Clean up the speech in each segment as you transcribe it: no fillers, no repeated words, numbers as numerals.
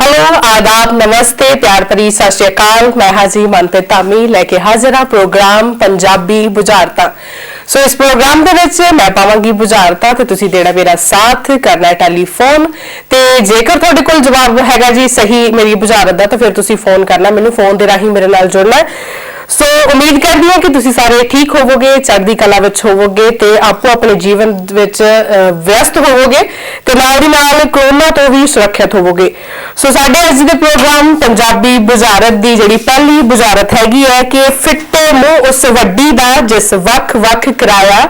Hello आदाब नमस्ते प्यार भरी सत श्री अकाल। मैं हाजी मनप्रीत धामी लेके हाजिर हाँ प्रोग्राम पंजाबी बुझारतां। सो इस प्रोग्राम दे विच मैं पावांगी बुझारतां ते तुसीं देना मेरा साथ करना है टैलीफोन ते जेकर तुहाडे कोल जवाब हैगा जी सही मेरी बुझारत दा तो फिर तुसीं फोन करना, मैनूं फोन दे राहीं मेरे नाल जुड़ना है। सो उम्मीद करदी हां कि तुसीं सारे ठीक होवोगे, चढ़दी कला विच होवोगे ते आपो अपने जीवन विच व्यस्त होवोगे ते नाल दी नाल कोरोना तो भी सुरक्षित होवोगे। सो साडे अज दे प्रोग्राम पंजाबी बुझारत दी जिहड़ी पहली बुझारत हैगी है कि फिट्टे मूंह उस वड्डी दा जिस वख वख कराया,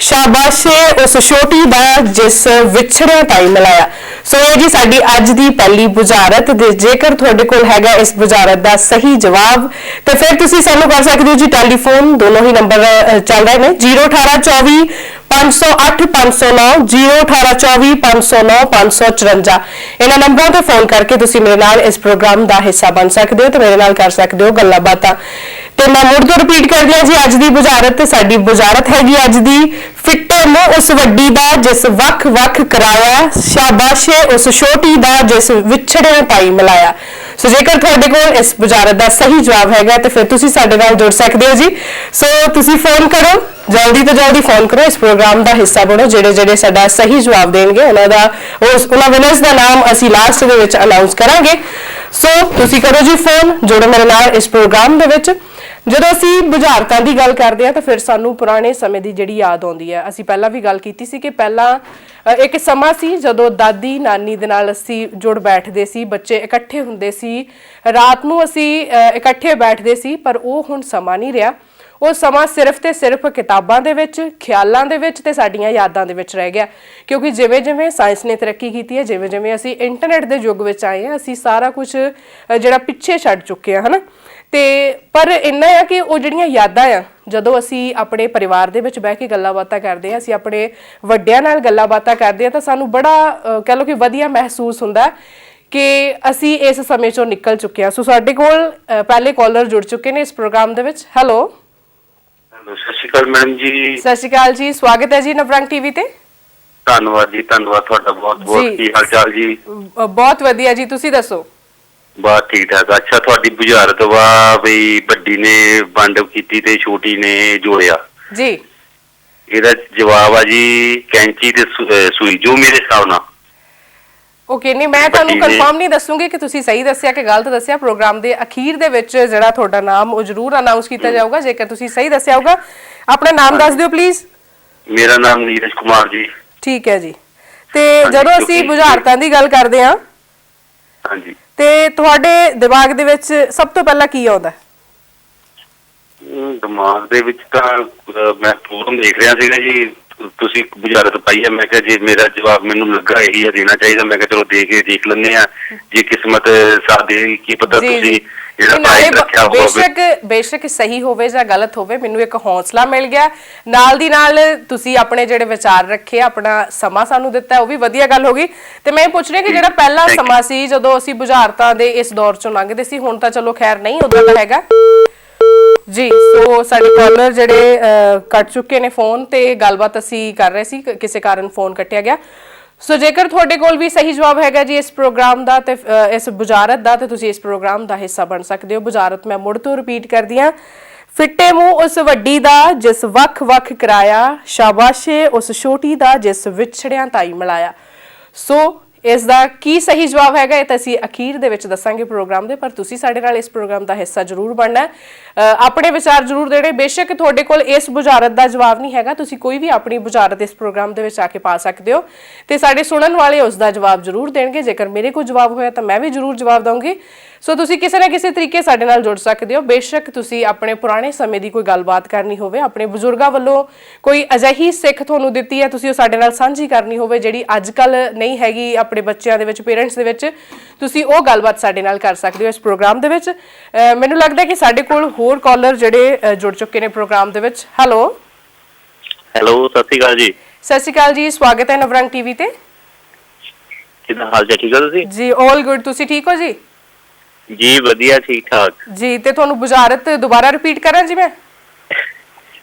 शाबाशे उस छोटी दा जिस विछड़िया ताई मिलाया। सो ये जी साडी अज दी पहली बुझारत। जेकर तुहाडे कोल हैगा इस बुझारत दा सही जवाब तो फिर तुसीं सानूं कर सकदे हो जी टैलीफोन। दोनों ही नंबर चल रहे हैं 01824 508 509 01824 509 554। इन्हां नंबरों ते फोन करके तुसीं मेरे नाल इस प्रोग्राम दा हिस्सा बन सकदे हो ते मेरे नाल कर सकदे हो गल्लां बातां। ते मैं मुड़ तो रिपीट कर दिया जी अज दी बुझारत। साडी बुझारत हैगी अज दी फिट्टे मूंह उस वड्डी दा जिस वख वख कराया, शाबाशे उस छोटी दा जिस विछड़िया ताई मिलाया। सो जेकर तुहाडे कोल इस बुझारत दा सही जवाब हैगा तो फिर तुसीं साडे नाल जुड़ सकदे हो जी। सो तुसीं फोन करो, जल्दी तो जल्दी फोन करो, इस प्रोग्राम का हिस्सा बनो। जेडे जेडे साडा सही जवाब देंगे उन्हां विनर्स का नाम असीं लास्ट दे विच अनाउंस करांगे। सो तुसीं करो जी फोन, जुड़ो मेरे नाल इस प्रोग्राम दे विच। ਜਦੋਂ ਅਸੀਂ ਬੁਝਾਰਤਾਂ ਦੀ ਗੱਲ ਕਰਦੇ ਆ ਤਾਂ ਫਿਰ ਸਾਨੂੰ ਪੁਰਾਣੇ ਸਮੇਂ ਦੀ ਜਿਹੜੀ ਯਾਦ ਆਉਂਦੀ ਹੈ। ਅਸੀਂ ਪਹਿਲਾਂ ਵੀ ਗੱਲ ਕੀਤੀ ਸੀ ਕਿ ਪਹਿਲਾਂ ਇੱਕ ਸਮਾਂ ਸੀ ਜਦੋਂ ਦਾਦੀ ਨਾਨੀ ਦੇ ਨਾਲ ਅਸੀਂ ਜੁੜ ਬੈਠਦੇ ਸੀ, ਬੱਚੇ ਇਕੱਠੇ ਹੁੰਦੇ ਸੀ, ਰਾਤ ਨੂੰ ਅਸੀਂ ਇਕੱਠੇ ਬੈਠਦੇ ਸੀ। ਪਰ ਉਹ ਹੁਣ ਸਮਾਂ ਨਹੀਂ ਰਿਹਾ। ਉਹ ਸਮਾਂ ਸਿਰਫ ਤੇ ਸਿਰਫ ਕਿਤਾਬਾਂ ਦੇ ਵਿੱਚ, ਖਿਆਲਾਂ ਦੇ ਵਿੱਚ ਤੇ ਸਾਡੀਆਂ ਯਾਦਾਂ ਦੇ ਵਿੱਚ ਰਹਿ ਗਿਆ। ਕਿਉਂਕਿ ਜਿਵੇਂ ਜਿਵੇਂ ਸਾਇੰਸ ਨੇ ਤਰੱਕੀ ਕੀਤੀ ਹੈ, ਜਿਵੇਂ ਜਿਵੇਂ ਅਸੀਂ ਇੰਟਰਨੈਟ ਦੇ ਯੁੱਗ ਵਿੱਚ ਆਏ ਹਾਂ, ਅਸੀਂ ਸਾਰਾ ਕੁਝ ਜਿਹੜਾ ਪਿੱਛੇ ਛੱਡ ਚੁੱਕੇ ਹਾਂ, ਹਨਾ। ਤੇ ਪਰ ਇੰਨਾ ਆ ਕਿ ਉਹ ਜਿਹੜੀਆਂ ਯਾਦਾਂ ਆ, ਜਦੋਂ ਅਸੀਂ ਆਪਣੇ ਪਰਿਵਾਰ ਦੇ ਵਿੱਚ ਬਹਿ ਕੇ ਗੱਲਾਂ ਬਾਤਾਂ ਕਰਦੇ ਹਾਂ, ਅਸੀਂ ਆਪਣੇ ਵੱਡਿਆਂ ਨਾਲ ਗੱਲਾਂ ਬਾਤਾਂ ਕਰਦੇ ਹਾਂ ਤਾਂ ਸਾਨੂੰ ਬੜਾ ਕਹਿ ਲਓ ਕਿ ਵਧੀਆ ਮਹਿਸੂਸ ਹੁੰਦਾ ਕਿ ਅਸੀਂ ਇਸ ਸਮੇਂ ਚੋਂ ਨਿਕਲ ਚੁੱਕੇ ਹਾਂ। ਸੋ ਸਾਡੇ ਕੋਲ ਪਹਿਲੇ ਕਾਲਰ ਜੁੜ ਚੁੱਕੇ ਨੇ ਇਸ ਪ੍ਰੋਗਰਾਮ ਦੇ ਵਿੱਚ। ਹੈਲੋ ਸਤਿ ਸ਼੍ਰੀ ਅਕਾਲ ਮੈਡਮ ਜੀ। ਸਤਿ ਸ਼੍ਰੀ ਅਕਾਲ ਜੀ, ਸਵਾਗਤ ਹੈ ਜੀ ਨਵਰੰਗ ਟੀਵੀ ਤੇ। ਧੰਨਵਾਦ ਜੀ, ਧੰਨਵਾਦ ਤੁਹਾਡਾ ਬਹੁਤ ਬਹੁਤ। ਕੀ ਹਾਲ ਚਾਲ ਜੀ? ਬਹੁਤ ਵਧੀਆ ਜੀ, ਤੁਸੀਂ ਦੱਸੋ? ਬਸ ਠੀਕ ਠਾਕ। ਅੱਛਾ, ਤੁਹਾਡੀ ਬੁਝਾਰਤ ਵਾ ਵੀ ਵੱਡੀ ਨੇ ਵੰਡ ਕੀਤੀ ਤੇ ਛੋਟੀ ਨੇ ਜੋੜਿਆ ਜੀ। ਇਹਦਾ ਜਵਾਬ ਆ ਜੀ ਕੈਂਚੀ ਤੇ ਸੂਈ, ਜੋ ਮੇਰੇ ਹਿਸਾਬ ਨਾਲ। ਓਕੇ, ਨਹੀਂ ਮੈਂ ਤੁਹਾਨੂੰ ਕਨਫਰਮ ਨਹੀਂ ਦੱਸੂਗੀ ਕਿ ਤੁਸੀਂ ਸਹੀ ਦੱਸਿਆ ਕਿ ਗਲਤ ਦੱਸਿਆ। ਪ੍ਰੋਗਰਾਮ ਦੇ ਅਖੀਰ ਦੇ ਵਿੱਚ ਜਿਹੜਾ ਤੁਹਾਡਾ ਨਾਮ ਉਹ ਜ਼ਰੂਰ ਅਨਾਉਂਸ ਕੀਤਾ ਜਾਊਗਾ ਜੇਕਰ ਤੁਸੀਂ ਸਹੀ ਦੱਸਿਆ ਹੋਊਗਾ। ਆਪਣਾ ਨਾਮ ਦੱਸ ਦਿਓ ਪਲੀਜ਼। ਮੇਰਾ ਨਾਮ ਨੀਰਜ ਕੁਮਾਰ ਜੀ। ਠੀਕ ਹੈ ਜੀ। ਤੇ ਜਦੋਂ ਅਸੀਂ ਬੁਝਾਰਤਾਂ ਦੀ ਗੱਲ ਕਰਦੇ ਹਾਂ ਹਾਂਜੀ, ਤੇ ਤੁਹਾਡੇ ਦਿਮਾਗ ਦੇ ਵਿੱਚ ਸਭ ਤੋਂ ਪਹਿਲਾਂ ਕੀ ਆਉਂਦਾ? ਦਿਮਾਗ ਦੇ ਵਿੱਚ ਤਾਂ ਮੈਂ ਪ੍ਰੋਗਰਾਮ ਦੇਖ ਰਿਹਾ ਸੀਗਾ ਜੀ, ਤੁਸੀਂ ਬੁਝਾਰਤ ਪਾਈ ਹੈ। ਮੈਂ ਕਿਹਾ ਜੇ ਮੇਰਾ ਜਵਾਬ ਮੈਨੂੰ ਲੱਗਾ ਇਹੀ ਹੈ ਦੇਣਾ ਚਾਹੀਦਾ, ਮੈਂ ਕਿਹਾ ਚਲੋ ਦੇਖ ਲੈਂਦੇ ਆ ਜੇ ਕਿਸਮਤ ਸਾਥ ਦੇ, ਕੀ ਪਤਾ ਤੁਸੀਂ ਬੇਸ਼ੱਕ ਸਹੀ ਹੋਵੇ ਜਾਂ ਗਲਤ ਹੋਵੇ, ਮੈਨੂੰ ਇੱਕ ਹੌਸਲਾ ਮਿਲ ਗਿਆ। ਨਾਲ ਦੀ ਨਾਲ ਤੁਸੀਂ ਆਪਣੇ ਜਿਹੜੇ ਵਿਚਾਰ ਰੱਖੇ, ਆਪਣਾ ਸਮਾਂ ਸਾਨੂੰ ਦਿੱਤਾ, ਉਹ ਵੀ ਵਧੀਆ ਗੱਲ ਹੋ ਗਈ। ਤੇ ਮੈਂ ਪੁੱਛ ਰਹੀ ਕਿ ਜਿਹੜਾ ਪਹਿਲਾ ਸਮਾਂ ਸੀ ਜਦੋਂ ਅਸੀਂ ਬੁਝਾਰਤਾਂ ਦੇ ਇਸ ਦੌਰ ਚੋਂ ਲੰਘਦੇ ਸੀ, ਹੁਣ ਤਾਂ ਚਲੋ ਖੈਰ ਨਹੀਂ ਉਦਾਂ ਦਾ ਹੈਗਾ ਜੀ। ਸੋ ਸਾਡੇ ਕਾਲਰ ਜਿਹੜੇ ਕੱਟ ਚੁੱਕੇ ਨੇ ਫੋਨ ਤੇ ਗੱਲਬਾਤ ਅਸੀਂ ਕਰ ਰਹੇ ਸੀ, ਕਿਸੇ ਕਾਰਨ ਫੋਨ ਕੱਟਿਆ ਗਿਆ। ਸੋ ਜੇਕਰ ਤੁਹਾਡੇ ਕੋਲ ਵੀ ਸਹੀ ਜਵਾਬ ਹੈਗਾ ਜੀ ਇਸ ਪ੍ਰੋਗਰਾਮ ਦਾ ਤੇ ਇਸ ਬੁਝਾਰਤ ਦਾ, ਤੇ ਤੁਸੀਂ ਇਸ ਪ੍ਰੋਗਰਾਮ ਦਾ ਹਿੱਸਾ ਬਣ ਸਕਦੇ ਹੋ। ਬੁਝਾਰਤ ਮੈਂ ਮੁੜ ਤੋਂ ਰਿਪੀਟ ਕਰਦੀ ਹਾਂ। ਫਿੱਟੇ ਮੂੰਹ ਉਸ ਵੱਡੀ ਦਾ ਜਿਸ ਵੱਖ ਵੱਖ ਕਰਾਇਆ, ਸ਼ਾਬਾਸ਼ੇ ਉਸ ਛੋਟੀ ਦਾ ਜਿਸ ਵਿਛੜਿਆਂ ਤਾਈ ਮਿਲਾਇਆ। ਸੋ ਇਸ ਦਾ ਕੀ ਸਹੀ ਜਵਾਬ ਹੈਗਾ ਇਹ ਤਾਂ ਅਸੀਂ ਅਖੀਰ ਦੇ ਵਿੱਚ ਦੱਸਾਂਗੇ ਪ੍ਰੋਗਰਾਮ ਦੇ, ਪਰ ਤੁਸੀਂ ਸਾਡੇ ਨਾਲ ਇਸ ਪ੍ਰੋਗਰਾਮ ਦਾ ਹਿੱਸਾ ਜ਼ਰੂਰ ਬਣਨਾ ਹੈ, ਆਪਣੇ ਵਿਚਾਰ ਜ਼ਰੂਰ ਦੇਣੇ। ਬੇਸ਼ੱਕ ਤੁਹਾਡੇ ਕੋਲ ਇਸ ਬੁਝਾਰਤ ਦਾ ਜਵਾਬ ਨਹੀਂ ਹੈਗਾ, ਤੁਸੀਂ ਕੋਈ ਵੀ ਆਪਣੀ ਬੁਝਾਰਤ ਇਸ ਪ੍ਰੋਗਰਾਮ ਦੇ ਵਿੱਚ ਆ ਕੇ ਪਾ ਸਕਦੇ ਹੋ ਤੇ ਸਾਡੇ ਸੁਣਨ ਵਾਲੇ ਉਸ ਦਾ ਜਵਾਬ ਜ਼ਰੂਰ ਦੇਣਗੇ। ਜੇਕਰ ਮੇਰੇ ਕੋਲ ਜਵਾਬ ਹੋਇਆ ਤਾਂ ਮੈਂ ਵੀ ਜ਼ਰੂਰ ਜਵਾਬ ਦਊਂਗੀ। ਸੋ ਤੁਸੀਂ ਕਿਸੇ ਨਾ ਕਿਸੇ ਤਰੀਕੇ ਸਾਡੇ ਨਾਲ ਜੁੜ ਸਕਦੇ ਹੋ। ਬੇਸ਼ੱਕ ਤੁਸੀਂ ਆਪਣੇ ਪੁਰਾਣੇ ਸਮੇਂ ਦੀ ਕੋਈ ਗੱਲਬਾਤ ਕਰਨੀ ਹੋਵੇ, ਆਪਣੇ ਬਜ਼ੁਰਗਾਂ ਵੱਲੋਂ ਕੋਈ ਅਜਿਹੀ ਸਿੱਖ ਤੁਹਾਨੂੰ ਦਿੱਤੀ ਹੈ, ਤੁਸੀਂ ਉਹ ਸਾਡੇ ਨਾਲ ਸਾਂਝੀ ਕਰਨੀ ਹੋਵੇ ਜਿਹੜੀ ਅੱਜ ਕੱਲ੍ਹ ਨਹੀਂ ਹੈਗੀ ਆਪਣੇ ਬੱਚਿਆਂ ਦੇ ਵਿੱਚ, ਪੇਰੈਂਟਸ ਦੇ ਵਿੱਚ, ਤੁਸੀਂ ਉਹ ਗੱਲਬਾਤ ਸਾਡੇ ਨਾਲ ਕਰ ਸਕਦੇ ਹੋ ਇਸ ਪ੍ਰੋਗਰਾਮ ਦੇ ਵਿੱਚ। ਮੈਨੂੰ ਲੱਗਦਾ ਕਿ ਸਾਡੇ ਕੋਲ ਹੋਰ ਕਾਲਰ ਜਿਹੜੇ ਜੁੜ ਚੁੱਕੇ ਨੇ ਪ੍ਰੋਗਰਾਮ ਦੇ ਵਿੱਚ। ਹੈਲੋ ਹੈਲੋ, ਸਤਿ ਸ਼੍ਰੀ ਅਕਾਲ ਜੀ। ਸਤਿ ਸ਼੍ਰੀ ਅਕਾਲ ਜੀ, ਸਵਾਗਤ ਹੈ ਨਵਰੰਗ ਟੀਵੀ ਤੇ। ਕਿੱਦਾਂ ਹਾਲ ਚਾਲ? ਠੀਕ ਹੋ ਤੁਸੀਂ? ਜੀ ਆਲ ਗੁੱਡ, ਤੁਸੀਂ ਠੀਕ ਹੋ ਜੀ? ਜੀ ਵਧੀਆ, ਠੀਕ ਠਾਕ ਜੀ। ਤੇ ਤੁਹਾਨੂੰ ਬੁਝਾਰਤ ਦੁਬਾਰਾ ਰਿਪੀਟ ਕਰਾਂ ਜੀ ਮੈਂ?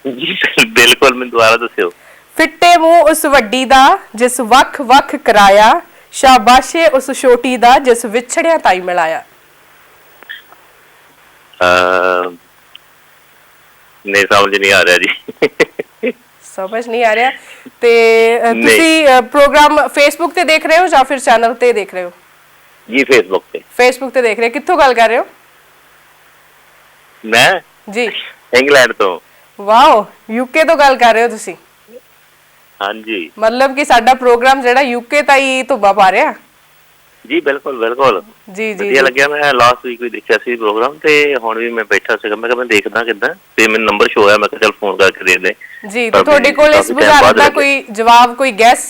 ਜੀ ਬਿਲਕੁਲ, ਮੈਨੂੰ ਦੁਬਾਰਾ ਦੱਸਿਓ। ਫਿੱਟੇ ਮੂੰਹ ਉਸ ਵੱਡੀ ਦਾ ਜਿਸ ਵੱਖ ਵੱਖ ਕਰਾਇਆ, ਸ਼ਾਬਾਸ਼ੇ ਉਸ ਛੋਟੀ ਦਾ ਜਿਸ ਵਿਛੜਿਆ ਤਾਈ ਮਿਲਾਇਆ। ਨਹੀਂ ਸਮਝ ਨਹੀਂ ਆ ਰਿਹਾ ਜੀ। ਸਮਝ ਨਹੀਂ ਆ ਰਿਹਾ ਤੇ ਤੁਸੀਂ ਪ੍ਰੋਗਰਾਮ ਫੇਸਬੁੱਕ ਤੇ ਦੇਖ ਰਹੇ ਹੋ ਜਾਂ ਫਿਰ ਚੈਨਲ ਤੇ ਦੇਖ ਰਹੇ ਹੋ? ਜੀ ਫੇਸਬੁੱਕ ਤੇ। ਫੇਸਬੁੱਕ ਤੇ ਦੇਖ ਰਹੇ, ਕਿੱਥੋਂ ਗੱਲ ਕਰ ਰਹੇ ਹੋ? ਮੈਂ ਜੀ ਇੰਗਲੈਂਡ ਤੋਂ। ਵਾਓ, ਯੂਕੇ ਤੋਂ ਗੱਲ ਕਰ ਰਹੇ ਹੋ ਤੁਸੀਂ? ਹਾਂਜੀ। ਮਤਲਬ ਕਿ ਸਾਡਾ ਪ੍ਰੋਗਰਾਮ ਜਿਹੜਾ ਯੂਕੇ ਤਾਈ ਧੁੱਬਾ ਪਾ ਰਿਹਾ। ਜੀ ਬਿਲਕੁਲ ਬਿਲਕੁਲ ਜੀ ਜੀ ਵਧੀਆ ਲੱਗਿਆ। ਮੈਂ ਲਾਸਟ ਵੀਕ ਵੀ ਦੇਖਿਆ ਸੀ ਪ੍ਰੋਗਰਾਮ ਤੇ ਹੁਣ ਵੀ ਮੈਂ ਬੈਠਾ ਸੀਗਾ, ਮੈਂ ਕਿਹਾ ਮੈਂ ਦੇਖਦਾ ਕਿੱਦਾਂ, ਤੇ ਮੈਨੂੰ ਨੰਬਰ ਸ਼ੋ ਹੋਇਆ, ਮੈਂ ਕਿਹਾ ਚੱਲ ਫੋਨ ਕਰਕੇ ਦੇ ਦੇ। ਜੀ ਤੇ ਤੁਹਾਡੇ ਕੋਲ ਇਸ ਬੁਝਾਰਤ ਦਾ ਕੋਈ ਜਵਾਬ, ਕੋਈ ਗੈਸ?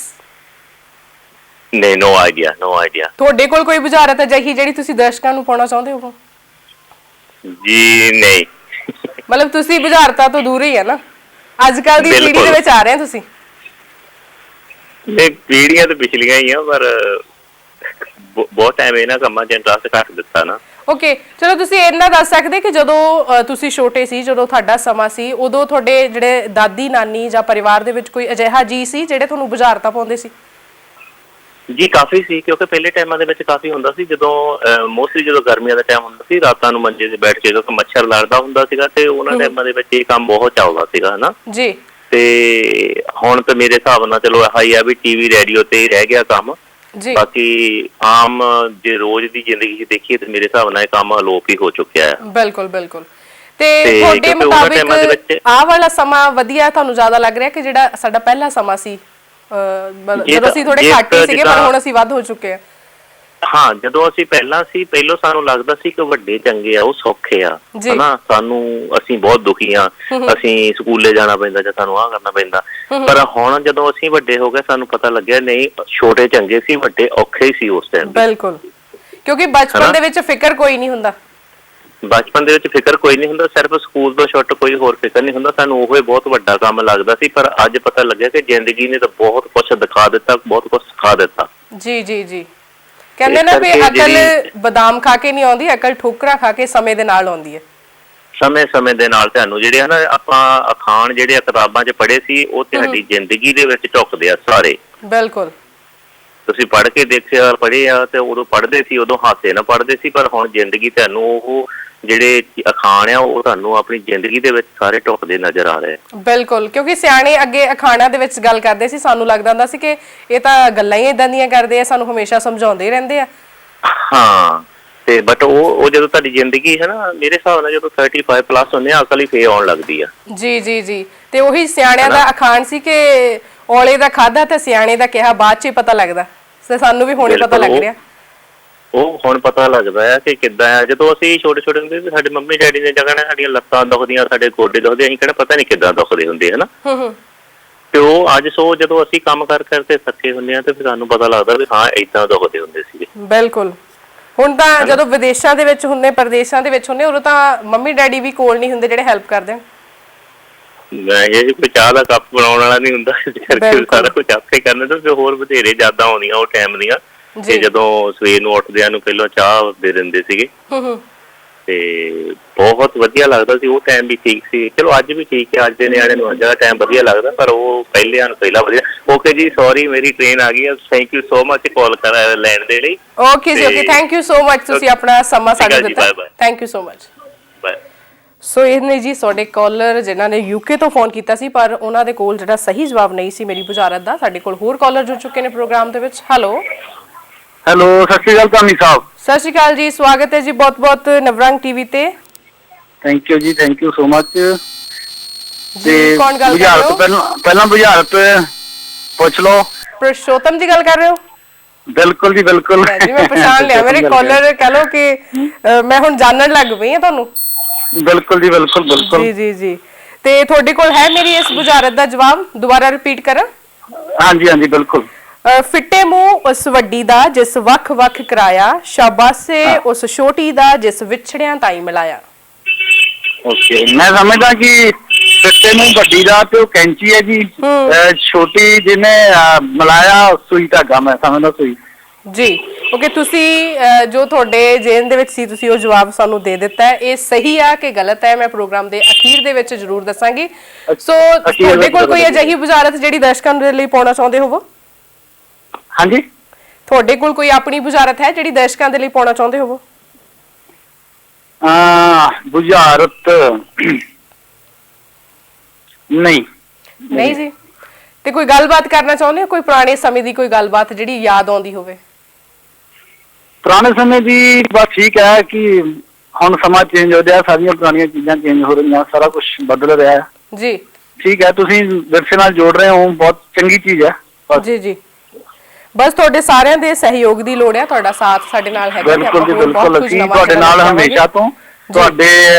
ਨਹੀਂ, ਨੋ ਆਈਡੀਆ, ਨੋ ਆਈਡੀਆ। ਤੁਹਾਡੇ ਕੋਲ ਕੋਈ ਬੁਝਾਰਤ ਹੈ ਜਿਹੀ ਜਿਹੜੀ ਤੁਸੀਂ ਦਰਸ਼ਕਾਂ ਨੂੰ ਪਾਉਣਾ ਚਾਹੁੰਦੇ ਹੋ? ਜੀ ਨਹੀਂ। ਮਤਲਬ ਤੁਸੀਂ ਬੁਝਾਰਤਾਂ ਤੋਂ ਦੂਰ ਹੀ ਹੈ ਨਾ, ਅੱਜ ਕੱਲ ਦੀ ਪੀੜ੍ਹੀ ਦੇ ਵਿੱਚ ਆ ਰਹੇ ਤੁਸੀਂ? ਨਹੀਂ, ਪੀੜ੍ਹੀਆਂ ਤਾਂ ਪਿਛਲੀਆਂ ਹੀ ਆ, ਪਰ ਬਹੁਤ ਟਾਈਮ ਇਹਨਾਂ ਕੰਮਾਂ 'ਚ ਇੰਟਰਸਟ ਘੱਟ ਦਿੱਤਾ ਨਾ। ਓਕੇ, ਚਲੋ ਤੁਸੀਂ ਇੰਨਾ ਦੱਸ ਸਕਦੇ ਕਿ ਜਦੋਂ ਤੁਸੀਂ ਛੋਟੇ ਸੀ, ਜਦੋਂ ਤੁਹਾਡਾ ਸਮਾਂ ਸੀ, ਉਦੋਂ ਤੁਹਾਡੇ ਜਿਹੜੇ ਦਾਦੀ ਨਾਨੀ ਜਾਂ ਪਰਿਵਾਰ ਦੇ ਵਿੱਚ ਕੋਈ ਅਜਿਹਾ ਜੀ ਸੀ ਜਿਹੜੇ ਤੁਹਾਨੂੰ ਬੁਝਾਰਤਾਂ ਪਾਉਂਦੇ ਸੀ? ਜੀ ਕਾਫੀ ਸੀ, ਕਿਉਂਕਿ ਪਹਿਲੇ ਟਾਈਮਾਂ ਦੇ ਵਿੱਚ ਕਾਫੀ ਹੁੰਦਾ ਸੀ। ਜਦੋਂ ਮੋਸਟਲੀ ਜਦੋਂ ਗਰਮੀਆਂ ਦਾ ਟਾਈਮ ਹੁੰਦਾ ਸੀ, ਰਾਤਾਂ ਨੂੰ ਮੰਜੇ 'ਤੇ ਬੈਠ ਕੇ ਕਿਉਂਕਿ ਮੱਛਰ ਲੜਦਾ ਹੁੰਦਾ ਸੀਗਾ, ਤੇ ਉਹਨਾਂ ਟਾਈਮਾਂ ਦੇ ਵਿੱਚ ਇਹ ਕੰਮ ਬਹੁਤ ਚੱਲਦਾ ਸੀਗਾ ਹਨਾ ਜੀ। ਤੇ ਹੁਣ ਤਾਂ ਮੇਰੇ ਹਿਸਾਬ ਨਾਲ ਚਲੋ ਇਹੋ ਹੀ ਆ ਵੀ ਟੀਵੀ ਰੇਡੀਓ ਤੇ ਹੀ ਰਹਿ ਗਿਆ ਕੰਮ। ਜੀ ਬਾਕੀ ਆਮ ਜੇ ਰੋਜ਼ ਦੀ ਜ਼ਿੰਦਗੀ 'ਚ ਦੇਖੀਏ ਤੇ ਮੇਰੇ ਹਿਸਾਬ ਨਾਲ ਇਹ ਕੰਮ ਅਲੋਪ ਹੀ ਹੋ ਚੁੱਕਿਆ ਹੈ। ਬਿਲਕੁਲ ਬਿਲਕੁਲ। ਤੇ ਤੁਹਾਡੇ ਮੁਤਾਬਿਕ ਆਹ ਵਾਲਾ ਸਮਾਂ ਵਧੀਆ ਤੁਹਾਨੂੰ ਜ਼ਿਆਦਾ ਲੱਗ ਰਿਹਾ ਕਿ ਜਿਹੜਾ ਸਾਡਾ ਪਹਿਲਾ ਸਮਾਂ ਸੀ, ਜਦੋਂ ਅਸੀਂ ਥੋੜੇ ਘੱਟ ਹੀ ਸੀਗੇ ਪਰ ਹੁਣ ਅਸੀਂ ਵੱਧ ਹੋ ਚੁੱਕੇ ਹਾਂ? ਹਾਂ, ਜਦੋਂ ਅਸੀਂ ਪਹਿਲਾਂ ਸਾਨੂੰ ਲੱਗਦਾ ਸੀ ਕਿ ਵੱਡੇ ਚੰਗੇ ਆ, ਉਹ ਸੌਖੇ ਆ ਹਨਾ, ਸਾਨੂੰ ਅਸੀਂ ਬਹੁਤ ਦੁਖੀ ਆ, ਅਸੀਂ ਸਕੂਲੇ ਜਾਣਾ ਪੈਂਦਾ ਜਾਂ ਸਾਨੂੰ ਆਹ ਕਰਨਾ ਪੈਂਦਾ। ਪਰ ਹੁਣ ਜਦੋਂ ਅਸੀਂ ਵੱਡੇ ਹੋ ਗਏ ਸਾਨੂੰ ਪਤਾ ਲੱਗਿਆ ਨਹੀਂ, ਛੋਟੇ ਚੰਗੇ ਸੀ, ਵੱਡੇ ਔਖੇ ਹੀ ਸੀ ਉਸ ਟਾਈਮ। ਬਿਲਕੁਲ, ਕਿਉਂਕਿ ਬਚਪਨ ਦੇ ਵਿੱਚ ਫਿਕਰ ਕੋਈ ਨਹੀਂ ਹੁੰਦਾ। ਬਚਪਨ ਦੇ ਵਿੱਚ ਫਿਕਰ ਕੋਈ ਨਹੀਂ ਹੁੰਦਾ, ਸਿਰਫ ਸਕੂਲ ਤੋਂ ਛੁੱਟ ਕੋਈ ਹੋਰ ਫਿਕਰ ਨਹੀਂ ਹੁੰਦਾ। ਸਾਨੂੰ ਉਹ ਬਹੁਤ ਵੱਡਾ ਕੰਮ ਲੱਗਦਾ ਸੀ, ਪਰ ਅੱਜ ਪਤਾ ਲੱਗਿਆ ਕਿ ਜ਼ਿੰਦਗੀ ਨੇ ਤਾਂ ਬਹੁਤ ਕੁਛ ਦਿਖਾ ਦਿੱਤਾ, ਬਹੁਤ ਕੁਛ ਸਿਖਾ ਦਿੱਤਾ। ਜੀ ਜੀ ਜੀ। ਕਹਿੰਦੇ ਨਾ ਵੀ ਅਕਲ ਬਦਾਮ ਖਾ ਕੇ ਨਹੀਂ ਆਉਂਦੀ, ਅਕਲ ਠੋਕਰਾਂ ਖਾ ਕੇ ਸਮੇਂ ਦੇ ਨਾਲ ਆਉਂਦੀ ਹੈ। ਸਮੇਂ ਦੇ ਨਾਲ ਤੁਹਾਨੂੰ ਜਿਹੜੇ ਹਨਾ ਆਪਾਂ ਅਖਾਣ ਜਿਹੜੇ ਕਿਤਾਬਾਂ 'ਚ ਪੜ੍ਹੇ ਸੀ, ਉਹ ਤੁਹਾਡੀ ਜ਼ਿੰਦਗੀ ਦੇ ਵਿੱਚ ਢੁੱਕਦੇ ਆ ਸਾਰੇ। ਬਿਲਕੁਲ। ਤੁਸੀਂ ਪੜ੍ਹ ਕੇ ਦੇਖਿਆ, ਪੜ੍ਹੇ ਆ, ਤੇ ਉਦੋਂ ਪੜ੍ਹਦੇ ਸੀ, ਉਦੋਂ ਹਾਸੇ ਨਾਲ ਪੜ੍ਹਦੇ ਸੀ, ਪਰ ਹੁਣ ਜ਼ਿੰਦਗੀ ਤੁਹਾਨੂੰ ਉਹ ਜਿਹੜੇ ਅਖਾਣ ਆ ਉਹ ਤੁਹਾਨੂੰ ਆਪਣੀ ਜ਼ਿੰਦਗੀ ਦੇ ਵਿੱਚ ਸਾਰੇ ਢੁੱਕਦੇ ਨਜ਼ਰ ਆ ਰਹੇ। ਬਿਲਕੁਲ, ਕਿਉਂਕਿ ਸਿਆਣੇ ਅੱਗੇ ਅਖਾਣਾਂ ਦੇ ਵਿੱਚ ਗੱਲ ਕਰਦੇ ਸੀ, ਸਾਨੂੰ ਲੱਗਦਾ ਹੁੰਦਾ ਸੀ ਕਿ ਇਹ ਤਾਂ ਗੱਲਾਂ ਹੀ ਇਦਾਂ ਦੀਆਂ ਕਰਦੇ ਆ, ਸਾਨੂੰ ਹਮੇਸ਼ਾ ਸਮਝਾਉਂਦੇ ਰਹਿੰਦੇ ਆ। ਹਾਂ, ਤੇ ਬਟ ਉਹ ਜਦੋਂ ਤੁਹਾਡੀ ਜ਼ਿੰਦਗੀ ਹੈ ਨਾ, ਮੇਰੇ ਹਿਸਾਬ ਨਾਲ ਜਦੋਂ 35 ਪਲੱਸ ਹੁੰਦੇ ਆ, ਅਕਲ ਹੀ ਫੇਰ ਆਉਣ ਲੱਗਦੀ ਆ। ਜੀ ਜੀ ਜੀ। ਤੇ ਉਹੀ ਸਿਆਣਿਆਂ ਦਾ ਅਖਾਣ ਸੀ ਕਿ ਔਲੇ ਦਾ ਖਾਦਾ ਤੇ ਸਿਆਣੇ ਦਾ ਕਿਹਾ ਬਾਅਦ 'ਚ ਹੀ ਪਤਾ ਲੱਗਦਾ, ਤੇ ਸਾਨੂੰ ਵੀ ਹੁਣੇ ਪਤਾ ਲੱਗ ਰਿਹਾ। ਉਹ ਹੁਣ ਪਤਾ ਲੱਗਦਾ ਹੈ ਕਿ ਕਿੱਦਾਂ ਆ। ਜਦੋਂ ਅਸੀਂ ਛੋਟੇ ਛੋਟੇ ਹੁੰਦੇ ਸੀ, ਸਾਡੇ ਮੰਮੀ ਡੈਡੀ ਨੇ ਜਗ੍ਹਾ ਨਾਲ ਸਾਡੀਆਂ ਲੱਤਾਂ ਦੁਖਦੀਆਂ, ਸਾਡੇ ਗੋਡੇ ਦੁਖਦੇ, ਅਸੀਂ ਕਿਹੜਾ ਪਤਾ ਨਹੀਂ ਕਿੱਦਾਂ ਦੁਖਦੇ ਹੁੰਦੇ ਹਨਾ। ਤੇ ਉਹ ਅੱਜ ਜਦੋਂ ਅਸੀਂ ਕੰਮ ਕਰਕੇ ਥੱਕੇ ਹੁੰਦੇ ਆ ਤੇ ਫਿਰ ਸਾਨੂੰ ਪਤਾ ਲੱਗਦਾ ਵੀ ਹਾਂ ਏਦਾਂ ਦੁਖਦੇ ਹੁੰਦੇ ਸੀਗੇ। ਬਿਲਕੁਲ। ਹੁਣ ਤਾਂ ਜਦੋਂ ਵਿਦੇਸ਼ਾਂ ਦੇ ਵਿੱਚ ਹੁੰਦੇ, ਪ੍ਰਦੇਸ਼ਾਂ ਦੇ ਵਿੱਚ ਹੁੰਦੇ, ਉਦੋਂ ਤਾਂ ਮੰਮੀ ਡੈਡੀ ਵੀ ਕੋਲ ਨਹੀਂ ਹੁੰਦੇ ਜਿਹੜੇ ਹੈਲਪ ਕਰਦੇ ਆ। ਇਹ ਕੋਈ ਚਾਹ ਦਾ ਕੱਪ ਬਣਾਉਣ ਵਾਲਾ ਨਹੀਂ ਹੁੰਦਾ, ਸਾਰਾ ਕੁਝ ਆਪੇ ਕਰਨਾ। ਤੇ ਹੋਰ ਬਥੇਰੇ ਯਾਦਾਂ ਆਉਂਦੀਆਂ ਉਹ ਟਾਈਮ ਦੀਆਂ, ਤੇ ਜਦੋਂ ਸਵੇਰ ਨੂੰ ਉੱਠਦਿਆਂ ਨੂੰ ਪਹਿਲਾਂ ਚਾਹ ਦੇ ਦਿੰਦੇ ਸੀਗੇ, ਤੇ ਬਹੁਤ ਵਧੀਆ ਲੱਗਦਾ ਸੀ। ਉਹ ਟਾਈਮ ਵੀ ਠੀਕ ਸੀ। ਚਲੋ ਅੱਜ ਵੀ ਠੀਕ ਹੈ, ਅੱਜ ਦੇ ਨਿਆਣੇ ਨੂੰ ਅੱਜ ਦਾ ਟਾਈਮ ਵਧੀਆ ਲੱਗਦਾ, ਪਰ ਉਹ ਪਹਿਲਿਆਂ ਨੂੰ ਪਹਿਲਾਂ ਵਧੀਆ। ਓਕੇ ਜੀ, ਸੌਰੀ ਮੇਰੀ ਟ੍ਰੇਨ ਆ ਗਈ ਹੈ। Thank you so much call ਲੈਣ ਦੇ ਲਈ। ਓਕੇ ਜੀ, okay, thank you so much, ਤੁਸੀਂ ਆਪਣਾ ਸਮਾਂ ਸਾਨੂੰ ਦਿੱਤਾ। Thank you so much. Bye. So ਇਹ ਨੇ ਜੀ ਸਾਡੇ ਕਾਲਰ ਜਿਨ੍ਹਾਂ ਨੇ ਯੂਕੇ ਤੋਂ ਫੋਨ ਕੀਤਾ ਸੀ, ਪਰ ਉਹਨਾਂ ਦੇ ਕੋਲ ਜਿਹੜਾ ਸਹੀ ਜਵਾਬ ਨਹੀਂ ਸੀ ਮੇਰੀ ਬੁਝਾਰਤ ਦਾ। ਸਾਡੇ ਕੋਲ ਹੋਰ ਕਾਲਰ ਜੁੜ ਚੁੱਕੇ ਨੇ ਪ੍ਰੋਗਰਾਮ ਦੇ ਵਿੱਚ। ਹੈਲੋ ਹੈਲੋ, ਸਤਿ ਸ਼੍ਰੀ ਅਕਾਲ ਧਾਮੀ ਸਾਹਿਬ। ਸਤਿ ਸ਼੍ਰੀ ਅਕਾਲ ਜੀ, ਸਵਾਗਤ ਹੈ ਜੀ ਬਹੁਤ ਬਹੁਤ ਨਵਰੰਗ ਟੀਵੀ ਤੇ। ਥੈਂਕ ਯੂ ਜੀ, ਥੈਂਕ ਯੂ ਸੋ ਮਚ। ਜੀ ਕੌਣ ਗੱਲ ਕਰ ਰਹੇ ਹੋ? ਪਹਿਲਾਂ ਬੁਝਾਰਤ ਪੁੱਛ ਲਓ। ਪੁਰਸ਼ੋਤਮ ਜੀ ਗੱਲ ਕਰ ਰਹੇ ਹੋ? ਬਿਲਕੁਲ ਜੀ, ਬਿਲਕੁਲ ਜੀ, ਮੈਂ ਪਛਾਣ ਲਿਆ, ਮੇਰੇ ਕਾਲਰ ਕਹ ਲੋ ਕਿ ਮੈਂ ਹੁਣ ਜਾਣਨ ਲੱਗ ਪਈ ਹਾਂ ਤੁਹਾਨੂੰ। ਬਿਲਕੁਲ ਜੀ, ਬਿਲਕੁਲ ਬਿਲਕੁਲ। ਜੀ ਜੀ ਜੀ। ਤੇ ਤੁਹਾਡੇ ਕੋਲ ਹੈ ਮੇਰੀ ਇਸ ਬੁਝਾਰਤ ਦਾ ਜਵਾਬ? ਦੁਬਾਰਾ ਰਿਪੀਟ ਕਰਾਂ? ਹਾਂਜੀ ਹਾਂਜੀ, ਬਿਲਕੁਲ। ਫਿੱਟੇ ਮੂੰਹ ਉਸ ਵੱਡੀ ਦਾ ਜਿਸ ਵੱਖ ਵੱਖ ਕਰਾਇਆ, ਸ਼ਾਬਾਸ਼ੇ ਉਸ ਛੋਟੀ ਦਾ ਜਿਸ ਵਿਛੜਿਆਂ ਤਾਈ ਮਿਲਾਇਆ। ਓਕੇ, ਮੈਂ ਸਮਝਦਾ ਕਿ ਫਿੱਟੇ ਮੂੰਹ ਵੱਡੀ ਦਾ ਤੇ ਉਹ ਕੈਂਚੀ ਹੈ ਜੀ, ਛੋਟੀ ਜਿਹਨੇ ਮਿਲਾਇਆ ਸੂਈ ਧਾਗਾ, ਮੈਂ ਸਮਝਦਾ ਸੂਈ। ਜੀ ਓਕੇ, ਤੁਸੀਂ ਜੋ ਤੁਹਾਡੇ ਜੇਨ ਦੇ ਵਿੱਚ ਸੀ ਤੁਸੀਂ ਉਹ ਜਵਾਬ ਸਾਨੂੰ ਦੇ ਦਿੱਤਾ ਹੈ। ਇਹ ਸਹੀ ਆ ਕਿ ਗਲਤ ਹੈ, ਮੈਂ ਪ੍ਰੋਗਰਾਮ ਦੇ ਅਖੀਰ ਦੇ ਵਿੱਚ ਜ਼ਰੂਰ ਦੱਸਾਂਗੀ। ਸੋ ਤੁਹਾਡੇ ਕੋਲ ਕੋਈ ਅਜਿਹੀ ਬੁਝਾਰਤ ਜਿਹੜੀ ਦਰਸ਼ਕਾਂ ਦੇ ਲਈ ਪਾਉਣਾ ਚਾਹੁੰਦੇ ਹੋਵੋ? ਹਾਂਜੀ, ਤੁਹਾਡੇ ਕੋਲ ਕੋਈ ਆਪਣੀ ਬੁਝਾਰਤ ਹੈ ਜਿਹੜੀ ਦਰਸ਼ਕਾਂ ਦੇ ਲਈ ਪਾਉਣਾ ਚਾਹੁੰਦੇ ਹੋਵੋ? ਬੁਝਾਰਤ ਨਹੀਂ ਜੀ। ਤੇ ਕੋਈ ਗੱਲਬਾਤ ਕਰਨਾ ਚਾਹੁੰਦੇ ਹੋ, ਕੋਈ ਪੁਰਾਣੇ ਸਮੇਂ ਦੀ ਕੋਈ ਗੱਲਬਾਤ ਜਿਹੜੀ ਯਾਦ ਆਉਂਦੀ ਹੋਵੇ? ਪੁਰਾਣੇ ਸਮੇਂ ਦੀ ਬਸ ਠੀਕ ਹੈ ਕਿ ਹੁਣ ਸਮਾਂ ਚੇਂਜ ਹੋ ਰਿਹਾ, ਸਾਰੀਆਂ ਪੁਰਾਣੀਆਂ ਚੀਜ਼ਾਂ ਚੇਂਜ ਹੋ ਰਹੀਆਂ, ਸਾਰਾ ਕੁਝ ਬਦਲ ਰਿਹਾ ਹੈ ਜੀ। ਠੀਕ ਹੈ, ਤੁਸੀਂ ਵਿਰਸੇ ਨਾਲ ਜੋੜ ਰਹੇ ਹੋ, ਬਹੁਤ ਚੰਗੀ ਚੀਜ਼ ਹੈ। ਜੀ ਜੀ, ਬਸ ਤੁਹਾਡੇ ਸਾਰਿਆਂ ਦੇ ਸਹਿਯੋਗ ਦੀ ਲੋੜ ਹੈ, ਤੁਹਾਡਾ ਸਾਥ ਸਾਡੇ ਨਾਲ ਹੈਗਾ। ਬਿਲਕੁਲ ਜੀ ਬਿਲਕੁਲ, ਅਸੀਂ ਤੁਹਾਡੇ ਨਾਲ ਹਮੇਸ਼ਾ ਤੋਂ ਤੁਹਾਡੇ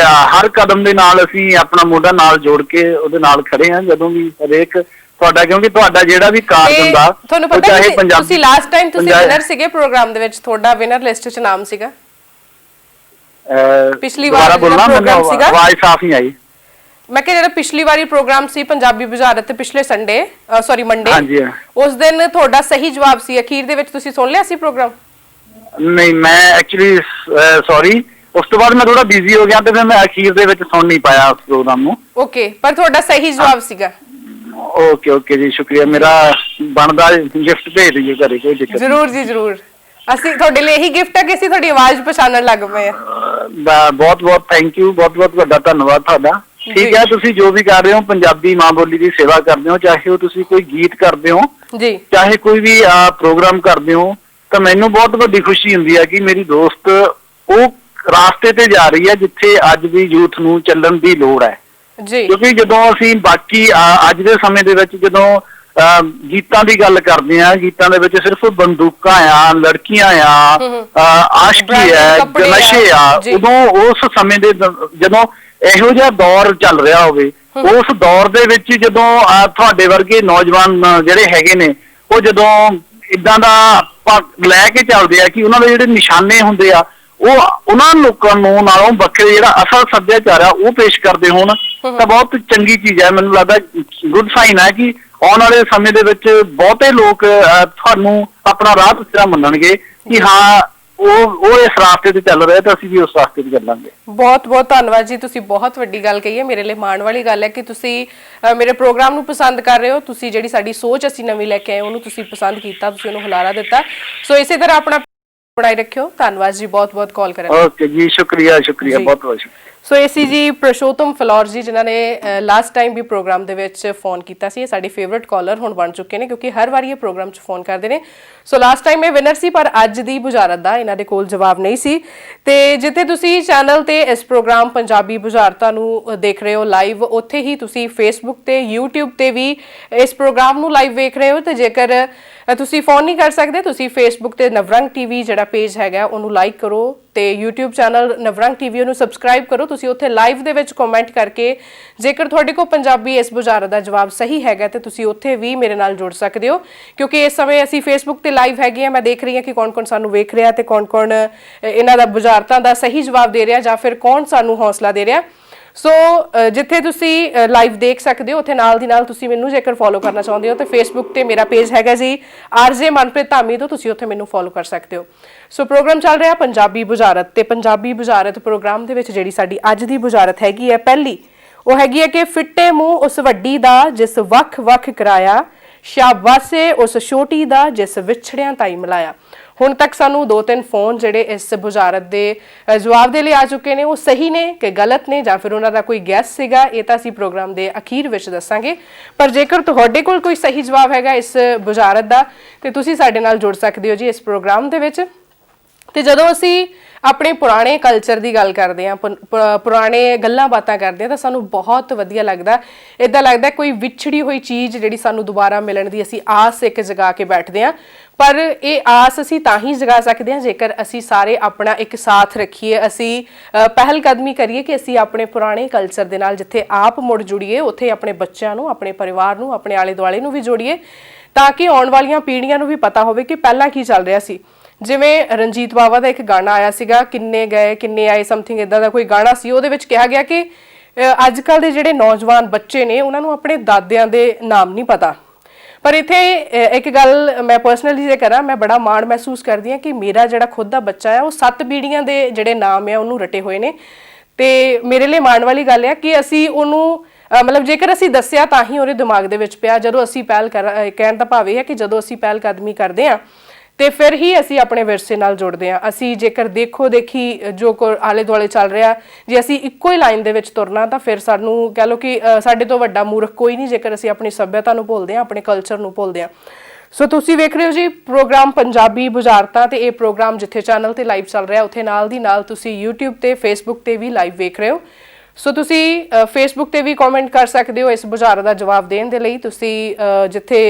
ਹਰ ਕਦਮ ਦੇ ਨਾਲ ਅਸੀਂ ਆਪਣਾ ਮੋਢਾ ਨਾਲ ਜੋੜ ਕੇ ਉਹਦੇ ਨਾਲ ਖੜੇ ਹਾਂ, ਜਦੋਂ ਵੀ ਹਰੇਕ ਤੁਹਾਡਾ, ਕਿਉਂਕਿ ਤੁਹਾਡਾ ਜਿਹੜਾ ਵੀ ਕਾਰਜ ਹੁੰਦਾ, ਤੁਹਾਨੂੰ ਪਤਾ ਹੈ ਤੁਸੀਂ ਲਾਸਟ ਟਾਈਮ ਤੁਸੀਂ ਵਿਨਰ ਸੀਗੇ ਪ੍ਰੋਗਰਾਮ ਦੇ ਵਿੱਚ, ਤੁਹਾਡਾ ਵਿਨਰ ਲਿਸਟ 'ਚ ਨਾਮ ਸੀਗਾ। ਪਿਛਲੀ ਵਾਰ ਪ੍ਰੋਗਰਾਮ ਸੀਗਾ, ਆਵਾਜ਼ ਸਾਫ਼ ਨਹੀਂ ਆਈ। ਮੈਂ ਕਿਹਾ ਜਿਹੜਾ ਪਿਛਲੀ ਵਾਰੀ ਪ੍ਰੋਗਰਾਮ ਸੀ ਪੰਜਾਬੀ ਬੁਝਾਰਤ, ਪਿਛਲੇ ਮੰਡੇ, ਉਸ ਦਿਨ ਤੁਹਾਡਾ ਸਹੀ ਜਵਾਬ ਸੀ। ਅਖੀਰ ਦੇ ਵਿੱਚ ਤੁਸੀਂ ਸੁਣ ਲਿਆ ਸੀ ਪ੍ਰੋਗਰਾਮ? ਨਹੀਂ, ਮੈਂ ਐਕਚੁਅਲੀ ਸੌਰੀ, ਉਸ ਤੋਂ ਬਾਅਦ ਮੈਂ ਥੋੜਾ ਬਿਜ਼ੀ ਹੋ ਗਿਆ ਤੇ ਫਿਰ ਮੈਂ ਅਖੀਰ ਦੇ ਵਿੱਚ ਸੁਣ ਨਹੀਂ ਪਾਇਆ ਉਸ ਪ੍ਰੋਗਰਾਮ ਨੂੰ। ਓਕੇ, ਪਰ ਤੁਹਾਡਾ ਸਹੀ ਜਵਾਬ ਸੀਗਾ। ਓਕੇ ਜੀ, ਸ਼ੁਕਰੀਆ। ਮੇਰਾ ਬਣਦਾ ਗਿਫਟ ਭੇਜ ਦਿਓ ਘਰੇ, ਕੋਈ ਦਿੱਕਤ ਨਹੀਂ। ਜ਼ਰੂਰ ਜੀ ਜ਼ਰੂਰ, ਅਸੀਂ ਤੁਹਾਡੇ ਲਈ ਇਹੀ ਗਿਫਟ ਹੈ ਕਿ ਅਸੀਂ ਤੁਹਾਡੀ ਆਵਾਜ਼ ਪਛਾਣਨ ਲੱਗ ਪਏ ਹਾਂ। ਬਹੁਤ ਥੈਂਕ ਯੂ, ਬਹੁਤ ਵੱਡਾ ਧੰਨਵਾਦ ਤੁਹਾਡਾ। ਠੀਕ ਹੈ, ਤੁਸੀਂ ਜੋ ਵੀ ਕਰ ਰਹੇ ਹੋ ਪੰਜਾਬੀ ਮਾਂ ਬੋਲੀ ਦੀ ਸੇਵਾ ਕਰਦੇ ਹੋ, ਚਾਹੇ ਉਹ ਤੁਸੀਂ ਕੋਈ ਗੀਤ ਕਰਦੇ ਹੋ ਜੀ, ਚਾਹੇ ਕੋਈ ਵੀ ਪ੍ਰੋਗਰਾਮ ਕਰਦੇ ਹੋ, ਤਾਂ ਮੈਨੂੰ ਬਹੁਤ ਵੱਡੀ ਖੁਸ਼ੀ ਹੁੰਦੀ ਹੈ ਕਿ ਮੇਰੀ ਦੋਸਤ ਉਹ ਰਾਸਤੇ ਤੇ ਜਾ ਰਹੀ ਹੈ ਜਿੱਥੇ ਅੱਜ ਦੀ ਯੂਥ ਨੂੰ ਚੱਲਣ ਦੀ ਲੋੜ ਹੈ ਜੀ। ਕਿਉਂਕਿ ਜਦੋਂ ਅਸੀਂ ਬਾਕੀ ਅੱਜ ਦੇ ਸਮੇਂ ਦੇ ਵਿੱਚ ਜਦੋਂ ਗੀਤਾਂ ਦੀ ਗੱਲ ਕਰਦੇ ਆ, ਗੀਤਾਂ ਦੇ ਵਿੱਚ ਸਿਰਫ ਬੰਦੂਕਾਂ ਆ, ਲੜਕੀਆਂ ਆ, ਆਸ਼ਕੀ ਹੈ, ਨਸ਼ੇ ਆ, ਉਦੋਂ ਉਸ ਸਮੇਂ ਦੇ ਜਦੋਂ ਇਹੋ ਜਿਹਾ ਦੌਰ ਚੱਲ ਰਿਹਾ ਹੋਵੇ, ਉਸ ਦੌਰ ਦੇ ਵਿੱਚ ਜਦੋਂ ਤੁਹਾਡੇ ਵਰਗੇ ਨੌਜਵਾਨ ਜਿਹੜੇ ਹੈਗੇ ਨੇ, ਉਹ ਜਦੋਂ ਇਦਾਂ ਦਾ ਲੈ ਕੇ ਚੱਲਦੇ ਆ ਕਿ ਉਹਨਾਂ ਦੇ ਜਿਹੜੇ ਨਿਸ਼ਾਨੇ ਹੁੰਦੇ ਆ, ਉਹ ਉਹਨਾਂ ਲੋਕਾਂ ਨੂੰ ਨਾਲੋਂ ਵੱਖਰੇ ਜਿਹੜਾ ਅਸਲ ਸੱਭਿਆਚਾਰ ਆ ਉਹ ਪੇਸ਼ ਕਰਦੇ ਹੋਣ, ਤਾਂ ਬਹੁਤ ਚੰਗੀ ਚੀਜ਼ ਹੈ। ਮੈਨੂੰ ਲੱਗਦਾ ਗੁੱਡ ਸਾਈਨ ਹੈ ਕਿ ਆਉਣ ਵਾਲੇ ਸਮੇਂ ਦੇ ਵਿੱਚ ਬਹੁਤੇ ਲੋਕ ਤੁਹਾਨੂੰ ਆਪਣਾ ਰਾਹ ਤੁਸਰਾ ਮੰਨਣਗੇ ਕਿ ਹਾਂ ਉਹ ਇਸ ਰਾਸਤੇ ਤੇ ਚੱਲ ਰਿਹਾ ਤਾਂ ਅਸੀਂ ਵੀ ਉਸ ਰਾਸਤੇ ਤੇ ਚੱਲਾਂਗੇ। ਬਹੁਤ ਧੰਨਵਾਦ ਜੀ, ਤੁਸੀਂ ਬਹੁਤ ਵੱਡੀ ਗੱਲ ਕਹੀ ਹੈ। ਮੇਰੇ ਲਈ ਮਾਣ ਵਾਲੀ ਗੱਲ ਹੈ ਕਿ ਤੁਸੀਂ ਮੇਰੇ ਪ੍ਰੋਗਰਾਮ ਨੂੰ ਪਸੰਦ ਕਰ ਰਹੇ ਹੋ। ਤੁਸੀਂ ਜਿਹੜੀ ਸਾਡੀ ਸੋਚ ਅਸੀਂ ਨਵੀਂ ਲੈ ਕੇ ਆਏ ਉਹਨੂੰ ਤੁਸੀਂ ਪਸੰਦ ਕੀਤਾ, ਤੁਸੀਂ ਉਹਨੂੰ ਹੁਲਾਰਾ ਦਿੱਤਾ। ਸੋ ਇਸੇ ਤਰ੍ਹਾਂ ਆਪਣਾ ਬਣਾਈ ਰੱਖਿਓ। ਧੰਨਵਾਦ ਜੀ, ਬਹੁਤ ਕਾਲ ਕਰਨ ਲਈ। ਓਕੇ ਜੀ, ਸ਼ੁਕਰੀਆ ਬਹੁਤ ਸ਼ੁਕਰੀਆ। ਸੋ ਏਸੀ ਜੀ ਪ੍ਰਸ਼ੋਤਮ ਫਲੋਰ ਜੀ, ਜਿਨ੍ਹਾਂ ਨੇ ਲਾਸਟ ਟਾਈਮ ਵੀ ਪ੍ਰੋਗਰਾਮ ਦੇ ਵਿੱਚ ਫੋਨ ਕੀਤਾ ਸੀ। ਇਹ ਸਾਡੇ ਫੇਵਰਿਟ ਕਾਲਰ ਹੁਣ ਬਣ ਚੁੱਕੇ ਨੇ ਕਿਉਂਕਿ ਹਰ ਵਾਰੀ ਇਹ ਪ੍ਰੋਗਰਾਮ 'ਚ ਫੋਨ ਕਰਦੇ ਨੇ। ਸੋ ਲਾਸਟ ਟਾਈਮ ਇਹ ਵਿਨਰ ਸੀ, ਪਰ ਅੱਜ ਦੀ ਬੁਝਾਰਤ ਦਾ ਇਹਨਾਂ ਦੇ ਕੋਲ ਜਵਾਬ ਨਹੀਂ ਸੀ। ਤੇ ਜਿੱਥੇ ਤੁਸੀਂ ਚੈਨਲ ਤੇ ਇਸ ਪ੍ਰੋਗਰਾਮ ਪੰਜਾਬੀ ਬੁਝਾਰਤਾਂ ਨੂੰ ਦੇਖ ਰਹੇ ਹੋ ਲਾਈਵ, ਉੱਥੇ ਹੀ ਤੁਸੀਂ ਫੇਸਬੁੱਕ ਤੇ YouTube ਤੇ ਵੀ ਇਸ ਪ੍ਰੋਗਰਾਮ ਨੂੰ ਲਾਈਵ ਵੇਖ ਰਹੇ ਹੋ। ਤੇ ਜੇਕਰ ਤੁਸੀਂ ਫੋਨ ਨਹੀਂ ਕਰ ਸਕਦੇ, ਤੁਸੀਂ ਫੇਸਬੁੱਕ ਤੇ ਨਵਰੰਗ ਟੀਵੀ ਜਿਹੜਾ ਪੇਜ ਹੈਗਾ ਉਹਨੂੰ ਲਾਈਕ ਕਰੋ ਤੇ YouTube ਚੈਨਲ ਨਵਰੰਗ ਟੀਵੀ ਉਹਨੂੰ ਸਬਸਕ੍ਰਾਈਬ ਕਰੋ। ਤੁਸੀਂ ਉੱਥੇ ਲਾਈਵ ਦੇ ਵਿੱਚ ਕਮੈਂਟ ਕਰਕੇ ਜੇਕਰ ਤੁਹਾਡੇ ਕੋਲ ਪੰਜਾਬੀ ਇਸ ਬੁਝਾਰਤ ਦਾ ਜਵਾਬ ਸਹੀ ਹੈਗਾ ਤੇ ਤੁਸੀਂ ਉੱਥੇ ਵੀ ਮੇਰੇ ਨਾਲ ਜੁੜ ਸਕਦੇ ਹੋ, ਕਿਉਂਕਿ ਇਸ ਸਮੇਂ ਅਸੀਂ ਫੇਸਬੁੱਕ ਤੇ ਲਾਈਵ ਹੈਗੇ ਆ। ਮੈਂ ਦੇਖ ਰਹੀ ਹਾਂ ਕਿ ਕੌਣ ਸਾਨੂੰ ਵੇਖ ਰਿਹਾ ਤੇ ਕੌਣ ਇਹਨਾਂ ਦਾ ਬੁਝਾਰਤਾਂ ਦਾ ਸਹੀ ਜਵਾਬ ਦੇ ਰਿਹਾ ਜਾਂ ਫਿਰ ਕੌਣ ਸਾਨੂੰ ਹੌਸਲਾ ਦੇ ਰਿਹਾ। ਸੋ ਜਿੱਥੇ ਤੁਸੀਂ ਲਾਈਵ ਦੇਖ ਸਕਦੇ ਹੋ ਉੱਥੇ ਨਾਲ ਦੀ ਨਾਲ ਤੁਸੀਂ ਮੈਨੂੰ ਜੇਕਰ ਫੋਲੋ ਕਰਨਾ ਚਾਹੁੰਦੇ ਹੋ ਤੇ ਫੇਸਬੁੱਕ ਤੇ ਮੇਰਾ ਪੇਜ ਹੈਗਾ ਜੀ ਆਰਜੇ ਮਨਪ੍ਰੀਤ ਧਾਮੀ ਤੋਂ, ਤੁਸੀਂ ਉੱਥੇ ਮੈਨੂੰ ਫੋਲੋ ਕਰ ਸਕਦੇ ਹੋ। ਸੋ ਪ੍ਰੋਗਰਾਮ ਚੱਲ ਰਿਹਾ ਪੰਜਾਬੀ ਬੁਝਾਰਤ, ਤੇ ਪੰਜਾਬੀ ਬੁਝਾਰਤ ਪ੍ਰੋਗਰਾਮ ਦੇ ਵਿੱਚ ਜਿਹੜੀ ਸਾਡੀ ਅੱਜ ਦੀ ਬੁਝਾਰਤ ਹੈਗੀ ਹੈ ਪਹਿਲੀ, ਉਹ ਹੈਗੀ ਹੈ ਕਿ ਫਿੱਟੇ ਮੂੰਹ ਉਸ ਵੱਡੀ ਦਾ ਜਿਸ ਵੱਖ ਕਰਾਇਆ, ਸ਼ਾਬਾਸੇ ਉਸ ਛੋਟੀ ਦਾ ਜਿਸ ਵਿਛੜਿਆਂ ਤਾਈ ਮਿਲਾਇਆ। ਹੁਣ ਤੱਕ ਸਾਨੂੰ 2-3 ਫੋਨ ਜਿਹੜੇ ਇਸ ਬੁਝਾਰਤ ਦੇ ਜਵਾਬ ਦੇ ਲਈ ਆ ਚੁੱਕੇ ਨੇ, ਉਹ ਸਹੀ ਨੇ ਕਿ ਗਲਤ ਨੇ ਜਾਂ ਫਿਰ ਉਹਨਾਂ ਦਾ ਕੋਈ ਗੈਸ ਸੀਗਾ, ਇਹ ਤਾਂ ਅਸੀਂ ਪ੍ਰੋਗਰਾਮ ਦੇ ਅਖੀਰ ਵਿੱਚ ਦੱਸਾਂਗੇ। ਪਰ ਜੇਕਰ ਤੁਹਾਡੇ ਕੋਲ ਕੋਈ ਸਹੀ ਜਵਾਬ ਹੈਗਾ ਇਸ ਬੁਝਾਰਤ ਦਾ ਤੇ ਤੁਸੀਂ ਸਾਡੇ ਨਾਲ ਜੁੜ ਸਕਦੇ ਹੋ ਜੀ ਇਸ ਪ੍ਰੋਗਰਾਮ ਦੇ ਵਿੱਚ। ਤੇ ਜਦੋਂ ਅਸੀਂ ਆਪਣੇ ਪੁਰਾਣੇ ਕਲਚਰ ਦੀ ਗੱਲ ਕਰਦੇ ਹਾਂ, ਪੁਰਾਣੇ ਗੱਲਾਂ ਬਾਤਾਂ ਕਰਦੇ ਹਾਂ, ਤਾਂ ਸਾਨੂੰ ਬਹੁਤ ਵਧੀਆ ਲੱਗਦਾ। ਇਦਾਂ ਲੱਗਦਾ ਕੋਈ ਵਿਛੜੀ ਹੋਈ ਚੀਜ਼ ਜਿਹੜੀ ਸਾਨੂੰ ਦੁਬਾਰਾ ਮਿਲਣ ਦੀ ਅਸੀਂ ਆਸ ਇੱਕ ਜਗਾ ਕੇ ਬੈਠਦੇ ਹਾਂ। ਪਰ ਇਹ ਆਸ ਅਸੀਂ ਤਾਂ ਹੀ ਜਗਾ ਸਕਦੇ ਹਾਂ ਜੇਕਰ ਅਸੀਂ ਸਾਰੇ ਆਪਣਾ ਇੱਕ ਸਾਥ ਰੱਖੀਏ, ਅਸੀਂ ਪਹਿਲ ਕਦਮੀ ਕਰੀਏ ਕਿ ਅਸੀਂ ਆਪਣੇ ਪੁਰਾਣੇ ਕਲਚਰ ਦੇ ਨਾਲ ਜਿੱਥੇ ਆਪ ਮੁੜ ਜੁੜੀਏ, ਉੱਥੇ ਆਪਣੇ ਬੱਚਿਆਂ ਨੂੰ, ਆਪਣੇ ਪਰਿਵਾਰ ਨੂੰ, ਆਪਣੇ ਆਲੇ ਦੁਆਲੇ ਨੂੰ ਵੀ ਜੋੜੀਏ, ਤਾਂ ਕਿ ਆਉਣ ਵਾਲੀਆਂ ਪੀੜ੍ਹੀਆਂ ਨੂੰ ਵੀ ਪਤਾ ਹੋਵੇ ਕਿ ਪਹਿਲਾਂ ਕੀ ਚੱਲ ਰਿਹਾ ਸੀ। ਜਿਵੇਂ ਰਣਜੀਤ ਬਾਵਾ ਦਾ ਇੱਕ ਗਾਣਾ ਆਇਆ ਸੀਗਾ, ਕਿੰਨੇ ਗਏ ਕਿੰਨੇ ਆਏ, ਸਮਥਿੰਗ ਇਦਾਂ ਦਾ ਕੋਈ ਗਾਣਾ ਸੀ। ਉਹਦੇ ਵਿੱਚ ਕਿਹਾ ਗਿਆ ਕਿ ਅੱਜ ਕੱਲ੍ਹ ਦੇ ਜਿਹੜੇ ਨੌਜਵਾਨ ਬੱਚੇ ਨੇ ਉਹਨਾਂ ਨੂੰ ਆਪਣੇ ਦਾਦਿਆਂ ਦੇ ਨਾਮ ਨਹੀਂ ਪਤਾ। ਪਰ ਇੱਥੇ ਇੱਕ ਗੱਲ ਮੈਂ ਪਰਸਨਲੀ ਜੇ ਕਰਾਂ, ਮੈਂ ਬੜਾ ਮਾਣ ਮਹਿਸੂਸ ਕਰਦੀ ਹਾਂ ਕਿ ਮੇਰਾ ਜਿਹੜਾ ਖੁਦ ਦਾ ਬੱਚਾ ਹੈ ਉਹ 7 ਪੀੜ੍ਹੀਆਂ ਦੇ ਜਿਹੜੇ ਨਾਮ ਆ ਉਹਨੂੰ ਰਟੇ ਹੋਏ ਨੇ। ਤੇ ਮੇਰੇ ਲਈ ਮਾਣ ਵਾਲੀ ਗੱਲ ਹੈ ਕਿ ਅਸੀਂ ਉਹਨੂੰ ਮਤਲਬ ਜੇਕਰ ਅਸੀਂ ਦੱਸਿਆ ਤਾਂ ਹੀ ਉਹਦੇ ਦਿਮਾਗ ਦੇ ਵਿੱਚ ਪਿਆ। ਜਦੋਂ ਅਸੀਂ ਕਹਿਣ ਦਾ ਭਾਵ ਇਹ ਹੈ ਕਿ ਜਦੋਂ ਅਸੀਂ ਪਹਿਲ ਕਦਮੀ ਕਰਦੇ ਹਾਂ ਤੇ ਫਿਰ ਹੀ ਅਸੀਂ ਆਪਣੇ ਵਿਰਸੇ ਨਾਲ ਜੁੜਦੇ ਹਾਂ। ਅਸੀਂ ਜੇਕਰ ਦੇਖੋ ਦੇਖੀ ਜੋ ਆਲੇ ਦੁਆਲੇ ਚੱਲ ਰਿਹਾ, ਜੇ ਅਸੀਂ ਇੱਕੋ ਹੀ ਲਾਈਨ ਦੇ ਵਿੱਚ ਤੁਰਨਾ ਤਾਂ ਫਿਰ ਸਾਨੂੰ ਕਹਿ ਲਓ ਕਿ ਸਾਡੇ ਤੋਂ ਵੱਡਾ ਮੂਰਖ ਕੋਈ ਨਹੀਂ ਜੇਕਰ ਅਸੀਂ ਆਪਣੀ ਸੱਭਿਅਤਾ ਨੂੰ ਭੁੱਲਦੇ ਹਾਂ, ਆਪਣੇ ਕਲਚਰ ਨੂੰ ਭੁੱਲਦੇ ਹਾਂ। ਸੋ ਤੁਸੀਂ ਵੇਖ ਰਹੇ ਹੋ ਜੀ ਪ੍ਰੋਗਰਾਮ ਪੰਜਾਬੀ ਬੁਝਾਰਤਾਂ, ਤੇ ਇਹ ਪ੍ਰੋਗਰਾਮ ਜਿੱਥੇ ਚੈਨਲ ਤੇ ਲਾਈਵ ਚੱਲ ਰਿਹਾ ਉੱਥੇ ਨਾਲ ਦੀ ਨਾਲ ਤੁਸੀਂ YouTube ਤੇ Facebook ਤੇ ਵੀ ਲਾਈਵ ਵੇਖ ਰਹੇ ਹੋ। ਸੋ ਤੁਸੀਂ Facebook ਤੇ ਵੀ ਕਮੈਂਟ ਕਰ ਸਕਦੇ ਹੋ ਇਸ ਬੁਝਾਰਤ ਦਾ ਜਵਾਬ ਦੇਣ ਦੇ ਲਈ। ਤੁਸੀਂ ਜਿੱਥੇ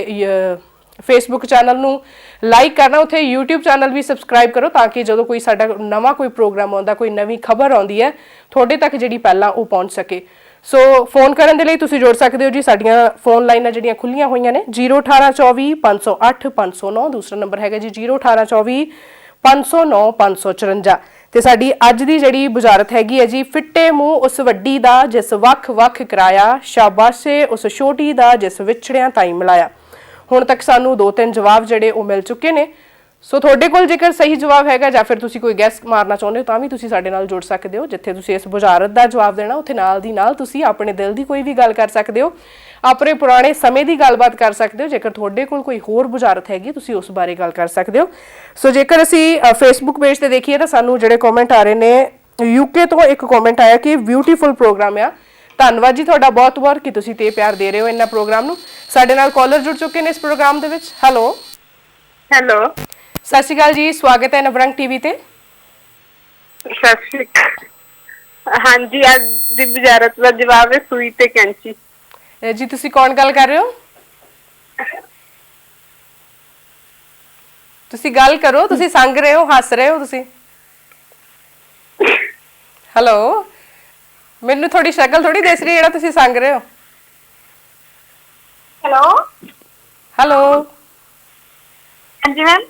Facebook ਚੈਨਲ ਨੂੰ ਲਾਈਕ ਕਰਨਾ, ਉੱਥੇ YouTube ਚੈਨਲ ਵੀ ਸਬਸਕ੍ਰਾਈਬ ਕਰੋ ਤਾਂ ਕਿ ਜਦੋਂ ਕੋਈ ਸਾਡਾ ਨਵਾਂ ਕੋਈ ਪ੍ਰੋਗਰਾਮ ਆਉਂਦਾ, ਕੋਈ ਨਵੀਂ ਖਬਰ ਆਉਂਦੀ ਹੈ, ਤੁਹਾਡੇ ਤੱਕ ਜਿਹੜੀ ਪਹਿਲਾਂ ਉਹ ਪਹੁੰਚ ਸਕੇ। ਸੋ ਫੋਨ ਕਰਨ ਦੇ ਲਈ ਤੁਸੀਂ ਜੁੜ ਸਕਦੇ ਹੋ ਜੀ। ਸਾਡੀਆਂ ਫੋਨ ਲਾਈਨਾਂ ਜਿਹੜੀਆਂ ਖੁੱਲੀਆਂ ਹੋਈਆਂ ਨੇ 01824 508 509, ਦੂਸਰਾ ਨੰਬਰ ਹੈਗਾ ਜੀ 01824 509 554। ਤੇ ਸਾਡੀ ਅੱਜ ਦੀ ਜਿਹੜੀ ਬੁਝਾਰਤ ਹੈਗੀ ਹੈ ਜੀ, ਫਿੱਟੇ ਮੂੰਹ ਉਸ ਵੱਡੀ ਦਾ ਜਿਸ ਵੱਖ-ਵੱਖ ਕਰਾਇਆ, ਸ਼ਾਬਾਸ਼ੇ ਉਸ ਛੋਟੀ ਦਾ ਜਿਸ ਵਿਛੜਿਆਂ ਤਾਈਂ ਮਿਲਾਇਆ। ਹੁਣ ਤੱਕ ਸਾਨੂੰ 2-3 ਜਵਾਬ ਜਿਹੜੇ ਉਹ ਮਿਲ ਚੁੱਕੇ ਨੇ। ਸੋ ਤੁਹਾਡੇ ਕੋਲ ਜੇਕਰ ਸਹੀ ਜਵਾਬ ਹੈਗਾ ਜਾਂ ਫਿਰ ਤੁਸੀਂ ਕੋਈ ਗੈਸ ਮਾਰਨਾ ਚਾਹੁੰਦੇ ਹੋ ਤਾਂ ਵੀ ਤੁਸੀਂ ਸਾਡੇ ਨਾਲ ਜੁੜ ਸਕਦੇ ਹੋ। ਜਿੱਥੇ ਤੁਸੀਂ ਇਸ ਬੁਝਾਰਤ ਦਾ ਜਵਾਬ ਦੇਣਾ ਉੱਥੇ ਨਾਲ ਦੀ ਨਾਲ ਤੁਸੀਂ ਆਪਣੇ ਦਿਲ ਦੀ ਕੋਈ ਵੀ ਗੱਲ ਕਰ ਸਕਦੇ ਹੋ, ਆਪਣੇ ਪੁਰਾਣੇ ਸਮੇਂ ਦੀ ਗੱਲਬਾਤ ਕਰ ਸਕਦੇ ਹੋ। ਜੇਕਰ ਤੁਹਾਡੇ ਕੋਲ ਕੋਈ ਹੋਰ ਬੁਝਾਰਤ ਹੈਗੀ ਤੁਸੀਂ ਉਸ ਬਾਰੇ ਗੱਲ ਕਰ ਸਕਦੇ ਹੋ। ਸੋ ਜੇਕਰ ਅਸੀਂ ਫੇਸਬੁੱਕ ਪੇਜ ਤੇ ਦੇਖੀਏ ਤਾਂ ਸਾਨੂੰ ਜਿਹੜੇ ਕਮੈਂਟ ਆ ਰਹੇ ਨੇ, UK ਤੋਂ ਇੱਕ ਕਮੈਂਟ ਆਇਆ ਕਿ ਬਿਊਟੀਫੁਲ ਪ੍ਰੋਗਰਾਮ ਆ। ਧੰਨਵਾਦ ਜੀ ਤੁਹਾਡਾ ਬਹੁਤ-ਬਹੁਤ ਕਿ ਤੁਸੀਂ ਤੇ ਪਿਆਰ ਦੇ ਰਹੇ ਹੋ ਇਹਨਾਂ ਪ੍ਰੋਗਰਾਮ ਨੂੰ। ਸਾਡੇ ਨਾਲ ਕਾਲਰ ਜੁੜ ਚੁੱਕੇ ਨੇ ਇਸ ਪ੍ਰੋਗਰਾਮ ਦੇ ਵਿੱਚ। ਹੈਲੋ ਸਤਿ ਸ਼੍ਰੀ ਅਕਾਲ ਜੀ, ਸਵਾਗਤ ਹੈ ਨਵਰੰਗ ਟੀਵੀ ਤੇ। ਸਤਿ ਸ਼੍ਰੀ ਅਕਾਲ। ਹਾਂਜੀ, ਅੱਜ ਦੀ ਬੁਝਾਰਤ ਦਾ ਜਵਾਬ ਹੈ ਸੂਈ ਤੇ ਕੈਂਚੀ। ਜੀ ਤੁਸੀਂ ਕੌਣ ਗੱਲ ਕਰ ਰਹੇ ਹੋ? ਤੁਸੀਂ ਗੱਲ ਕਰੋ, ਤੁਸੀਂ ਸੰਗ ਰਹੇ ਹੋ, ਹੱਸ ਰਹੇ ਹੋ ਤੁਸੀਂ। ਹੈਲੋ, ਮੈਨੂੰ ਥੋੜੀ ਸ਼ਕਲ ਥੋੜੀ ਦਿਸ ਰਹੀ ਜਿਹੜਾ ਤੁਸੀਂ ਸੰਗ ਰਹੇ ਹੋ। ਹੈਲੋ ਹਾਂਜੀ ਮੈਮ।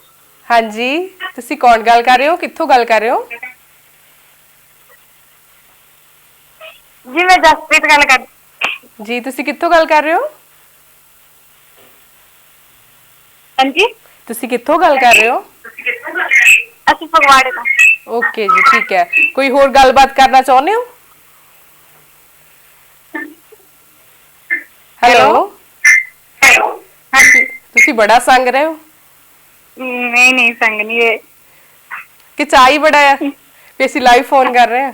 ਹਾਂਜੀ, ਤੁਸੀਂ ਕੌਣ ਗੱਲ ਕਰ ਰਹੇ ਹੋ, ਕਿੱਥੋਂ ਗੱਲ ਕਰ ਰਹੇ ਹੋ? ਜੀ ਮੈਂ ਜਸਪ੍ਰੀਤ ਗੱਲ ਕਰ। ਜੀ ਤੁਸੀਂ ਕਿੱਥੋਂ ਗੱਲ ਕਰ ਰਹੇ ਹੋ? ਹਾਂਜੀ, ਤੁਸੀਂ ਕਿੱਥੋਂ ਗੱਲ ਕਰ ਰਹੇ ਹੋ? ਅਸੀਂ ਫਗਵਾੜੇ ਤੋਂ। ਓਕੇ ਜੀ, ਠੀਕ ਹੈ। ਕੋਈ ਹੋਰ ਗੱਲਬਾਤ ਕਰਨਾ ਚਾਹੁੰਦੇ ਹੋ? ਹੈਲੋ, ਹਾਂਜੀ। ਤੁਸੀਂ ਬੜਾ ਸੰਗ ਰਹੇ ਹੋ ਨਹੀਂ ਸੰਗ ਨਹੀਂ ਹੈ ਕਿ ਚਾਹ ਹੀ ਬੜਾ ਆ ਵੀ ਅਸੀਂ ਲਾਈਵ ਫੋਨ ਕਰ ਰਹੇ ਹਾਂ।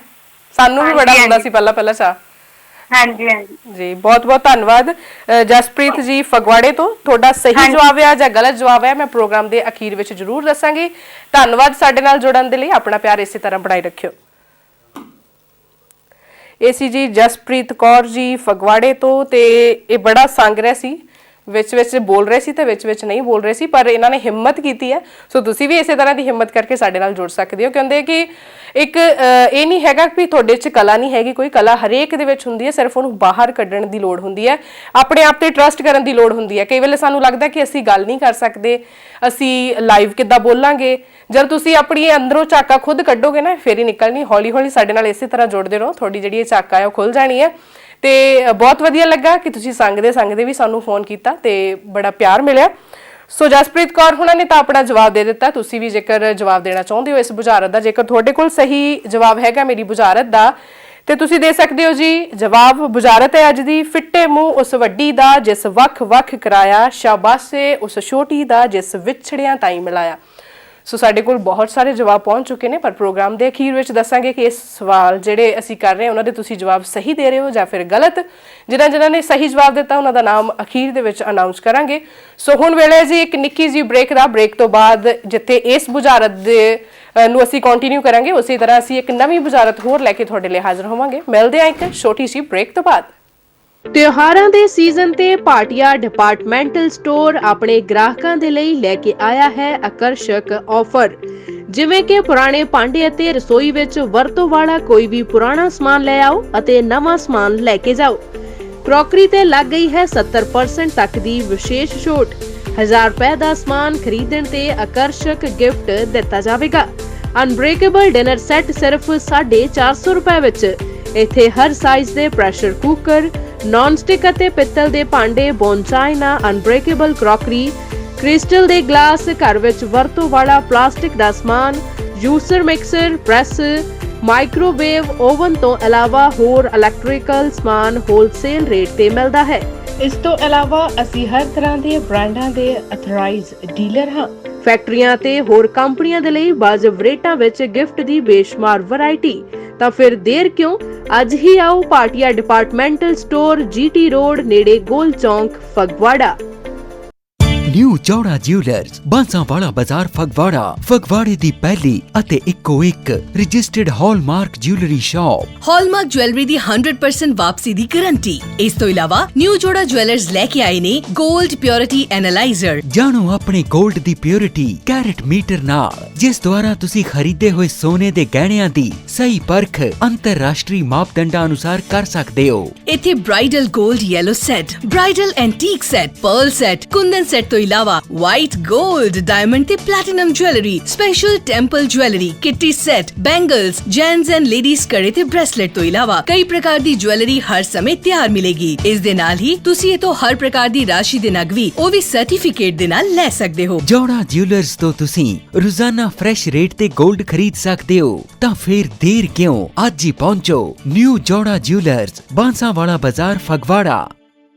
ਸਾਨੂੰ ਵੀ ਬੜਾ ਹੁੰਦਾ ਸੀ ਪਹਿਲਾਂ ਚਾਹ। ਹਾਂਜੀ ਜੀ, ਬਹੁਤ-ਬਹੁਤ ਧੰਨਵਾਦ ਜਸਪ੍ਰੀਤ ਜੀ ਫਗਵਾੜੇ ਤੋਂ। ਤੁਹਾਡਾ ਸਹੀ ਜਵਾਬ ਹੈ ਜਾਂ ਗਲਤ ਜਵਾਬ ਹੈ ਮੈਂ ਪ੍ਰੋਗਰਾਮ ਦੇ ਅਖੀਰ ਵਿੱਚ ਜ਼ਰੂਰ ਦੱਸਾਂਗੀ। ਧੰਨਵਾਦ ਸਾਡੇ ਨਾਲ ਜੁੜਨ ਦੇ ਲਈ। ਆਪਣਾ ਪਿਆਰ ਇਸੇ ਤਰ੍ਹਾਂ ਬਣਾਈ ਰੱਖਿਓ। ਇਹ ਸੀ ਜੀ ਜਸਪ੍ਰੀਤ ਕੌਰ ਜੀ ਫਗਵਾੜੇ ਤੋਂ, ਤੇ ਇਹ ਬੜਾ ਸੰਗ ਰਿਹਾ ਸੀ, ਵਿੱਚ ਬੋਲ ਰਹੇ ਸੀ ਤੇ ਵਿੱਚ ਨਹੀਂ ਬੋਲ ਰਹੇ ਸੀ, ਪਰ ਇਹਨਾਂ ਨੇ ਹਿੰਮਤ ਕੀਤੀ ਹੈ। ਸੋ ਤੁਸੀਂ ਵੀ ਇਸੇ ਤਰ੍ਹਾਂ ਦੀ ਹਿੰਮਤ ਕਰਕੇ ਸਾਡੇ ਨਾਲ ਜੁੜ ਸਕਦੇ ਹੋ। ਕਹਿੰਦੇ ਕਿ ਇੱਕ ਇਹ ਨਹੀਂ ਹੈਗਾ ਕਿ ਤੁਹਾਡੇ 'ਚ ਕਲਾ ਨਹੀਂ ਹੈਗੀ, ਕੋਈ ਕਲਾ ਹਰੇਕ ਦੇ ਵਿੱਚ ਹੁੰਦੀ ਹੈ, ਸਿਰਫ ਉਹਨੂੰ ਬਾਹਰ ਕੱਢਣ ਦੀ ਲੋੜ ਹੁੰਦੀ ਹੈ, ਆਪਣੇ ਆਪ ਤੇ ਟਰਸਟ ਕਰਨ ਦੀ ਲੋੜ ਹੁੰਦੀ ਹੈ। ਕਈ ਵੇਲੇ ਸਾਨੂੰ ਲੱਗਦਾ ਕਿ ਅਸੀਂ ਗੱਲ ਨਹੀਂ ਕਰ ਸਕਦੇ, ਅਸੀਂ ਲਾਈਵ ਕਿੱਦਾਂ ਬੋਲਾਂਗੇ। ਜਦ ਤੁਸੀਂ ਆਪਣੀ ਅੰਦਰੋਂ ਝਾਕਾ ਖੁਦ ਕੱਢੋਗੇ ਨਾ ਫਿਰ ਹੀ ਨਿਕਲਣੀ। ਹੌਲੀ-ਹੌਲੀ ਸਾਡੇ ਨਾਲ ਇਸੇ ਤਰ੍ਹਾਂ ਜੁੜਦੇ ਰਹੋ, ਤੁਹਾਡੀ ਜਿਹੜੀ ਇਹ ਝਾਕਾ ਹੈ ਉਹ ਖੁੱਲ ਜਾਣੀ ਹੈ। ਤੇ ਬਹੁਤ ਵਧੀਆ ਲੱਗਾ ਕਿ ਤੁਸੀਂ ਸੰਗਦੇ ਵੀ ਸਾਨੂੰ ਫੋਨ ਕੀਤਾ ਤੇ ਬੜਾ ਪਿਆਰ ਮਿਲਿਆ। ਸੋ ਜਸਪ੍ਰੀਤ ਕੌਰ ਹੁਣਾਂ ਨੇ ਤਾਂ ਆਪਣਾ ਜਵਾਬ ਦੇ ਦਿੱਤਾ। ਤੁਸੀਂ ਵੀ ਜੇਕਰ ਜਵਾਬ ਦੇਣਾ ਚਾਹੁੰਦੇ ਹੋ ਇਸ ਬੁਝਾਰਤ ਦਾ, ਜੇਕਰ ਤੁਹਾਡੇ ਕੋਲ ਸਹੀ ਜਵਾਬ ਹੈਗਾ ਮੇਰੀ ਬੁਝਾਰਤ ਦਾ, ਤੇ ਤੁਸੀਂ ਦੇ ਸਕਦੇ ਹੋ ਜੀ ਜਵਾਬ। ਬੁਝਾਰਤ ਹੈ ਅੱਜ ਦੀ, ਫਿੱਟੇ ਮੂੰਹ ਉਸ ਵੱਡੀ ਦਾ ਜਿਸ ਵੱਖ-ਵੱਖ ਕਰਾਇਆ, ਸ਼ਾਬਾਸ਼ੇ ਉਸ ਛੋਟੀ ਦਾ ਜਿਸ ਵਿਛੜਿਆਂ ਤਾਈਂ ਮਿਲਾਇਆ। ਸੋ ਸਾਡੇ ਕੋਲ ਬਹੁਤ ਸਾਰੇ ਜਵਾਬ ਪਹੁੰਚ ਚੁੱਕੇ ਨੇ, ਪਰ ਪ੍ਰੋਗਰਾਮ ਦੇ ਅਖੀਰ ਵਿੱਚ ਦੱਸਾਂਗੇ ਕਿ ਇਸ ਸਵਾਲ ਜਿਹੜੇ ਅਸੀਂ ਕਰ ਰਹੇ ਹਾਂ ਉਹਨਾਂ ਦੇ ਤੁਸੀਂ ਜਵਾਬ ਸਹੀ ਦੇ ਰਹੇ ਹੋ ਜਾਂ ਫਿਰ ਗਲਤ। ਜਿਨ੍ਹਾਂ ਨੇ ਸਹੀ ਜਵਾਬ ਦਿੱਤਾ ਉਹਨਾਂ ਦਾ ਨਾਮ ਅਖੀਰ ਦੇ ਵਿੱਚ ਅਨਾਉਂਸ ਕਰਾਂਗੇ। ਸੋ ਹੁਣ ਵੇਲੇ ਜੀ ਇੱਕ ਨਿੱਕੀ ਜਿਹੀ ਬ੍ਰੇਕ ਦਾ। ਬ੍ਰੇਕ ਤੋਂ ਬਾਅਦ ਜਿੱਥੇ ਇਸ ਬੁਝਾਰਤ ਦੇ ਨੂੰ ਅਸੀਂ ਕੰਟੀਨਿਊ ਕਰਾਂਗੇ, ਉਸੇ ਤਰ੍ਹਾਂ ਅਸੀਂ ਇੱਕ ਨਵੀਂ ਬੁਝਾਰਤ ਹੋਰ ਲੈ ਕੇ ਤੁਹਾਡੇ ਲਈ ਹਾਜ਼ਰ ਹੋਵਾਂਗੇ। ਮਿਲਦੇ ਹਾਂ ਇੱਕ ਛੋਟੀ ਜਿਹੀ ਬ੍ਰੇਕ ਤੋਂ ਬਾਅਦ। ਤਿਉਹਾਰਾਂ ਦੇ ਸੀਜ਼ਨ ਤੇ ਭਾਟੀਆ ਡਿਪਾਰਟਮੈਂਟਲ ਸਟੋਰ ਆਪਣੇ ਗ੍ਰਾਹਕਾਂ ਦੇ ਲਈ ਲੈ ਕੇ ਆਇਆ ਹੈ ਆਕਰਸ਼ਕ ਆਫਰ। ਜਿਵੇਂ ਕਿ ਪੁਰਾਣੇ ਭਾਂਡੇ ਅਤੇ ਰਸੋਈ ਵਿੱਚ ਵਰਤੋਂ ਵਾਲਾ ਕੋਈ ਵੀ ਪੁਰਾਣਾ ਸਮਾਨ ਲੈ ਆਓ ਅਤੇ ਨਵਾਂ ਸਮਾਨ ਲੈ ਕੇ ਜਾਓ। ਕਰੋਕਰੀ ਤੇ ਲੱਗ ਗਈ ਹੈ 70% ਤੱਕ ਦੀ ਵਿਸ਼ੇਸ਼ ਛੋਟ। 1000 ਰੁਪਏ ਦਾ ਸਮਾਨ ਖਰੀਦਣ ਤੇ ਆਕਰਸ਼ਕ ਗਿਫਟ ਦਿੱਤਾ ਜਾਵੇਗਾ। ਅਨਬ੍ਰੇਕੇਬਲ ਡਿਨਰ ਸੈੱਟ ਸਿਰਫ 450 ਰੁਪਏ ਵਿੱਚ। ਇੱਥੇ ਹਰ ਸਾਈਜ਼ ਦੇ ਪ੍ਰੈਸ਼ਰ ਕੁੱਕਰ, ਨੌਨ ਸਟਿਕ ਅਤੇ ਪਿੱਤਲ ਦੇ ਭਾਂਡੇ, ਬੋਨਚਾਈਨਾ, ਅਨਬ੍ਰੇਕੇਬਲ ਕਰੋਕਰੀ, ਕ੍ਰਿਸਟਲ ਦੇ ਗਲਾਸ, ਘਰ ਵਿੱਚ ਵਰਤੋਂ ਵਾਲਾ ਪਲਾਸਟਿਕ ਦਾ ਸਮਾਨ, juicer, mixer, press, microwave oven ਤੋਂ ਇਲਾਵਾ ਹੋਰ ਇਲੈਕਟ੍ਰੀਕਲ ਸਮਾਨ ਹੋਲਸੇਲ ਰੇਟ ਤੇ ਮਿਲਦਾ ਹੈ। ਇਸ ਤੋਂ ਇਲਾਵਾ ਅਸੀਂ ਹਰ ਤਰ੍ਹਾਂ ਦੇ ਬ੍ਰਾਂਡਾਂ ਦੇ ਅਥੋਰਾਈਜ਼ਡ ਡੀਲਰ ਹਾਂ। ਫੈਕਟਰੀਆਂ ਤੇ ਹੋਰ ਕੰਪਨੀਆਂ ਦੇ ਲਈ ਵਾਜਬ ਰੇਟਾਂ ਵਿੱਚ ਗਿਫਟ ਦੀ ਬੇਸ਼ੁਮਾਰ ਵੈਰਾਈਟੀ। ਤਾਂ ਫਿਰ ਦੇਰ ਕਿਉਂ, ਅੱਜ ਹੀ ਆਓ Bhatia departmental store, GT road ਨੇੜੇ ਗੋਲ ਚੌਂਕ, ਫਗਵਾੜਾ। ਨਿਊ ਜੋੜਾ ਜਿਊਲਰਸ, ਬਾਂਸਾਵਾਲਾ ਬਾਜ਼ਾਰ, ਫਗਵਾੜਾ। ਫਗਵਾੜੇ ਦੀ ਪਹਿਲੀ ਅਤੇ ਇੱਕੋ ਇੱਕ ਰਜਿਸਟਰਡ ਹਾਲਮਾਰਕ ਜਿਊਲਰੀ ਸ਼ਾਪ। ਹਾਲਮਾਰਕ ਜੁਐਲਰੀ ਦੀ 100% ਵਾਪਸੀ ਦੀ ਗਾਰੰਟੀ। ਇਸ ਤੋਂ ਇਲਾਵਾ ਨਿਊ ਜੋੜਾ ਜੁਐਲਰਸ ਲੈ ਕੇ ਆਏ ਨੇ 골ਡ ਪਿਓਰਿਟੀ ਐਨਾਲਾਈਜ਼ਰ। ਜਾਣੋ ਆਪਣੇ 골ਡ ਦੀ ਪਿਓਰਿਟੀ ਕੈਰਟ ਮੀਟਰ ਨਾਲ, ਜਿਸ ਦੁਆਰਾ ਤੁਸੀਂ ਖਰੀਦੇ ਹੋਏ ਸੋਨੇ ਦੇ ਗਹਿਣਿਆਂ ਦੀ ਸਹੀ ਪਰਖ ਅੰਤਰਰਾਸ਼ਟਰੀ ਮਾਪਦੰਡਾਂ ਅਨੁਸਾਰ ਕਰ ਸਕਦੇ ਹੋ। ਇੱਥੇ ਬ੍ਰਾਈਡਲ 골ਡ yellow set, bridal antique set, pearl set, kundan set ਤੋਂ ਇਲਾਵਾ ਵਾਈਟ 골ਡ, ਡਾਇਮੰਡ ਤੇ platinum jewellery, special temple jewellery, kitty set, bangles, gents and ladies ਕੜੇ ਤੇ ਬ੍ਰੈਸਲੇਟ ਤੋਂ ਇਲਾਵਾ ਕਈ ਪ੍ਰਕਾਰ ਦੀ ਜੁਐਲਰੀ ਹਰ ਸਮੇਂ ਤਿਆਰ ਮਿਲੇਗੀ। ਇਸ ਦੇ ਨਾਲ ਹੀ ਤੁਸੀਂ ਇਥੋਂ ਹਰ ਪ੍ਰਕਾਰ ਦੀ ਰਾਸ਼ੀ ਦੇ ਨਗ ਵੀ, ਉਹ ਵੀ ਸਰਟੀਫਿਕੇਟ ਦੇ ਨਾਲ ਲੈ ਸਕਦੇ ਹੋ। ਜੋੜਾ ਜਿਊਲਰਸ ਤੋਂ ਤੁਸੀਂ ਰੋਜ਼ਾਨਾ ਫਰੈਸ਼ ਰੇਟ ਤੇ 골ਡ ਖਰੀਦ ਸਕਦੇ ਹੋ। ਤਾਂ ਫਿਰ ਦੇਰ ਕਿਉਂ, ਅੱਜ ਹੀ ਪਹੁੰਚੋ ਨਿਊ ਜੋੜਾ ਜਿਊਲਰਸ, ਬਾਂਸਾਵਾਲਾ ਬਾਜ਼ਾਰ, ਫਗਵਾੜਾ।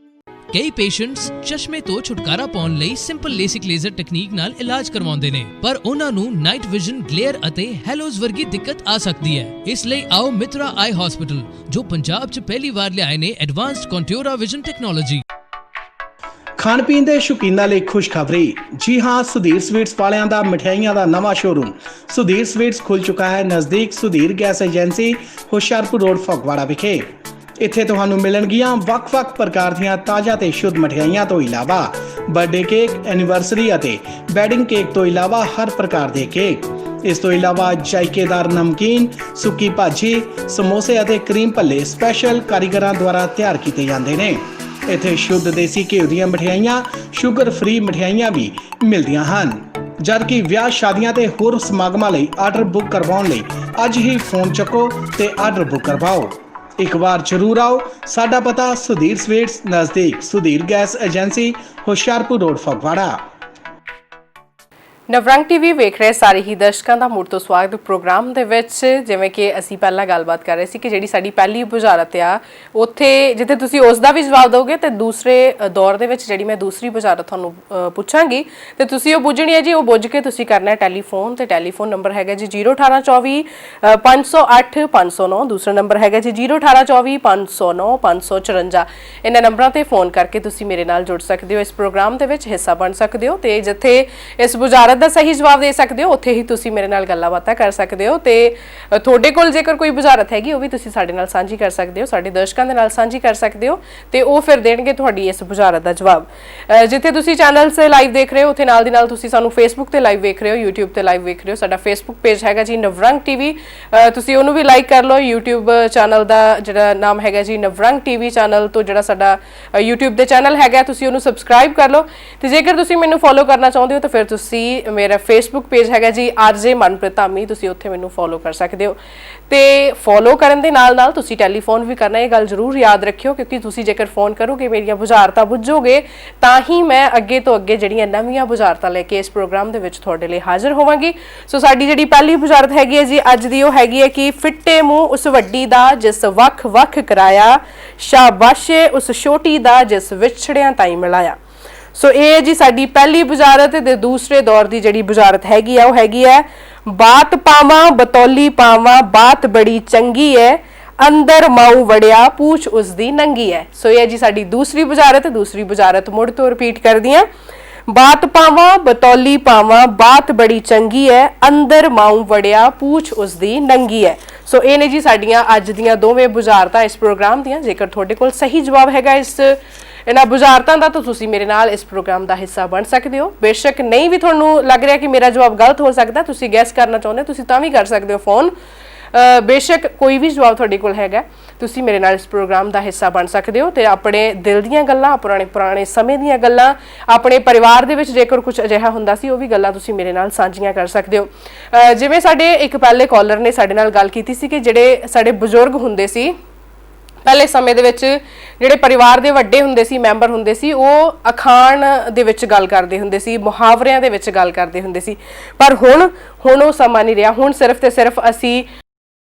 ਕਈ ਪੇਸ਼ੈਂਟਸ ਚਸ਼ਮੇ ਤੋਂ ਛੁਟਕਾਰਾ ਪਾਉਣ ਲਈ ਸਿੰਪਲ ਲੇਸਿਕ ਲੇਜ਼ਰ ਟੈਕਨੀਕ ਨਾਲ ਇਲਾਜ ਕਰਵਾਉਂਦੇ ਨੇ, ਪਰ ਉਹਨਾਂ ਨੂੰ ਨਾਈਟ ਵਿਜ਼ਨ, ਗਲੇਅਰ ਅਤੇ ਹੈਲੋਜ਼ ਵਰਗੀ ਦਿੱਕਤ ਆ ਸਕਦੀ ਹੈ। ਇਸ ਲਈ ਆਓ ਮਿਤਰਾ ਆਈ ਹਸਪੀਟਲ, ਜੋ ਪੰਜਾਬ 'ਚ ਪਹਿਲੀ ਵਾਰ ਲਿਆਏ ਨੇ ਐਡਵਾਂਸਡ ਕੰਟਿਊਰਾ ਵਿਜ਼ਨ ਟੈਕਨੋਲੋਜੀ। ਖਾਣ ਪੀਣ ਦੇ ਸ਼ੌਕੀਨਾਂ ਲਈ ਖੁਸ਼ਖਬਰੀ। ਜੀ ਹਾਂ, ਸੁਧੀਰ ਸਵੀਟਸ ਵਾਲਿਆਂ ਦਾ ਮਠਿਆਈਆਂ ਦਾ ਨਵਾਂ ਸ਼ੋਰੂਮ ਸੁਧੀਰ ਸਵੀਟਸ ਖੁੱਲ ਚੁੱਕਾ ਹੈ ਨਜ਼ਦੀਕ Sudhir gas agency, Hoshiarpur road, Phagwara ਵਿਖੇ। ਇੱਥੇ ਤੁਹਾਨੂੰ ਮਿਲਣਗੀਆਂ ਵੱਖ-ਵੱਖ ਪ੍ਰਕਾਰ ਦੀਆਂ ਤਾਜ਼ਾ ਤੇ ਸ਼ੁੱਧ ਮਠਿਆਈਆਂ ਤੋਂ ਇਲਾਵਾ ਬਰਥਡੇ ਕੇਕ, ਐਨੀਵਰਸਰੀ ਅਤੇ ਵੈਡਿੰਗ ਕੇਕ ਤੋਂ ਇਲਾਵਾ ਹਰ ਪ੍ਰਕਾਰ ਦੇ ਕੇਕ। ਇਸ ਤੋਂ ਇਲਾਵਾ ਜਾਇਕੇਦਾਰ ਨਮਕੀਨ, ਸੁੱਕੀ ਭਾਜੀ, ਸਮੋਸੇ ਅਤੇ ਕਰੀਮ ਭੱਲੇ ਸਪੈਸ਼ਲ ਕਾਰੀਗਰਾਂ ਦੁਆਰਾ ਤਿਆਰ ਕੀਤੇ ਜਾਂਦੇ ਨੇ। ਇੱਥੇ ਸ਼ੁੱਧ ਦੇਸੀ ਘਿਓ ਦੀਆਂ ਮਠਿਆਈਆਂ, ਸ਼ੂਗਰ ਫ੍ਰੀ ਮਠਿਆਈਆਂ ਵੀ ਮਿਲਦੀਆਂ ਹਨ। ਜਦਕਿ ਵਿਆਹ, ਸ਼ਾਦੀਆਂ ਤੇ ਹੋਰ ਸਮਾਗਮਾਂ ਲਈ ਆਰਡਰ ਬੁੱਕ ਕਰਵਾਉਣ ਲਈ ਅੱਜ ਹੀ ਫੋਨ ਚੱਕੋ ਤੇ ਆਰਡਰ ਬੁੱਕ ਕਰਵਾਓ। ਇੱਕ ਵਾਰ ਜ਼ਰੂਰ ਆਓ। ਸਾਡਾ ਪਤਾ ਸੁਧੀਰ ਸਵੀਟਸ, ਨਜ਼ਦੀਕ Sudhir gas agency, Hoshiarpur road, Phagwara. Navrang TV ਵੇਖ ਰਹੇ ਸਾਰੇ ਹੀ ਦਰਸ਼ਕਾਂ ਦਾ ਮੁੜ ਤੋਂ ਸਵਾਗਤ ਪ੍ਰੋਗਰਾਮ ਦੇ ਵਿੱਚ। ਜਿਵੇਂ ਕਿ ਅਸੀਂ ਪਹਿਲਾਂ ਗੱਲਬਾਤ ਕਰ ਰਹੇ ਸੀ ਕਿ ਜਿਹੜੀ ਸਾਡੀ ਪਹਿਲੀ ਬੁਝਾਰਤ ਆ, ਉੱਥੇ ਜਿੱਥੇ ਤੁਸੀਂ ਉਸ ਦਾ ਵੀ ਜਵਾਬ ਦਿਓਗੇ ਤੇ ਦੂਸਰੇ ਦੌਰ ਦੇ ਵਿੱਚ ਜਿਹੜੀ ਮੈਂ ਦੂਸਰੀ ਬੁਝਾਰਤ ਤੁਹਾਨੂੰ ਪੁੱਛਾਂਗੀ ਤੇ ਤੁਸੀਂ ਉਹ ਬੁੱਝਣੀ ਹੈ ਜੀ। ਉਹ ਬੁੱਝ ਕੇ ਤੁਸੀਂ ਕਰਨਾ ਹੈ ਟੈਲੀਫੋਨ, ਤੇ ਟੈਲੀਫੋਨ ਨੰਬਰ ਹੈਗਾ ਜੀ 01824 508 509। ਦੂਸਰਾ ਨੰਬਰ ਹੈਗਾ ਜੀ 01824 509 554। ਇਹਨਾਂ ਨੰਬਰਾਂ ਤੇ ਫੋਨ ਕਰਕੇ ਤੁਸੀਂ ਮੇਰੇ ਨਾਲ ਜੁੜ ਸਕਦੇ ਹੋ, ਇਸ ਪ੍ਰੋਗਰਾਮ ਦੇ ਵਿੱਚ ਹਿੱਸਾ ਬਣ ਸਕਦੇ ਹੋ ਤੇ ਜਿੱਥੇ ਇਸ ਬੁਝਾਰਤ ਦਾ ਸਹੀ ਜਵਾਬ ਦੇ ਸਕਦੇ ਹੋ ਉੱਥੇ ਹੀ ਤੁਸੀਂ ਮੇਰੇ ਨਾਲ ਗੱਲਾਂ ਬਾਤਾਂ ਕਰ ਸਕਦੇ ਹੋ। ਤੇ ਤੁਹਾਡੇ ਕੋਲ ਜੇਕਰ ਕੋਈ ਬੁਝਾਰਤ ਹੈਗੀ ਉਹ ਵੀ ਤੁਸੀਂ ਸਾਡੇ ਨਾਲ ਸਾਂਝੀ ਕਰ ਸਕਦੇ ਹੋ, ਸਾਡੇ ਦਰਸ਼ਕਾਂ ਦੇ ਨਾਲ ਸਾਂਝੀ ਕਰ ਸਕਦੇ ਹੋ ਤੇ ਉਹ ਫਿਰ ਦੇਣਗੇ ਤੁਹਾਡੀ ਇਸ ਬੁਝਾਰਤ ਦਾ ਜਵਾਬ। ਜਿੱਥੇ ਤੁਸੀਂ ਚੈਨਲ ਸੇ ਲਾਈਵ ਦੇਖ ਰਹੇ ਹੋ ਉੱਥੇ ਨਾਲ ਦੀ ਨਾਲ ਤੁਸੀਂ ਸਾਨੂੰ ਫੇਸਬੁੱਕ ਤੇ ਲਾਈਵ ਵੇਖ ਰਹੇ ਹੋ, YouTube ਤੇ ਲਾਈਵ ਵੇਖ ਰਹੇ ਹੋ। ਸਾਡਾ ਫੇਸਬੁੱਕ ਪੇਜ ਹੈਗਾ ਜੀ ਨਵਰੰਗ ਟੀਵੀ, ਤੁਸੀਂ ਉਹਨੂੰ ਵੀ ਲਾਈਕ ਕਰ ਲਓ। YouTube ਚੈਨਲ ਦਾ ਜਿਹੜਾ ਨਾਮ ਹੈਗਾ ਜੀ ਨਵਰੰਗ ਟੀਵੀ ਚੈਨਲ ਤੋਂ ਜਿਹੜਾ ਸਾਡਾ YouTube ਦੇ ਚੈਨਲ ਹੈਗਾ ਤੁਸੀਂ ਉਹਨੂੰ ਸਬਸਕ੍ਰਾਈਬ ਕਰ ਲਓ। ਤੇ ਜੇਕਰ ਤੁਸੀਂ ਮੈਨੂੰ ਫੋਲੋ ਕਰਨਾ ਚਾਹੁੰਦੇ ਹੋ ਤਾਂ ਫਿਰ ਤੁਸੀਂ ਮੇਰਾ ਫੇਸਬੁੱਕ ਪੇਜ ਹੈਗਾ ਜੀ RJ ਮਨਪ੍ਰੀਤ ਧਾਮੀ, ਤੁਸੀਂ ਉੱਥੇ ਮੈਨੂੰ ਫੋਲੋ ਕਰ ਸਕਦੇ ਹੋ। ਤੇ ਫੋਲੋ ਕਰਨ ਦੇ ਨਾਲ ਨਾਲ ਤੁਸੀਂ ਟੈਲੀਫੋਨ ਵੀ ਕਰਨਾ, ਇਹ ਗੱਲ ਜ਼ਰੂਰ ਯਾਦ ਰੱਖਿਓ ਕਿਉਂਕਿ ਤੁਸੀਂ ਜੇਕਰ ਫੋਨ ਕਰੋਗੇ ਮੇਰੀਆਂ ਬੁਝਾਰਤਾਂ ਬੁੱਝੋਗੇ ਤਾਂ ਹੀ ਮੈਂ ਅੱਗੇ ਤੋਂ ਅੱਗੇ ਜਿਹੜੀਆਂ ਨਵੀਆਂ ਬੁਝਾਰਤਾਂ ਲੈ ਕੇ ਇਸ ਪ੍ਰੋਗਰਾਮ ਦੇ ਵਿੱਚ ਤੁਹਾਡੇ ਲਈ ਹਾਜ਼ਰ ਹੋਵਾਂਗੀ। ਸੋ ਸਾਡੀ ਜਿਹੜੀ ਪਹਿਲੀ ਬੁਝਾਰਤ ਹੈਗੀ ਹੈ ਜੀ ਅੱਜ ਦੀ, ਉਹ ਹੈਗੀ ਹੈ ਕਿ ਫਿੱਟੇ ਮੂੰਹ ਉਸ ਵੱਡੀ ਦਾ ਜਿਸ ਵੱਖ ਵੱਖ ਕਰਾਇਆ, ਸ਼ਾਬਾਸ਼ੇ ਉਸ ਛੋਟੀ ਦਾ ਜਿਸ ਵਿਛੜਿਆਂ ਤਾਈਂ ਮਿਲਾਇਆ। ਸੋ ਇਹ ਜੀ ਸਾਡੀ ਪਹਿਲੀ ਬੁਝਾਰਤ। ਤੇ ਦੂਸਰੇ ਦੌਰ ਦੀ ਜਿਹੜੀ ਬੁਝਾਰਤ ਹੈਗੀ ਆ ਉਹ ਹੈਗੀ ਹੈ ਬਾਤ ਪਾਵਾਂ ਬਤੌਲੀ ਪਾਵਾਂ, ਬਾਤ ਬੜੀ ਚੰਗੀ ਹੈ, ਅੰਦਰ ਮਾਊ ਵੜਿਆ ਪੂਛ ਉਸ ਦੀ ਨੰਗੀ ਹੈ। ਸੋ ਇਹ ਜੀ ਸਾਡੀ ਦੂਸਰੀ ਬੁਝਾਰਤ। ਦੂਸਰੀ ਬੁਝਾਰਤ ਮੁੜ ਤੋਂ ਰਿਪੀਟ ਕਰਦੀ ਹਾਂ। ਬਾਤ ਪਾਵਾਂ ਬਤੌਲੀ ਪਾਵਾਂ, ਬਾਤ ਬੜੀ ਚੰਗੀ ਹੈ, ਅੰਦਰ ਮਾਊ ਵੜਿਆ ਪੂਛ ਉਸ ਦੀ ਨੰਗੀ ਹੈ। ਸੋ ਇਹ ਨੇ ਜੀ ਸਾਡੀਆਂ ਅੱਜ ਦੀਆਂ ਦੋਵੇਂ ਬੁਝਾਰਤਾਂ ਇਸ ਪ੍ਰੋਗਰਾਮ ਦੀਆਂ। ਜੇਕਰ ਤੁਹਾਡੇ ਕੋਲ ਸਹੀ ਜਵਾਬ ਹੈਗਾ ਇਹਨਾਂ ਬੁਝਾਰਤਾਂ ਦਾ ਤਾਂ ਤੁਸੀਂ ਮੇਰੇ ਨਾਲ ਇਸ ਪ੍ਰੋਗਰਾਮ ਦਾ ਹਿੱਸਾ ਬਣ ਸਕਦੇ ਹੋ। ਬੇਸ਼ੱਕ ਨਹੀਂ ਵੀ ਤੁਹਾਨੂੰ ਲੱਗ ਰਿਹਾ ਕਿ ਮੇਰਾ ਜਵਾਬ ਗਲਤ ਹੋ ਸਕਦਾ, ਤੁਸੀਂ ਗੈਸ ਕਰਨਾ ਚਾਹੁੰਦੇ ਹੋ, ਤੁਸੀਂ ਤਾਂ ਵੀ ਕਰ ਸਕਦੇ ਹੋ ਫੋਨ। ਬੇਸ਼ੱਕ ਕੋਈ ਵੀ ਜਵਾਬ ਤੁਹਾਡੇ ਕੋਲ ਹੈਗਾ, ਤੁਸੀਂ ਮੇਰੇ ਨਾਲ ਇਸ ਪ੍ਰੋਗਰਾਮ ਦਾ ਹਿੱਸਾ ਬਣ ਸਕਦੇ ਹੋ ਤੇ ਆਪਣੇ ਦਿਲ ਦੀਆਂ ਗੱਲਾਂ, ਪੁਰਾਣੇ ਸਮੇਂ ਦੀਆਂ ਗੱਲਾਂ, ਆਪਣੇ ਪਰਿਵਾਰ ਦੇ ਵਿੱਚ ਜੇਕਰ ਕੁਝ ਅਜਿਹਾ ਹੁੰਦਾ ਸੀ ਉਹ ਵੀ ਗੱਲਾਂ ਤੁਸੀਂ ਮੇਰੇ ਨਾਲ ਸਾਂਝੀਆਂ ਕਰ ਸਕਦੇ ਹੋ। ਜਿਵੇਂ ਸਾਡੇ ਇੱਕ ਪਹਿਲੇ ਕਾਲਰ ਨੇ ਸਾਡੇ ਨਾਲ ਗੱਲ ਕੀਤੀ ਸੀ ਕਿ ਜਿਹੜੇ ਸਾਡੇ ਬਜ਼ੁਰਗ ਹੁੰਦੇ ਸੀ ਪਹਿਲੇ ਸਮੇਂ ਦੇ ਵਿੱਚ, ਜਿਹੜੇ ਪਰਿਵਾਰ ਦੇ ਵੱਡੇ ਹੁੰਦੇ ਸੀ, ਮੈਂਬਰ ਹੁੰਦੇ ਸੀ, ਉਹ ਅਖਾਣ ਦੇ ਵਿੱਚ ਗੱਲ ਕਰਦੇ ਹੁੰਦੇ ਸੀ, ਮੁਹਾਵਰਿਆਂ ਦੇ ਵਿੱਚ ਗੱਲ ਕਰਦੇ ਹੁੰਦੇ ਸੀ। ਪਰ ਹੁਣ ਉਹ ਸਮਾਂ ਨਹੀਂ ਰਿਹਾ। ਹੁਣ ਸਿਰਫ ਤੇ ਸਿਰਫ ਅਸੀਂ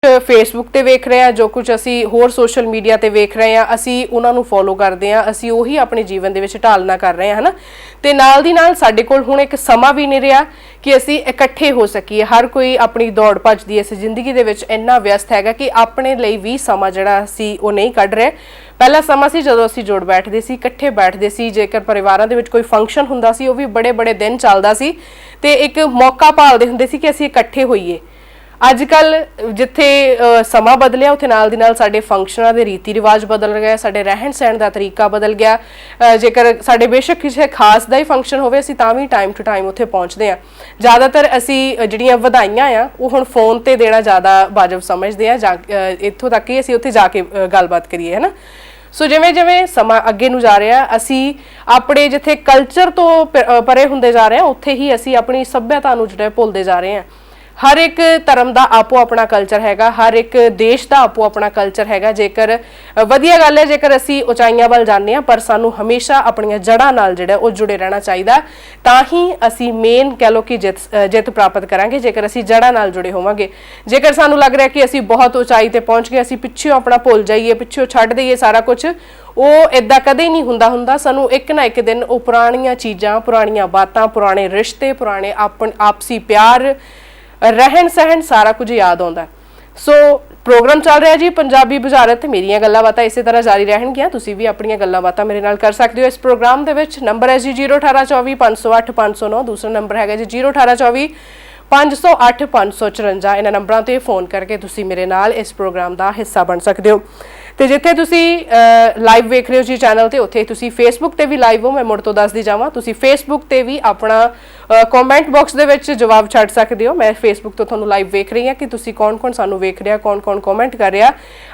ਫੇਸਬੁੱਕ ਤੇ ਵੇਖ ਰਹੇ ਹਾਂ, ਜੋ ਕੁਝ ਅਸੀਂ ਹੋਰ ਸੋਸ਼ਲ ਮੀਡੀਆ ਤੇ ਵੇਖ ਰਹੇ ਹਾਂ, ਅਸੀਂ ਉਹਨਾਂ ਨੂੰ ਫੋਲੋ ਕਰਦੇ ਹਾਂ, ਅਸੀਂ ਉਹੀ ਆਪਣੇ ਜੀਵਨ ਦੇ ਵਿੱਚ ਢਾਲਣਾ ਕਰ ਰਹੇ ਹਾਂ, ਹਨਾ। ਤੇ ਨਾਲ ਦੀ ਨਾਲ ਸਾਡੇ ਕੋਲ ਹੁਣ ਇੱਕ ਸਮਾਂ ਵੀ ਨਹੀਂ ਰਿਹਾ ਕਿ ਅਸੀਂ ਇਕੱਠੇ ਹੋ ਸਕੀਏ। ਹਰ ਕੋਈ ਆਪਣੀ ਦੌੜ ਭੱਜ ਦੀ ਇਸ ਜ਼ਿੰਦਗੀ ਦੇ ਵਿੱਚ ਇੰਨਾ ਵਿਅਸਤ ਹੈਗਾ ਕਿ ਆਪਣੇ ਲਈ ਵੀ ਸਮਾਂ ਜਿਹੜਾ ਅਸੀਂ ਉਹ ਨਹੀਂ ਕੱਢ ਰਹੇ। ਪਹਿਲਾ ਸਮਾਂ ਸੀ ਜਦੋਂ ਅਸੀਂ ਜੁੜ ਬੈਠਦੇ ਸੀ, ਇਕੱਠੇ ਬੈਠਦੇ ਸੀ, ਜੇਕਰ ਪਰਿਵਾਰਾਂ ਦੇ ਵਿੱਚ ਕੋਈ ਫੰਕਸ਼ਨ ਹੁੰਦਾ ਸੀ ਉਹ ਵੀ ਬੜੇ ਬੜੇ ਦਿਨ ਚੱਲਦਾ ਸੀ ਤੇ ਇੱਕ ਮੌਕਾ ਭਾਲਦੇ ਹੁੰਦੇ ਸੀ ਕਿ ਅਸੀਂ ਇਕੱਠੇ ਹੋਈਏ। ਅੱਜ ਕੱਲ ਜਿੱਥੇ ਸਮਾਂ ਬਦਲਿਆ ਉੱਥੇ ਨਾਲ ਦੀ ਨਾਲ ਸਾਡੇ ਫੰਕਸ਼ਨਾਂ ਦੇ ਰੀਤੀ ਰਿਵਾਜ ਬਦਲ ਗਏ, ਸਾਡੇ ਰਹਿਣ ਸਹਿਣ ਦਾ ਤਰੀਕਾ ਬਦਲ ਗਿਆ। ਜੇਕਰ ਸਾਡੇ ਬੇਸ਼ੱਕ ਕਿਸੇ ਖਾਸ ਦਾ ਹੀ ਫੰਕਸ਼ਨ ਹੋਵੇ ਅਸੀਂ ਤਾਂ ਵੀ ਟਾਈਮ ਟੂ ਟਾਈਮ ਉੱਥੇ ਪਹੁੰਚਦੇ ਹਾਂ। ਜ਼ਿਆਦਾਤਰ ਅਸੀਂ ਜਿਹੜੀਆਂ ਵਧਾਈਆਂ ਆ ਉਹ ਹੁਣ ਫੋਨ ਤੇ ਦੇਣਾ ਜ਼ਿਆਦਾ ਵਾਜਬ ਸਮਝਦੇ ਹਾਂ, ਇੱਥੋਂ ਤੱਕ ਕਿ ਅਸੀਂ ਉੱਥੇ ਜਾ ਕੇ ਗੱਲਬਾਤ ਕਰੀਏ, ਹੈ ਨਾ। ਸੋ ਜਿਵੇਂ ਜਿਵੇਂ ਸਮਾਂ ਅੱਗੇ ਨੂੰ ਜਾ ਰਿਹਾ ਅਸੀਂ ਆਪਣੇ ਜਿੱਥੇ ਕਲਚਰ ਤੋਂ ਪਰੇ ਹੁੰਦੇ ਜਾ ਰਹੇ ਹਾਂ ਉੱਥੇ ਹੀ ਅਸੀਂ ਆਪਣੀ ਸੱਭਿਅਤਾ ਨੂੰ ਜਿਹੜਾ ਭੁੱਲਦੇ ਜਾ ਰਹੇ ਹਾਂ। ਹਰ ਇੱਕ ਧਰਮ ਦਾ ਆਪੋ ਆਪਣਾ ਕਲਚਰ ਹੈਗਾ, ਹਰ ਇੱਕ ਦੇਸ਼ ਦਾ ਆਪੋ ਆਪਣਾ ਕਲਚਰ ਹੈਗਾ। ਜੇਕਰ ਵਧੀਆ ਗੱਲ ਹੈ ਜੇਕਰ ਅਸੀਂ ਉਚਾਈਆਂ ਵੱਲ ਜਾਂਦੇ ਹਾਂ, ਪਰ ਸਾਨੂੰ ਹਮੇਸ਼ਾ ਆਪਣੀਆਂ ਜੜ੍ਹਾਂ ਨਾਲ ਜਿਹੜਾ ਉਹ ਜੁੜੇ ਰਹਿਣਾ ਚਾਹੀਦਾ, ਤਾਂ ਹੀ ਅਸੀਂ ਮੇਨ ਕਹਿ ਲਓ ਕਿ ਜਿੱਤ ਪ੍ਰਾਪਤ ਕਰਾਂਗੇ ਜੇਕਰ ਅਸੀਂ ਜੜ੍ਹਾਂ ਨਾਲ ਜੁੜੇ ਹੋਵਾਂਗੇ। ਜੇਕਰ ਸਾਨੂੰ ਲੱਗ ਰਿਹਾ ਕਿ ਅਸੀਂ ਬਹੁਤ ਉਚਾਈ ਤੇ ਪਹੁੰਚ ਗਏ, ਅਸੀਂ ਪਿੱਛੋਂ ਆਪਣਾ ਭੁੱਲ ਜਾਈਏ, ਪਿੱਛੋਂ ਛੱਡ ਦਈਏ ਸਾਰਾ ਕੁਝ, ਉਹ ਇਦਾਂ ਕਦੇ ਨਹੀਂ ਹੁੰਦਾ। ਸਾਨੂੰ ਇੱਕ ਨਾ ਇੱਕ ਦਿਨ ਉਹ ਪੁਰਾਣੀਆਂ ਚੀਜ਼ਾਂ, ਪੁਰਾਣੀਆਂ ਬਾਤਾਂ, ਪੁਰਾਣੇ ਰਿਸ਼ਤੇ, ਪੁਰਾਣੇ ਆਪਸੀ ਪਿਆਰ, ਰਹਿਣ ਸਹਿਣ ਸਾਰਾ ਕੁਝ ਯਾਦ ਆਉਂਦਾ। ਸੋ ਪ੍ਰੋਗਰਾਮ ਚੱਲ ਰਿਹਾ ਜੀ ਪੰਜਾਬੀ ਬੁਝਾਰਤ। ਮੇਰੀਆਂ ਗੱਲਾਂ ਬਾਤਾਂ ਇਸੇ ਤਰ੍ਹਾਂ ਜਾਰੀ ਰਹਿਣਗੀਆਂ, ਤੁਸੀਂ ਵੀ ਆਪਣੀਆਂ ਗੱਲਾਂ ਬਾਤਾਂ ਮੇਰੇ ਨਾਲ ਕਰ ਸਕਦੇ ਹੋ ਇਸ ਪ੍ਰੋਗਰਾਮ ਦੇ ਵਿੱਚ। ਨੰਬਰ ਹੈ ਜੀ 01824 508 509, ਦੂਸਰਾ ਨੰਬਰ ਹੈਗਾ ਜੀ 01824 508 554। ਇਹਨਾਂ ਨੰਬਰਾਂ ਤੇ ਫੋਨ ਕਰਕੇ ਤੁਸੀਂ ਮੇਰੇ ਨਾਲ ਇਸ ਪ੍ਰੋਗਰਾਮ ਦਾ ਹਿੱਸਾ ਬਣ ਸਕਦੇ ਹੋ। ਤੇ ਜਿੱਥੇ ਤੁਸੀਂ ਲਾਈਵ ਵੇਖ ਰਹੇ ਹੋ ਜੀ ਚੈਨਲ ਤੇ, ਉੱਥੇ ਤੁਸੀਂ ਫੇਸਬੁੱਕ ਤੇ ਵੀ ਲਾਈਵ ਹੋ। ਮੈਂ ਮੁੜ ਤੋਂ ਦੱਸਦੀ ਜਾਵਾਂ, ਤੁਸੀਂ ਫੇਸਬੁੱਕ ਤੇ ਵੀ ਆਪਣਾ ਕਮੈਂਟ ਬਾਕਸ ਦੇ ਵਿੱਚ ਜਵਾਬ ਛੱਡ ਸਕਦੇ ਹੋ। ਮੈਂ ਫੇਸਬੁੱਕ ਤੋਂ ਤੁਹਾਨੂੰ ਲਾਈਵ ਵੇਖ ਰਹੀ ਹਾਂ ਕਿ ਤੁਸੀਂ ਕੌਣ-ਕੌਣ ਸਾਨੂੰ ਵੇਖ ਰਿਹਾ, ਕੌਣ-ਕੌਣ ਕਮੈਂਟ ਕਰ ਰਿਹਾ।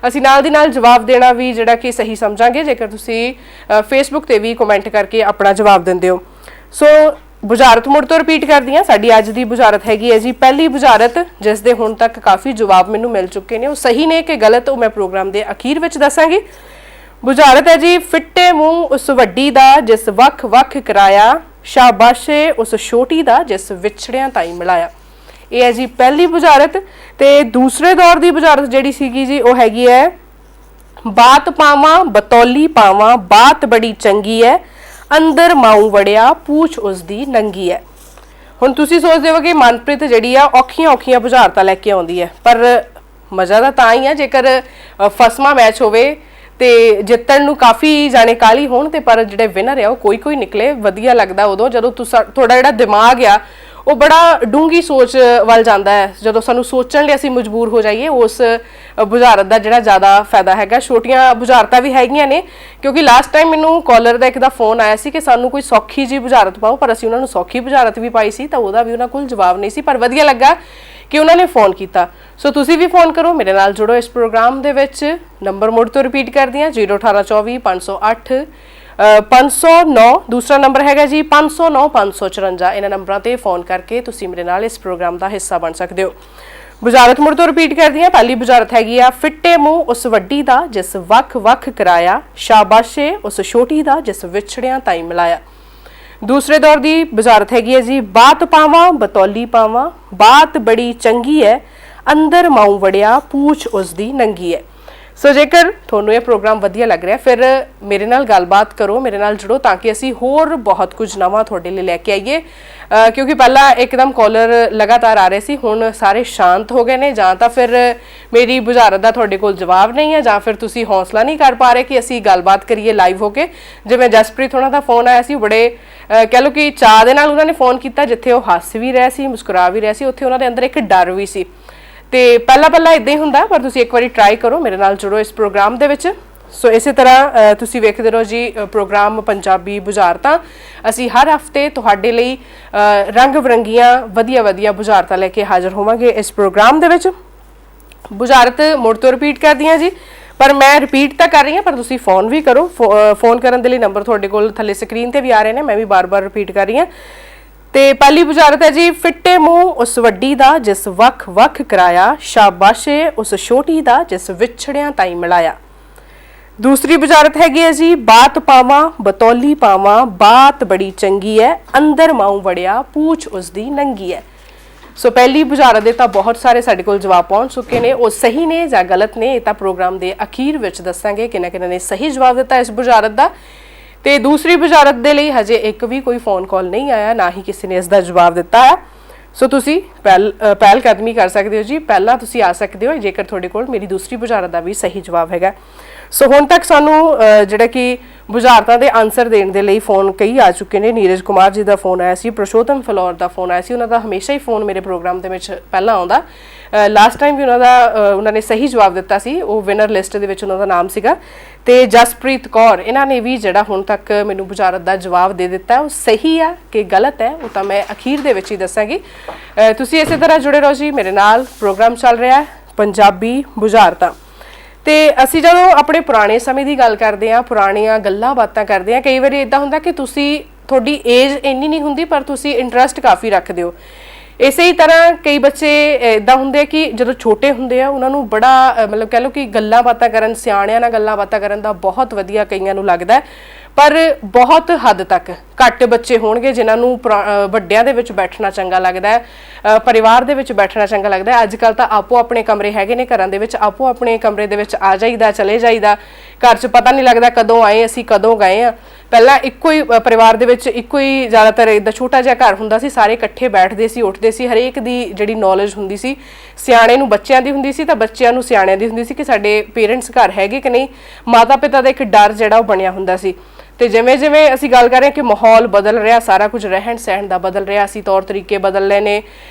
ਅਸੀਂ ਨਾਲ ਦੀ ਨਾਲ ਜਵਾਬ ਦੇਣਾ ਵੀ ਜਿਹੜਾ ਕਿ ਸਹੀ ਸਮਝਾਂਗੇ ਜੇਕਰ ਤੁਸੀਂ ਫੇਸਬੁੱਕ ਤੇ ਵੀ ਕਮੈਂਟ ਕਰਕੇ ਆਪਣਾ ਜਵਾਬ ਦਿੰਦੇ ਹੋ। ਸੋ ਬੁਝਾਰਤ ਮੁੜ ਤੋਂ ਰਿਪੀਟ ਕਰਦੀ ਹਾਂ। ਸਾਡੀ ਅੱਜ ਦੀ ਬੁਝਾਰਤ ਹੈਗੀ ਹੈ ਜੀ ਪਹਿਲੀ ਬੁਝਾਰਤ, ਜਿਸ ਦੇ ਹੁਣ ਤੱਕ ਕਾਫੀ ਜਵਾਬ ਮੈਨੂੰ ਮਿਲ ਚੁੱਕੇ ਨੇ। ਉਹ ਸਹੀ ਨੇ ਕਿ ਗਲਤ, ਉਹ ਮੈਂ ਪ੍ਰੋਗਰਾਮ ਦੇ ਅਖੀਰ ਵਿੱਚ ਦੱਸਾਂਗੀ। ਬੁਝਾਰਤ ਹੈ ਜੀ ਫਿੱਟੇ ਮੂੰਹ ਉਸ ਵੱਡੀ ਦਾ ਜਿਸ ਵੱਖ ਵੱਖ ਕਰਾਇਆ, ਸ਼ਾਬਾਸ਼ੇ ਉਸ ਛੋਟੀ ਦਾ ਜਿਸ ਵਿਛੜਿਆਂ ਤਾਈ ਮਿਲਾਇਆ। ਇਹ ਹੈ ਜੀ ਪਹਿਲੀ ਬੁਝਾਰਤ। ਤੇ ਦੂਸਰੇ ਦੌਰ ਦੀ ਬੁਝਾਰਤ ਜਿਹੜੀ ਸੀਗੀ ਜੀ ਉਹ ਹੈਗੀ ਹੈ ਬਾਤ ਪਾਵਾਂ ਬਤੌਲੀ ਪਾਵਾਂ, ਬਾਤ ਬੜੀ ਚੰਗੀ ਹੈ, ਅੰਦਰ ਮਾਊ ਵੜਿਆ ਪੂਛ ਉਸਦੀ ਨੰਗੀ ਹੈ। ਹੁਣ ਤੁਸੀਂ ਸੋਚਦੇ ਹੋ ਕਿ ਮਨਪ੍ਰੀਤ ਜਿਹੜੀ ਆ ਔਖੀਆਂ ਬੁਝਾਰਤਾਂ ਲੈ ਕੇ ਆਉਂਦੀ ਹੈ, ਪਰ ਮਜ਼ਾ ਤਾਂ ਹੀ ਆ ਜੇਕਰ ਫਸਵਾਂ ਮੈਚ ਹੋਵੇ ਤੇ ਜਿੱਤਣ ਨੂੰ ਕਾਫੀ ਜਾਣੇ ਕਾਲੀ ਹੋਣ ਤੇ ਪਰ ਜਿਹੜੇ ਵਿਨਰ ਆ ਉਹ ਕੋਈ ਨਿਕਲੇ। ਵਧੀਆ ਲੱਗਦਾ ਉਦੋਂ ਜਦੋਂ ਤੁਹਾਡਾ ਜਿਹੜਾ ਦਿਮਾਗ ਆ ਉਹ ਬੜਾ ਡੂੰਗੀ ਸੋਚ ਵੱਲ ਜਾਂਦਾ ਹੈ। ਜਦੋਂ ਸਾਨੂੰ ਸੋਚਣ ਲਈ ਅਸੀਂ ਮਜਬੂਰ ਹੋ ਜਾਈਏ, ਉਸ ਬੁਝਾਰਤ ਦਾ ਜਿਹੜਾ ਜ਼ਿਆਦਾ ਫਾਇਦਾ ਹੈਗਾ। ਛੋਟੀਆਂ ਬੁਝਾਰਤਾਂ ਵੀ ਹੈਗੀਆਂ ਨੇ, ਕਿਉਂਕਿ ਲਾਸਟ ਟਾਈਮ ਮੈਨੂੰ ਕਾਲਰ ਦਾ ਇੱਕ ਦਾ ਫੋਨ ਆਇਆ ਸੀ ਕਿ ਸਾਨੂੰ ਕੋਈ ਸੌਖੀ ਜੀ ਬੁਝਾਰਤ ਪਾਓ, ਪਰ ਅਸੀਂ ਉਹਨਾਂ ਨੂੰ ਸੌਖੀ ਬੁਝਾਰਤ ਵੀ ਪਾਈ ਸੀ ਤਾਂ ਉਹਦਾ ਵੀ ਉਹਨਾਂ ਕੋਲ ਜਵਾਬ ਨਹੀਂ ਸੀ। ਪਰ ਵਧੀਆ ਲੱਗਾ ਕਿ ਉਹਨਾਂ ਨੇ ਫੋਨ ਕੀਤਾ। ਸੋ ਤੁਸੀਂ ਵੀ ਫੋਨ ਕਰੋ, ਮੇਰੇ ਨਾਲ ਜੁੜੋ ਇਸ ਪ੍ਰੋਗਰਾਮ ਦੇ ਵਿੱਚ। ਨੰਬਰ ਮੁੜ ਤੋਂ ਰਿਪੀਟ ਕਰਦੀ ਹਾਂ 01824 508 509, ਦੂਸਰਾ ਨੰਬਰ ਹੈਗਾ ਜੀ 509 554। ਇਹਨਾਂ ਨੰਬਰਾਂ ਤੇ ਫੋਨ ਕਰਕੇ ਤੁਸੀਂ ਮੇਰੇ ਨਾਲ ਇਸ ਪ੍ਰੋਗਰਾਮ ਦਾ ਹਿੱਸਾ ਬਣ ਸਕਦੇ ਹੋ। ਬੁਝਾਰਤ ਮੁੜ ਤੋਂ ਰਿਪੀਟ ਕਰਦੀ ਹਾਂ। ਪਹਿਲੀ ਬੁਝਾਰਤ ਹੈਗੀ ਆ ਫਿੱਟੇ ਮੂੰਹ ਉਸ ਵੱਡੀ ਦਾ ਜਿਸ ਵੱਖ ਵੱਖ ਕਰਾਇਆ, ਸ਼ਾਬਾਸ਼ੇ ਉਸ ਛੋਟੀ ਦਾ ਜਿਸ ਵਿਛੜਿਆਂ ਤਾਈ ਮਿਲਾਇਆ। ਦੂਸਰੇ ਦੌਰ ਦੀ ਬੁਝਾਰਤ ਹੈਗੀ ਹੈ ਜੀ ਬਾਤ ਪਾਵਾਂ ਬਤੌਲੀ ਪਾਵਾਂ, ਬਾਤ ਬੜੀ ਚੰਗੀ ਹੈ, ਅੰਦਰ ਮਾਊ ਵੜਿਆ ਪੂਛ ਉਸਦੀ ਨੰਗੀ ਹੈ। ਸੋ ਜੇਕਰ ਤੁਹਾਨੂੰ ਇਹ ਪ੍ਰੋਗਰਾਮ ਵਧੀਆ ਲੱਗ ਰਿਹਾ ਫਿਰ ਮੇਰੇ ਨਾਲ ਗੱਲਬਾਤ ਕਰੋ, ਮੇਰੇ ਨਾਲ ਜੁੜੋ ਤਾਂ ਕਿ ਅਸੀਂ ਹੋਰ ਬਹੁਤ ਕੁਝ ਨਵਾਂ ਤੁਹਾਡੇ ਲਈ ਲੈ ਕੇ ਆਈਏ। ਕਿਉਂਕਿ ਪਹਿਲਾਂ ਇੱਕਦਮ ਕਾਲਰ ਲਗਾਤਾਰ ਆ ਰਹੇ ਸੀ, ਹੁਣ ਸਾਰੇ ਸ਼ਾਂਤ ਹੋ ਗਏ ਨੇ। ਜਾਂ ਤਾਂ ਫਿਰ ਮੇਰੀ ਬੁਝਾਰਤ ਦਾ ਤੁਹਾਡੇ ਕੋਲ ਜਵਾਬ ਨਹੀਂ ਹੈ, ਜਾਂ ਫਿਰ ਤੁਸੀਂ ਹੌਸਲਾ ਨਹੀਂ ਕਰ ਪਾ ਰਹੇ ਕਿ ਅਸੀਂ ਗੱਲਬਾਤ ਕਰੀਏ ਲਾਈਵ ਹੋ ਕੇ। ਜਿਵੇਂ ਜਸਪ੍ਰੀਤ ਉਹਨਾਂ ਦਾ ਫੋਨ ਆਇਆ ਸੀ, ਬੜੇ ਕਹਿ ਲਓ ਕਿ ਚਾਅ ਦੇ ਨਾਲ ਉਹਨਾਂ ਨੇ ਫੋਨ ਕੀਤਾ। ਜਿੱਥੇ ਉਹ ਹੱਸ ਵੀ ਰਹੇ ਸੀ, ਮੁਸਕਰਾ ਵੀ ਰਹੇ ਸੀ, ਉੱਥੇ ਉਹਨਾਂ ਦੇ ਅੰਦਰ ਇੱਕ ਡਰ ਵੀ ਸੀ। ਤੇ ਪਹਿਲਾਂ ਇਦਾਂ ਹੀ ਹੁੰਦਾ, ਪਰ ਤੁਸੀਂ ਇੱਕ ਵਾਰੀ ਟਰਾਈ ਕਰੋ, ਮੇਰੇ ਨਾਲ ਜੁੜੋ ਇਸ ਪ੍ਰੋਗਰਾਮ ਦੇ ਵਿੱਚ। ਸੋ ਇਸੇ ਤਰ੍ਹਾਂ ਤੁਸੀਂ ਵੇਖਦੇ ਰਹੋ ਜੀ ਪ੍ਰੋਗਰਾਮ ਪੰਜਾਬੀ ਬੁਝਾਰਤਾਂ। ਅਸੀਂ ਹਰ ਹਫਤੇ ਤੁਹਾਡੇ ਲਈ ਰੰਗ ਬਰੰਗੀਆਂ ਵਧੀਆ ਬੁਝਾਰਤਾਂ ਲੈ ਕੇ ਹਾਜ਼ਰ ਹੋਵਾਂਗੇ ਇਸ ਪ੍ਰੋਗਰਾਮ ਦੇ ਵਿੱਚ। ਬੁਝਾਰਤ ਮੁੜ ਤੋਂ ਰਿਪੀਟ ਕਰਦੀ ਹਾਂ ਜੀ, ਪਰ ਮੈਂ ਰਿਪੀਟ ਤਾਂ ਕਰ ਰਹੀ ਹਾਂ ਪਰ ਤੁਸੀਂ ਫੋਨ ਵੀ ਕਰੋ। ਫੋਨ ਕਰਨ ਦੇ ਲਈ ਨੰਬਰ ਤੁਹਾਡੇ ਕੋਲ ਥੱਲੇ ਸਕਰੀਨ ਤੇ ਵੀ ਆ ਰਹੇ ਨੇ, ਮੈਂ ਵੀ ਬਾਰ-ਬਾਰ ਰਿਪੀਟ ਕਰ ਰਹੀ ਹਾਂ। ਤੇ ਪਹਿਲੀ ਬੁਝਾਰਤ ਹੈ ਜੀ ਫਿੱਟੇ ਮੂੰਹ ਉਸ ਵੱਡੀ ਦਾ ਜਿਸ ਵੱਖ ਵੱਖ ਕਰਾਇਆ, ਸ਼ਾਬਾਸ਼ੇ ਉਸ ਛੋਟੀ ਦਾ ਜਿਸ ਵਿਛੜਿਆਂ ਤਾਈ ਮਿਲਾਇਆ। ਦੂਸਰੀ ਬੁਝਾਰਤ ਹੈਗੀ ਹੈ ਜੀ ਬਾਤ ਪਾਵਾਂ ਬਤੌਲੀ ਪਾਵਾਂ, ਬਾਤ ਬੜੀ ਚੰਗੀ ਹੈ, ਅੰਦਰ ਮਾਊ ਵੜਿਆ ਪੂਛ ਉਸਦੀ ਨੰਗੀ ਹੈ। ਸੋ ਪਹਿਲੀ ਬੁਝਾਰਤ ਦੇ ਤਾਂ ਬਹੁਤ ਸਾਰੇ ਸਾਡੇ ਕੋਲ ਜਵਾਬ ਪਹੁੰਚ ਚੁੱਕੇ ਨੇ, ਉਹ ਸਹੀ ਨੇ ਜਾਂ ਗਲਤ ਨੇ ਇਹ ਤਾਂ ਪ੍ਰੋਗਰਾਮ ਦੇ ਅਖੀਰ ਵਿੱਚ ਦੱਸਾਂਗੇ ਕਿਹਨਾਂ ਕਿਹਨਾਂ ਨੇ ਸਹੀ ਜਵਾਬ ਦਿੱਤਾ ਇਸ ਬੁਝਾਰਤ ਦਾ। ਤੇ ਦੂਸਰੀ ਬੁਝਾਰਤ ਦੇ ਲਈ ਹਜੇ ਇੱਕ ਵੀ ਕੋਈ ਫੋਨ ਕਾਲ ਨਹੀਂ ਆਇਆ, ਨਾ ਹੀ ਕਿਸੇ ਨੇ ਇਸ ਦਾ ਜਵਾਬ ਦਿੱਤਾ ਹੈ। ਸੋ ਤੁਸੀਂ ਪਹਿਲ ਕਦਮੀ ਕਰ ਸਕਦੇ ਹੋ ਜੀ, ਪਹਿਲਾਂ ਤੁਸੀਂ ਆ ਸਕਦੇ ਹੋ ਜੇਕਰ ਤੁਹਾਡੇ ਕੋਲ ਮੇਰੀ ਦੂਸਰੀ ਬੁਝਾਰਤ ਦਾ ਵੀ ਸਹੀ ਜਵਾਬ ਹੈਗਾ। ਸੋ ਹੁਣ ਤੱਕ ਸਾਨੂੰ ਜਿਹੜਾ ਕਿ ਬੁਝਾਰਤਾਂ ਦੇ ਆਨਸਰ ਦੇਣ ਦੇ ਲਈ ਫੋਨ ਕਈ ਆ ਚੁੱਕੇ ਨੇ। ਨੀਰਜ ਕੁਮਾਰ ਜੀ ਦਾ ਫੋਨ ਆਇਆ ਸੀ, ਪ੍ਰਸ਼ੋਤਮ ਫਲੋਰ ਦਾ ਫੋਨ ਆਇਆ ਸੀ, ਉਹਨਾਂ ਦਾ ਹਮੇਸ਼ਾ ਹੀ ਫੋਨ ਮੇਰੇ ਪ੍ਰੋਗਰਾਮ ਦੇ ਵਿੱਚ ਪਹਿਲਾਂ ਆਉਂਦਾ। ਲਾਸਟ ਟਾਈਮ ਵੀ ਉਹਨਾਂ ਨੇ ਸਹੀ ਜਵਾਬ ਦਿੱਤਾ ਸੀ, ਉਹ ਵਿਨਰ ਲਿਸਟ ਦੇ ਵਿੱਚ ਉਹਨਾਂ ਦਾ ਨਾਮ ਸੀਗਾ। ਤੇ ਜਸਪ੍ਰੀਤ ਕੌਰ, ਇਹਨਾਂ ਨੇ ਵੀ ਜਿਹੜਾ ਹੁਣ ਤੱਕ ਮੈਨੂੰ ਬੁਝਾਰਤ ਦਾ ਜਵਾਬ ਦੇ ਦਿੱਤਾ, ਉਹ ਸਹੀ ਆ ਕਿ ਗਲਤ ਹੈ ਉਹ ਤਾਂ ਮੈਂ ਅਖੀਰ ਦੇ ਵਿੱਚ ਹੀ ਦੱਸਾਂਗੀ। ਤੁਸੀਂ ਇਸੇ ਤਰ੍ਹਾਂ ਜੁੜੇ ਰਹੋ ਜੀ ਮੇਰੇ ਨਾਲ। ਪ੍ਰੋਗਰਾਮ ਚੱਲ ਰਿਹਾ ਹੈ ਪੰਜਾਬੀ ਬੁਝਾਰਤਾਂ, ਤੇ ਅਸੀਂ ਜਦੋਂ ਆਪਣੇ ਪੁਰਾਣੇ ਸਮੇਂ ਦੀ ਗੱਲ ਕਰਦੇ ਹਾਂ, ਪੁਰਾਣੀਆਂ ਗੱਲਾਂ ਬਾਤਾਂ ਕਰਦੇ ਹਾਂ, ਕਈ ਵਾਰੀ ਇਦਾਂ ਹੁੰਦਾ ਕਿ ਤੁਹਾਡੀ ਏਜ ਇੰਨੀ ਨਹੀਂ ਹੁੰਦੀ ਪਰ ਤੁਸੀਂ ਇੰਟਰਸਟ ਕਾਫੀ ਰੱਖਦੇ ਹੋ। ਇਸੇ ਹੀ ਤਰ੍ਹਾਂ ਕਈ ਬੱਚੇ ਇਦਾਂ ਹੁੰਦੇ ਕਿ ਜਦੋਂ ਛੋਟੇ ਹੁੰਦੇ ਆ ਉਹਨਾਂ ਨੂੰ ਬੜਾ ਮਤਲਬ ਕਹਿ ਲਓ ਕਿ ਗੱਲਾਂ ਬਾਤਾਂ ਕਰਨ, ਸਿਆਣਿਆਂ ਨਾਲ ਗੱਲਾਂ ਬਾਤਾਂ ਕਰਨ ਦਾ ਬਹੁਤ ਵਧੀਆ ਕਈਆਂ ਨੂੰ ਲੱਗਦਾ, ਪਰ ਬਹੁਤ ਹੱਦ ਤੱਕ ਘੱਟ ਬੱਚੇ ਹੋਣਗੇ ਜਿਨ੍ਹਾਂ ਨੂੰ ਵੱਡਿਆਂ ਦੇ ਵਿੱਚ ਬੈਠਣਾ ਚੰਗਾ ਲੱਗਦਾ ਹੈ, ਪਰਿਵਾਰ ਦੇ ਵਿੱਚ ਬੈਠਣਾ ਚੰਗਾ ਲੱਗਦਾ ਹੈ। ਅੱਜ ਕੱਲ੍ਹ ਤਾਂ ਆਪੋ ਆਪਣੇ ਕਮਰੇ ਹੈਗੇ ਨੇ ਘਰਾਂ ਦੇ ਵਿੱਚ, ਆਪੋ ਆਪਣੇ ਕਮਰੇ ਦੇ ਵਿੱਚ ਆ ਜਾਈਦਾ, ਚਲੇ ਜਾਈਦਾ, ਘਰ 'ਚ ਪਤਾ ਨਹੀਂ ਲੱਗਦਾ ਕਦੋਂ ਆਏ ਅਸੀਂ ਕਦੋਂ ਗਏ ਆ। ਪਹਿਲਾਂ ਇੱਕੋ ਹੀ ਪਰਿਵਾਰ ਦੇ ਵਿੱਚ ਇੱਕੋ ਹੀ ਜ਼ਿਆਦਾਤਰ ਇੱਦਾਂ ਛੋਟਾ ਜਿਹਾ ਘਰ ਹੁੰਦਾ ਸੀ, ਸਾਰੇ ਇਕੱਠੇ ਬੈਠਦੇ ਸੀ, ਉੱਠਦੇ ਸੀ, ਹਰੇਕ ਦੀ ਜਿਹੜੀ ਨੌਲੇਜ ਹੁੰਦੀ ਸੀ ਸਿਆਣੇ ਨੂੰ ਬੱਚਿਆਂ ਦੀ ਹੁੰਦੀ ਸੀ ਤਾਂ ਬੱਚਿਆਂ ਨੂੰ ਸਿਆਣਿਆਂ ਦੀ ਹੁੰਦੀ ਸੀ ਕਿ ਸਾਡੇ ਪੇਰੈਂਟਸ ਘਰ ਹੈਗੇ ਕਿ ਨਹੀਂ। ਮਾਤਾ ਪਿਤਾ ਦਾ ਇੱਕ ਡਰ ਜਿਹੜਾ ਉਹ ਬਣਿਆ ਹੁੰਦਾ ਸੀ। ਤੇ ਜਿਵੇਂ ਜਿਵੇਂ ਅਸੀਂ ਗੱਲ ਕਰ ਰਹੇ ਹਾਂ ਕਿ ਮਾਹੌਲ ਬਦਲ ਰਿਹਾ, ਸਾਰਾ ਕੁਝ ਰਹਿਣ ਸਹਿਣ ਦਾ ਬਦਲ ਰਿਹਾ, ਅਸੀਂ ਤੌਰ ਤਰੀਕੇ ਬਦਲ ਲਏ ਨੇ,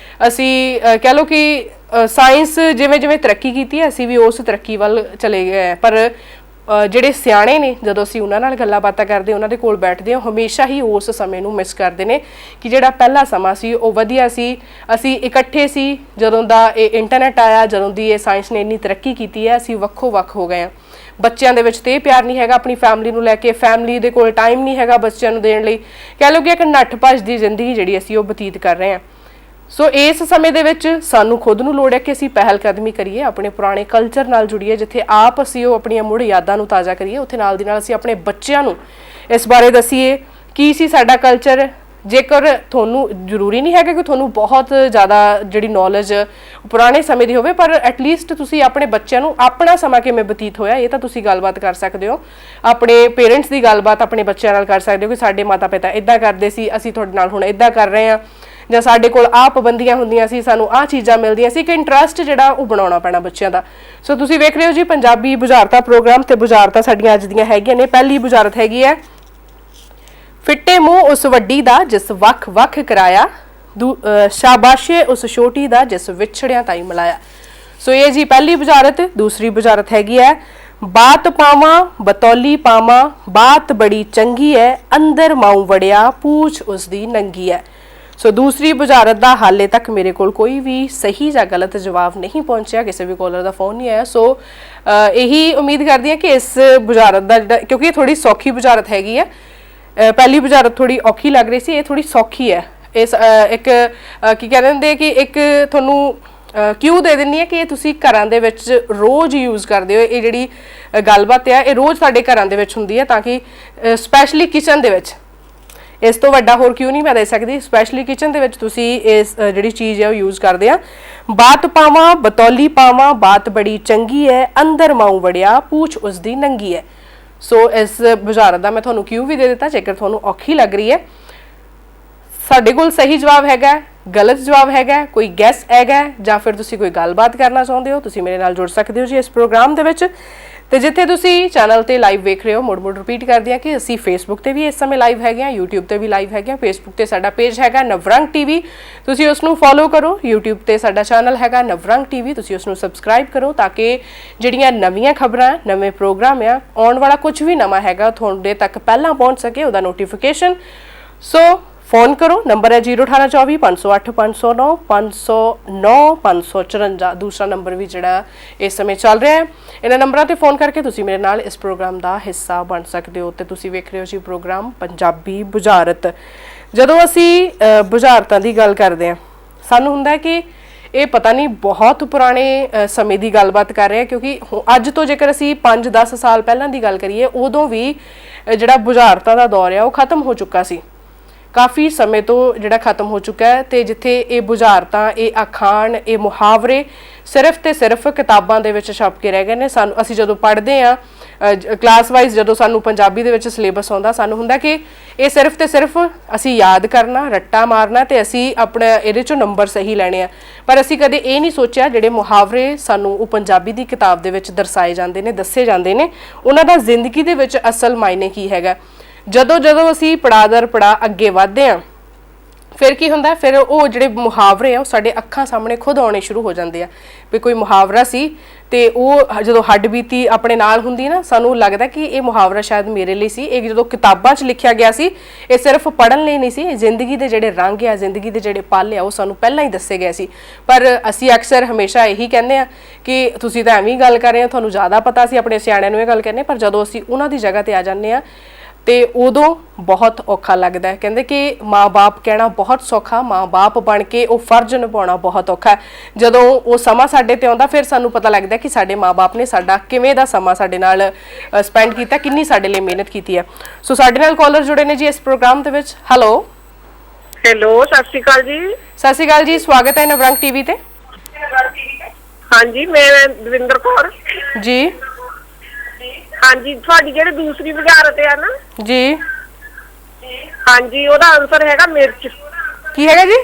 ਅਸੀਂ ਕਹਿ ਲਓ ਕਿ ਸਾਇੰਸ ਜਿਵੇਂ ਜਿਵੇਂ ਤਰੱਕੀ ਕੀਤੀ ਹੈ ਅਸੀਂ ਵੀ ਉਸ ਤਰੱਕੀ ਵੱਲ ਚਲੇ ਗਏ ਹਾਂ। ਪਰ ਜਿਹੜੇ ਸਿਆਣੇ ਨੇ ਜਦੋਂ ਅਸੀਂ ਉਹਨਾਂ ਨਾਲ ਗੱਲਾਂ ਬਾਤਾਂ ਕਰਦੇ, ਉਹਨਾਂ ਦੇ ਕੋਲ ਬੈਠਦੇ ਹਾਂ, ਹਮੇਸ਼ਾ ਹੀ ਉਸ ਸਮੇਂ ਨੂੰ ਮਿਸ ਕਰਦੇ ਨੇ ਕਿ ਜਿਹੜਾ ਪਹਿਲਾ ਸਮਾਂ ਸੀ ਉਹ ਵਧੀਆ ਸੀ, ਅਸੀਂ ਇਕੱਠੇ ਸੀ। ਜਦੋਂ ਦਾ ਇਹ ਇੰਟਰਨੈਟ ਆਇਆ, ਜਦੋਂ ਦੀ ਇਹ ਸਾਇੰਸ ਨੇ ਇੰਨੀ ਤਰੱਕੀ ਕੀਤੀ ਹੈ, ਅਸੀਂ ਵੱਖੋ ਵੱਖ ਹੋ ਗਏ ਹਾਂ। ਬੱਚਿਆਂ ਦੇ ਵਿੱਚ ਤੇ ਪਿਆਰ ਨਹੀਂ ਹੈਗਾ ਆਪਣੀ ਫੈਮਿਲੀ ਨੂੰ ਲੈ ਕੇ, ਫੈਮਿਲੀ ਦੇ ਕੋਲ ਟਾਈਮ ਨਹੀਂ ਹੈਗਾ ਬੱਚਿਆਂ ਨੂੰ ਦੇਣ ਲਈ। ਕਹਿ ਲਓ ਕਿ ਇੱਕ ਨੱਠ ਭੱਜ ਦੀ ਜ਼ਿੰਦਗੀ ਜਿਹੜੀ ਅਸੀਂ ਉਹ ਬਤੀਤ ਕਰ ਰਹੇ ਹਾਂ। ਸੋ ਇਸ ਸਮੇਂ ਦੇ ਵਿੱਚ ਸਾਨੂੰ ਖੁਦ ਨੂੰ ਲੋੜ ਹੈ ਕਿ ਅਸੀਂ ਪਹਿਲ ਕਦਮੀ ਕਰੀਏ, ਆਪਣੇ ਪੁਰਾਣੇ ਕਲਚਰ ਨਾਲ ਜੁੜੀਏ। ਜਿੱਥੇ ਆਪ ਅਸੀਂ ਉਹ ਆਪਣੀਆਂ ਮੁੜ ਯਾਦਾਂ ਨੂੰ ਤਾਜ਼ਾ ਕਰੀਏ, ਉੱਥੇ ਨਾਲ ਦੀ ਨਾਲ ਅਸੀਂ ਆਪਣੇ ਬੱਚਿਆਂ ਨੂੰ ਇਸ ਬਾਰੇ ਦੱਸੀਏ ਕੀ ਸੀ ਸਾਡਾ ਕਲਚਰ। ਜੇਕਰ ਤੁਹਾਨੂੰ ਜ਼ਰੂਰੀ ਨਹੀਂ ਹੈਗਾ ਕਿ ਤੁਹਾਨੂੰ ਬਹੁਤ ਜ਼ਿਆਦਾ ਜਿਹੜੀ ਨੌਲੇਜ ਪੁਰਾਣੇ ਸਮੇਂ ਦੀ ਹੋਵੇ, ਪਰ ਐਟਲੀਸਟ ਤੁਸੀਂ ਆਪਣੇ ਬੱਚਿਆਂ ਨੂੰ ਆਪਣਾ ਸਮਾਂ ਕਿਵੇਂ ਬਤੀਤ ਹੋਇਆ ਇਹ ਤਾਂ ਤੁਸੀਂ ਗੱਲਬਾਤ ਕਰ ਸਕਦੇ ਹੋ। ਆਪਣੇ ਪੇਰੈਂਟਸ ਦੀ ਗੱਲਬਾਤ ਆਪਣੇ ਬੱਚਿਆਂ ਨਾਲ ਕਰ ਸਕਦੇ ਹੋ ਕਿ ਸਾਡੇ ਮਾਤਾ ਪਿਤਾ ਇੱਦਾਂ ਕਰਦੇ ਸੀ, ਅਸੀਂ ਤੁਹਾਡੇ ਨਾਲ ਹੁਣ ਇੱਦਾਂ ਕਰ ਰਹੇ ਹਾਂ, ਜਾਂ ਸਾਡੇ ਕੋਲ ਆਹ ਪਾਬੰਦੀਆਂ ਹੁੰਦੀਆਂ ਸੀ, ਸਾਨੂੰ ਆਹ ਚੀਜ਼ਾਂ ਮਿਲਦੀਆਂ ਸੀ। ਕਿ ਇੰਟਰਸਟ ਜਿਹੜਾ ਉਹ ਬਣਾਉਣਾ ਪੈਣਾ ਬੱਚਿਆਂ ਦਾ। ਸੋ ਤੁਸੀਂ ਵੇਖ ਰਹੇ ਹੋ ਜੀ ਪੰਜਾਬੀ ਬੁਝਾਰਤਾਂ ਪ੍ਰੋਗਰਾਮ, ਤੇ ਬੁਝਾਰਤਾਂ ਸਾਡੀਆਂ ਅੱਜ ਦੀਆਂ ਹੈਗੀਆਂ ਨੇ। ਪਹਿਲੀ ਬੁਝਾਰਤ ਹੈਗੀ ਹੈ, ਫਿੱਟੇ ਮੂੰਹ ਉਸ ਵੱਡੀ ਦਾ ਜਿਸ ਵੱਖ ਵੱਖ ਕਰਾਇਆ, ਸ਼ਾਬਾਸ਼ੇ ਉਸ ਛੋਟੀ ਦਾ ਜਿਸ ਵਿਛੜਿਆਂ ਤਾਈ ਮਿਲਾਇਆ। ਸੋ ਇਹ ਜੀ ਪਹਿਲੀ ਬੁਝਾਰਤ। ਦੂਸਰੀ ਬੁਝਾਰਤ ਹੈਗੀ ਹੈ, ਬਾਤ ਪਾਵਾਂ ਬਤੌਲੀ ਪਾਵਾਂ, ਬਾਤ ਬੜੀ ਚੰਗੀ ਹੈ, ਅੰਦਰ ਮਾਊ ਵੜਿਆ ਪੂਛ ਉਸ ਦੀ ਨੰਗੀ ਹੈ। ਸੋ ਦੂਸਰੀ ਬੁਝਾਰਤ ਦਾ ਹਾਲੇ ਤੱਕ ਮੇਰੇ ਕੋਲ ਕੋਈ ਵੀ ਸਹੀ ਜਾਂ ਗਲਤ ਜਵਾਬ ਨਹੀਂ ਪਹੁੰਚਿਆ, ਕਿਸੇ ਵੀ ਕਾਲਰ ਦਾ ਫੋਨ ਨਹੀਂ ਆਇਆ। ਸੋ ਇਹੀ ਉਮੀਦ ਕਰਦੀ ਹਾਂ ਕਿ ਇਸ ਬੁਝਾਰਤ ਦਾ ਜਿਹੜਾ, ਕਿਉਂਕਿ ਇਹ ਥੋੜੀ ਸੌਖੀ ਬੁਝਾਰਤ ਹੈਗੀ ਹੈ, ਪਹਿਲੀ ਬੁਝਾਰਤ ਥੋੜੀ ਔਖੀ ਲੱਗ ਰਹੀ ਸੀ, ਇਹ ਥੋੜੀ ਸੌਖੀ ਹੈ। ਇਸ ਇੱਕ ਕੀ ਕਹਿੰਦੇ ਹੁੰਦੇ ਕਿ ਇੱਕ ਤੁਹਾਨੂੰ ਕਿਉਂ ਦੇ ਦਿੰਦੀ ਹੈ ਕਿ ਇਹ ਤੁਸੀਂ ਘਰਾਂ ਦੇ ਵਿੱਚ ਰੋਜ਼ ਯੂਜ਼ ਕਰਦੇ ਹੋ। ਇਹ ਜਿਹੜੀ ਗੱਲਬਾਤ ਹੈ ਇਹ ਰੋਜ਼ ਸਾਡੇ ਘਰਾਂ ਦੇ ਵਿੱਚ ਹੁੰਦੀ ਹੈ, ਤਾਂ ਕਿ ਸਪੈਸ਼ਲੀ ਕਿਚਨ ਦੇ ਵਿੱਚ, ਇਸ ਤੋਂ ਵੱਡਾ ਹੋਰ ਕਿਉਂ ਨਹੀਂ ਮੈਂ ਦੇ ਸਕਦੀ, ਸਪੈਸ਼ਲੀ ਕਿਚਨ ਦੇ ਵਿੱਚ ਤੁਸੀਂ ਇਸ ਜਿਹੜੀ ਚੀਜ਼ ਹੈ ਉਹ ਯੂਜ਼ ਕਰਦੇ ਆ। ਬਾਤ ਪਾਵਾਂ ਬਤੌਲੀ ਪਾਵਾਂ, ਬਾਤ ਬੜੀ ਚੰਗੀ ਹੈ, ਅੰਦਰ ਮਾਊ ਵੜਿਆ ਪੂਛ ਉਸ ਦੀ ਨੰਗੀ ਹੈ। ਸੋ ਇਸ ਬੁਝਾਰਤ ਦਾ ਮੈਂ ਤੁਹਾਨੂੰ ਕਿਉਂ ਵੀ ਦੇ ਦਿੱਤਾ, ਜੇਕਰ ਤੁਹਾਨੂੰ ਔਖੀ ਲੱਗ ਰਹੀ ਹੈ। ਸਾਡੇ ਕੋਲ ਸਹੀ ਜਵਾਬ ਹੈਗਾ, ਗਲਤ ਜਵਾਬ ਹੈਗਾ, ਕੋਈ ਗੈਸ ਹੈਗਾ, ਜਾਂ ਫਿਰ ਤੁਸੀਂ ਕੋਈ ਗੱਲਬਾਤ ਕਰਨਾ ਚਾਹੁੰਦੇ ਹੋ, ਤੁਸੀਂ ਮੇਰੇ ਨਾਲ ਜੁੜ ਸਕਦੇ ਹੋ ਜੀ ਇਸ ਪ੍ਰੋਗਰਾਮ ਦੇ ਵਿੱਚ। ਤੇ ਜਿੱਥੇ ਤੁਸੀਂ ਚੈਨਲ ਤੇ ਲਾਈਵ ਵੇਖ ਰਹੇ ਹੋ, ਮੁੜ ਰਿਪੀਟ ਕਰਦੀ ਹਾਂ ਕਿ ਅਸੀਂ ਫੇਸਬੁੱਕ ਤੇ ਵੀ ਇਸ ਸਮੇਂ ਲਾਈਵ ਹੈਗੇ ਹਾਂ, YouTube ਤੇ ਵੀ ਲਾਈਵ ਹੈਗੇ ਹਾਂ। ਫੇਸਬੁੱਕ ਤੇ ਸਾਡਾ ਪੇਜ ਹੈਗਾ ਨਵਰੰਗ ਟੀਵੀ, ਤੁਸੀਂ ਉਸ ਨੂੰ ਫੋਲੋ ਕਰੋ। YouTube ਤੇ ਸਾਡਾ ਚੈਨਲ ਹੈਗਾ ਨਵਰੰਗ ਟੀਵੀ, ਤੁਸੀਂ ਉਸ ਨੂੰ ਸਬਸਕ੍ਰਾਈਬ ਕਰੋ ਤਾਂ ਕਿ ਜਿਹੜੀਆਂ ਨਵੀਆਂ ਖਬਰਾਂ, ਨਵੇਂ ਪ੍ਰੋਗਰਾਮ ਆ, ਆਉਣ ਵਾਲਾ ਕੁਝ ਵੀ ਨਵਾਂ ਹੈਗਾ ਤੁਹਾਡੇ ਤੱਕ ਪਹਿਲਾਂ ਪਹੁੰਚ ਸਕੇ, ਉਹਦਾ ਨੋਟੀਫਿਕੇਸ਼ਨ। ਸੋ ਫੋਨ ਕਰੋ, ਨੰਬਰ ਹੈ 01824 508 509 509 554। ਦੂਸਰਾ ਨੰਬਰ ਵੀ ਜਿਹੜਾ ਇਸ ਸਮੇਂ ਚੱਲ ਰਿਹਾ ਹੈ, ਇਹਨਾਂ ਨੰਬਰਾਂ ਤੇ ਫੋਨ ਕਰਕੇ ਤੁਸੀਂ ਮੇਰੇ ਨਾਲ ਇਸ ਪ੍ਰੋਗਰਾਮ ਦਾ ਹਿੱਸਾ ਬਣ ਸਕਦੇ ਹੋ। ਤੇ ਤੁਸੀਂ ਵੇਖ ਰਹੇ ਹੋ ਜੀ ਪ੍ਰੋਗਰਾਮ ਪੰਜਾਬੀ ਬੁਝਾਰਤ। ਜਦੋਂ ਅਸੀਂ ਬੁਝਾਰਤਾਂ ਦੀ ਗੱਲ ਕਰਦੇ ਹਾਂ, ਸਾਨੂੰ ਹੁੰਦਾ ਕਿ ਇਹ ਪਤਾ ਨਹੀਂ ਬਹੁਤ ਪੁਰਾਣੇ ਸਮੇਂ ਦੀ ਗੱਲਬਾਤ ਕਰ ਰਹੇ ਹਾਂ, ਕਿਉਂਕਿ ਅੱਜ ਤੋਂ ਜੇਕਰ ਅਸੀਂ 5-10 ਸਾਲ ਪਹਿਲਾਂ ਦੀ ਗੱਲ ਕਰੀਏ, ਉਦੋਂ ਵੀ ਜਿਹੜਾ ਬੁਝਾਰਤਾਂ ਦਾ ਦੌਰ ਆ ਉਹ ਖਤਮ ਹੋ ਚੁੱਕਾ ਸੀ। ਕਾਫੀ ਸਮੇਂ ਤੋਂ ਜਿਹੜਾ ਖਤਮ ਹੋ ਚੁੱਕਾ ਹੈ ਤੇ ਜਿੱਥੇ ਇਹ ਬੁਝਾਰਤਾਂ, ਇਹ ਅਖਾਣ, ਇਹ ਮੁਹਾਵਰੇ ਸਿਰਫ ਤੇ ਸਿਰਫ ਕਿਤਾਬਾਂ ਦੇ ਵਿੱਚ ਛਪ ਕੇ ਰਹਿ ਗਏ ਨੇ। ਸਾਨੂੰ ਅਸੀਂ ਜਦੋਂ ਪੜ੍ਹਦੇ ਆ ਕਲਾਸ ਵਾਈਜ਼, ਜਦੋਂ ਸਾਨੂੰ ਪੰਜਾਬੀ ਦੇ ਵਿੱਚ ਸਿਲੇਬਸ ਆਉਂਦਾ, ਸਾਨੂੰ ਹੁੰਦਾ ਕਿ ਇਹ ਸਿਰਫ ਤੇ ਸਿਰਫ ਅਸੀਂ ਯਾਦ ਕਰਨਾ, ਰੱਟਾ ਮਾਰਨਾ ਤੇ ਅਸੀਂ ਆਪਣੇ ਇਹਦੇ ਚੋਂ ਨੰਬਰ ਸਹੀ ਲੈਣੇ ਆ। ਪਰ ਅਸੀਂ ਕਦੇ ਇਹ ਨਹੀਂ ਸੋਚਿਆ ਜਿਹੜੇ ਮੁਹਾਵਰੇ ਸਾਨੂੰ ਉਹ ਪੰਜਾਬੀ ਦੀ ਕਿਤਾਬ ਦੇ ਵਿੱਚ ਦਰਸਾਏ ਜਾਂਦੇ ਨੇ, ਦੱਸੇ ਜਾਂਦੇ ਨੇ, ਉਹਨਾਂ ਦਾ ਜ਼ਿੰਦਗੀ ਦੇ ਵਿੱਚ ਅਸਲ ਮਾਇਨੇ ਕੀ ਹੈਗਾ। ਜਦੋਂ ਜਦੋਂ ਅਸੀਂ ਪੜਾਅ ਦਰ ਪੜਾਅ ਅੱਗੇ ਵਧਦੇ ਆ, ਫਿਰ ਕੀ ਹੁੰਦਾ, ਫਿਰ ਉਹ ਜਿਹੜੇ ਮੁਹਾਵਰੇ ਆ ਉਹ ਸਾਡੇ ਅੱਖਾਂ ਸਾਹਮਣੇ ਖੁਦ ਆਉਣੇ ਸ਼ੁਰੂ ਹੋ ਜਾਂਦੇ ਆ। ਵੀ ਕੋਈ ਮੁਹਾਵਰਾ ਸੀ ਤੇ ਉਹ ਜਦੋਂ ਹੱਡ ਬੀਤੀ ਆਪਣੇ ਨਾਲ ਹੁੰਦੀ ਨਾ, ਸਾਨੂੰ ਲੱਗਦਾ ਕਿ ਇਹ ਮੁਹਾਵਰਾ ਸ਼ਾਇਦ ਮੇਰੇ ਲਈ ਸੀ। ਇਹ ਜਦੋਂ ਕਿਤਾਬਾਂ 'ਚ ਲਿਖਿਆ ਗਿਆ ਸੀ, ਇਹ ਸਿਰਫ ਪੜ੍ਹਨ ਲਈ ਨਹੀਂ ਸੀ, ਇਹ ਜ਼ਿੰਦਗੀ ਦੇ ਜਿਹੜੇ ਰੰਗ ਆ, ਜ਼ਿੰਦਗੀ ਦੇ ਜਿਹੜੇ ਪਲ ਆ, ਉਹ ਸਾਨੂੰ ਪਹਿਲਾਂ ਹੀ ਦੱਸੇ ਗਏ ਸੀ। ਪਰ ਅਸੀਂ ਅਕਸਰ ਹਮੇਸ਼ਾ ਇਹੀ ਕਹਿੰਦੇ ਆ ਕਿ ਤੁਸੀਂ ਤਾਂ ਐਵੇਂ ਹੀ ਗੱਲ ਕਰ ਰਹੇ ਹੋ, ਤੁਹਾਨੂੰ ਜ਼ਿਆਦਾ ਪਤਾ ਸੀ, ਆਪਣੇ ਸਿਆਣਿਆਂ ਨੂੰ ਇਹ ਗੱਲ ਕਹਿੰਦੇ। ਪਰ ਜਦੋਂ ਅਸੀਂ ਉਹਨਾਂ ਦੀ ਜਗ੍ਹਾ ਤੇ ਆ ਜਾਂਦੇ ਆ ਤੇ ਉਦੋਂ ਬਹੁਤ ਔਖਾ ਲੱਗਦਾ ਹੈ। ਕਹਿੰਦੇ ਕਿ ਮਾਂ-ਬਾਪ ਕਹਿਣਾ ਬਹੁਤ ਸੌਖਾ, ਮਾਂ-ਬਾਪ ਬਣ ਕੇ ਉਹ ਫਰਜ਼ ਨਿਭਾਉਣਾ ਬਹੁਤ ਔਖਾ। ਜਦੋਂ ਉਹ ਸਮਾਂ ਸਾਡੇ ਤੇ ਆਉਂਦਾ, ਫਿਰ ਸਾਨੂੰ ਪਤਾ ਲੱਗਦਾ ਕਿ ਸਾਡੇ ਮਾਂ-ਬਾਪ ਨੇ ਸਾਡਾ ਕਿਵੇਂ ਦਾ ਸਮਾਂ ਸਾਡੇ ਨਾਲ ਸਪੈਂਡ ਕੀਤਾ, ਕਿੰਨੀ ਸਾਡੇ ਲਈ ਮਿਹਨਤ ਕੀਤੀ ਹੈ। ਸੋ ਸਾਡੇ ਨਾਲ ਕਾਲਰ ਜੁੜੇ ਨੇ ਜੀ ਇਸ ਪ੍ਰੋਗਰਾਮ ਦੇ ਵਿੱਚ। ਹੈਲੋ ਹੈਲੋ, ਸਤਿ ਸ਼੍ਰੀ ਅਕਾਲ ਜੀ। ਸਤਿ ਸ਼੍ਰੀ ਅਕਾਲ ਜੀ, ਸਵਾਗਤ ਹੈ ਨਵਰੰਗ ਟੀਵੀ ਤੇ। ਹਾਂਜੀ, ਮੈਂ ਦਵਿੰਦਰ ਕੌਰ ਜੀ। ਹਾਂਜੀ, ਤੁਹਾਡੀ ਜਿਹੜੀ ਦੂਸਰੀ ਵਜ਼ਾਰਤ ਆ ਨਾ ਜੀ, ਹਾਂਜੀ, ਉਹਦਾ ਆਨਸਰ ਹੈਗਾ ਮਿਰਚ। ਕੀ ਹੈਗਾ ਜੀ?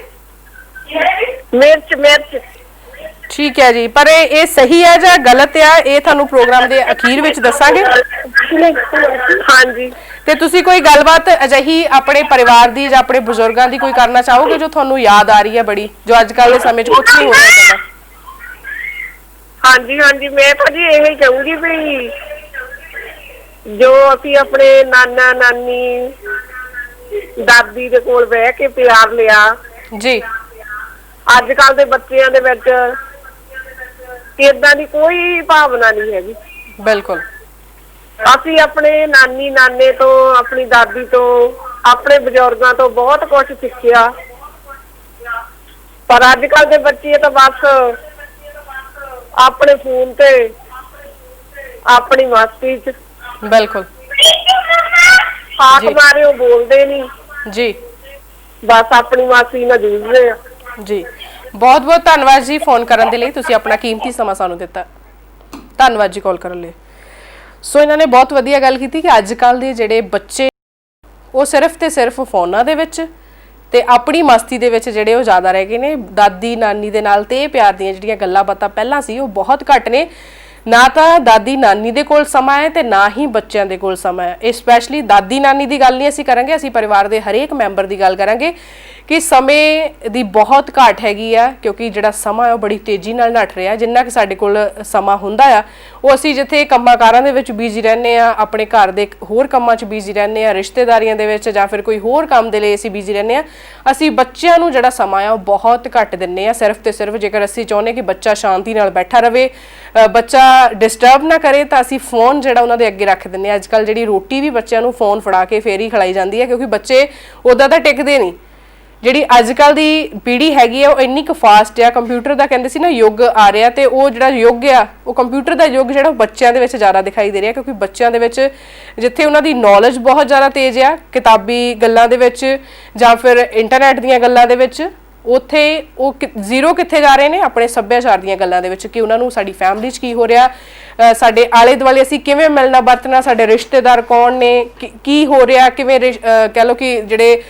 ਮਿਰਚ। ਮਿਰਚ ਠੀਕ ਹੈ ਜੀ, ਪਰ ਇਹ ਸਹੀ ਹੈ ਜਾਂ ਗਲਤ ਆ, ਇਹ ਤੁਹਾਨੂੰ ਪ੍ਰੋਗਰਾਮ ਦੇ ਅਖੀਰ ਵਿੱਚ ਦੱਸਾਂਗੇ। ਹਾਂਜੀ, ਤੇ ਤੁਸੀਂ ਕੋਈ ਗੱਲਬਾਤ ਅਜਿਹੀ ਆਪਣੇ ਪਰਿਵਾਰ ਦੀ ਜਾਂ ਆਪਣੇ ਬਜ਼ੁਰਗਾਂ ਦੀ ਕੋਈ ਕਰਨਾ ਚਾਹੋਗੇ ਜੋ ਤੁਹਾਨੂੰ ਯਾਦ ਆ ਰਹੀ ਹੈ ਬੜੀ, ਜੋ ਅੱਜ ਕੱਲ੍ਹ ਦੇ ਸਮੇਂ 'ਚ ਕੁਝ ਨਹੀਂ ਹੋ ਰਿਹਾ ਜਾਂਦਾ? ਹਾਂਜੀ, ਹਾਂਜੀ, ਮੈਂ ਤਾਂ ਜੀ ਇਹ ਕਹੂੰਗੀ ਵੀ ਜੋ ਅਸੀਂ ਆਪਣੇ ਨਾਨਾ ਨਾਨੀ ਦਾਦੀ ਦੇ ਕੋਲ ਬਹਿ ਕੇ ਪਿਆਰ ਲਿਆ ਜੀ, ਅੱਜ ਕੱਲ ਦੇ ਬੱਚਿਆਂ ਦੇ ਵਿੱਚ ਏਦਾਂ ਦੀ ਕੋਈ ਭਾਵਨਾ ਨਹੀਂ ਹੈਗੀ। ਬਿਲਕੁਲ। ਅਸੀਂ ਆਪਣੇ ਨਾਨੀ ਨਾਨੇ ਤੋਂ, ਆਪਣੀ ਦਾਦੀ ਤੋਂ, ਆਪਣੇ ਬਜ਼ੁਰਗਾਂ ਤੋਂ ਬਹੁਤ ਕੁਝ ਸਿੱਖਿਆ, ਪਰ ਅੱਜ ਕੱਲ ਦੇ ਬੱਚੇ ਤਾਂ ਬਸ ਆਪਣੇ ਫੋਨ ਤੇ, ਆਪਣੀ ਮਸਤੀ 'ਚ। ਬਿਲਕੁਲ ਹਾਕ ਮਾਰੇ ਉਹ ਬੋਲਦੇ ਨਹੀਂ ਜੀ, ਬਸ ਆਪਣੀ ਮਾਸੀ ਨਾਲ ਜੂਝਦੇ ਆ ਜੀ। ਬਹੁਤ ਬਹੁਤ ਧੰਨਵਾਦ ਜੀ ਫੋਨ ਕਰਨ ਦੇ ਲਈ, ਤੁਸੀਂ ਆਪਣਾ ਕੀਮਤੀ ਸਮਾਂ ਸਾਨੂੰ ਦਿੱਤਾ। ਧੰਨਵਾਦ ਜੀ ਕਾਲ ਕਰਨ ਲਈ। ਸੋ ਇਹਨਾਂ ਨੇ ਬਹੁਤ ਵਧੀਆ ਗੱਲ ਕੀਤੀ ਕਿ ਅੱਜ ਕੱਲ੍ਹ ਦੇ ਜਿਹੜੇ ਬੱਚੇ ਉਹ ਸਿਰਫ ਤੇ ਸਿਰਫ ਫੋਨਾਂ ਦੇ ਵਿੱਚ ਤੇ ਆਪਣੀ ਮਸਤੀ ਦੇ ਵਿੱਚ ਜਿਹੜੇ ਉਹ ਜ਼ਿਆਦਾ ਰਹਿ ਗਏ ਨੇ। ਦਾਦੀ ਨਾਨੀ ਦੇ ਨਾਲ ਤੇ ਇਹ ਪਿਆਰ ਦੀਆਂ ਜਿਹੜੀਆਂ ਗੱਲਾਂ ਬਾਤਾਂ ਪਹਿਲਾਂ ਸੀ ਉਹ ਬਹੁਤ ਘੱਟ ਨੇ। ਨਾ ਤਾਂ ਦਾਦੀ ਨਾਨੀ ਦੇ ਕੋਲ ਸਮਾਂ ਹੈ ਤੇ ਨਾ ਹੀ ਬੱਚਿਆਂ ਦੇ ਕੋਲ ਸਮਾਂ ਹੈ। ਇਹ ਸਪੈਸ਼ਲੀ ਦਾਦੀ ਨਾਨੀ ਦੀ ਗੱਲ ਨਹੀਂ ਅਸੀਂ ਕਰਾਂਗੇ, ਅਸੀਂ ਪਰਿਵਾਰ ਦੇ ਹਰੇਕ ਮੈਂਬਰ ਦੀ ਗੱਲ ਕਰਾਂਗੇ ਕਿ ਸਮੇਂ ਦੀ ਬਹੁਤ ਘਾਟ ਹੈਗੀ ਆ, ਕਿਉਂਕਿ ਜਿਹੜਾ ਸਮਾਂ ਹੈ ਉਹ ਬੜੀ ਤੇਜ਼ੀ ਨਾਲ ਨੱਠ ਰਿਹਾ। ਜਿੰਨਾ ਕਿ ਸਾਡੇ ਕੋਲ ਸਮਾਂ ਹੁੰਦਾ ਆ ਉਹ ਅਸੀਂ ਜਿੱਥੇ ਕੰਮਾਂ ਕਾਰਾਂ ਦੇ ਵਿੱਚ ਬਿਜ਼ੀ ਰਹਿੰਦੇ ਆ, ਆਪਣੇ ਘਰ ਦੇ ਹੋਰ ਕੰਮਾਂ 'ਚ ਬਿਜ਼ੀ ਰਹਿੰਦੇ ਆ, ਰਿਸ਼ਤੇਦਾਰੀਆਂ ਦੇ ਵਿੱਚ ਜਾਂ ਫਿਰ ਕੋਈ ਹੋਰ ਕੰਮ ਦੇ ਲਈ ਅਸੀਂ ਬਿਜ਼ੀ ਰਹਿੰਦੇ ਆ, ਅਸੀਂ ਬੱਚਿਆਂ ਨੂੰ ਜਿਹੜਾ ਸਮਾਂ ਆ ਉਹ ਬਹੁਤ ਘੱਟ ਦਿੰਦੇ ਆ। ਸਿਰਫ ਤੇ ਸਿਰਫ ਜੇਕਰ ਅਸੀਂ ਚਾਹੁੰਦੇ ਕਿ ਬੱਚਾ ਸ਼ਾਂਤੀ ਨਾਲ ਬੈਠਾ ਰਵੇ, ਬੱਚਾ ਡਿਸਟਰਬ ਨਾ ਕਰੇ, ਤਾਂ ਅਸੀਂ ਫੋਨ ਜਿਹੜਾ ਉਹਨਾਂ ਦੇ ਅੱਗੇ ਰੱਖ ਦਿੰਦੇ ਆ। ਅੱਜ ਕੱਲ੍ਹ ਜਿਹੜੀ ਰੋਟੀ ਵੀ ਬੱਚਿਆਂ ਨੂੰ ਫੋਨ ਫੜਾ ਕੇ ਫੇਰ ਹੀ ਖਿਲਾਈ ਜਾਂਦੀ ਹੈ, ਕਿਉਂਕਿ ਬੱਚੇ ਉੱਦਾਂ ਤਾਂ ਟਿਕਦੇ ਨਹੀਂ। ਜਿਹੜੀ ਅੱਜ ਕੱਲ੍ਹ ਦੀ ਪੀੜ੍ਹੀ ਹੈਗੀ ਆ ਉਹ ਇੰਨੀ ਕੁ ਫਾਸਟ ਆ, ਕੰਪਿਊਟਰ ਦਾ ਕਹਿੰਦੇ ਸੀ ਨਾ ਯੁੱਗ ਆ ਰਿਹਾ, ਤੇ ਉਹ ਜਿਹੜਾ ਯੁੱਗ ਆ ਉਹ ਕੰਪਿਊਟਰ ਦਾ ਯੁੱਗ ਜਿਹੜਾ ਬੱਚਿਆਂ ਦੇ ਵਿੱਚ ਜ਼ਿਆਦਾ ਦਿਖਾਈ ਦੇ ਰਿਹਾ, ਕਿਉਂਕਿ ਬੱਚਿਆਂ ਦੇ ਵਿੱਚ ਜਿੱਥੇ ਉਹਨਾਂ ਦੀ ਨੌਲੇਜ ਬਹੁਤ ਜ਼ਿਆਦਾ ਤੇਜ਼ ਆ ਕਿਤਾਬੀ ਗੱਲਾਂ ਦੇ ਵਿੱਚ ਜਾਂ ਫਿਰ ਇੰਟਰਨੈਟ ਦੀਆਂ ਗੱਲਾਂ ਦੇ ਵਿੱਚ, ਉੱਥੇ ਉਹ ਜ਼ੀਰੋ ਕਿੱਥੇ ਜਾ ਰਹੇ ਨੇ ਆਪਣੇ ਸੱਭਿਆਚਾਰ ਦੀਆਂ ਗੱਲਾਂ ਦੇ ਵਿੱਚ, ਕਿ ਉਹਨਾਂ ਨੂੰ ਸਾਡੀ ਫੈਮਿਲੀ 'ਚ ਕੀ ਹੋ ਰਿਹਾ, ਸਾਡੇ ਆਲੇ ਦੁਆਲੇ ਅਸੀਂ ਕਿਵੇਂ ਮਿਲਣਾ ਵਰਤਣਾ, ਸਾਡੇ ਰਿਸ਼ਤੇਦਾਰ ਕੌਣ ਨੇ, ਕੀ ਹੋ ਰਿਹਾ, ਕਿਵੇਂ ਕਹਿ ਲਓ ਕਿ ਜਿਹੜੇ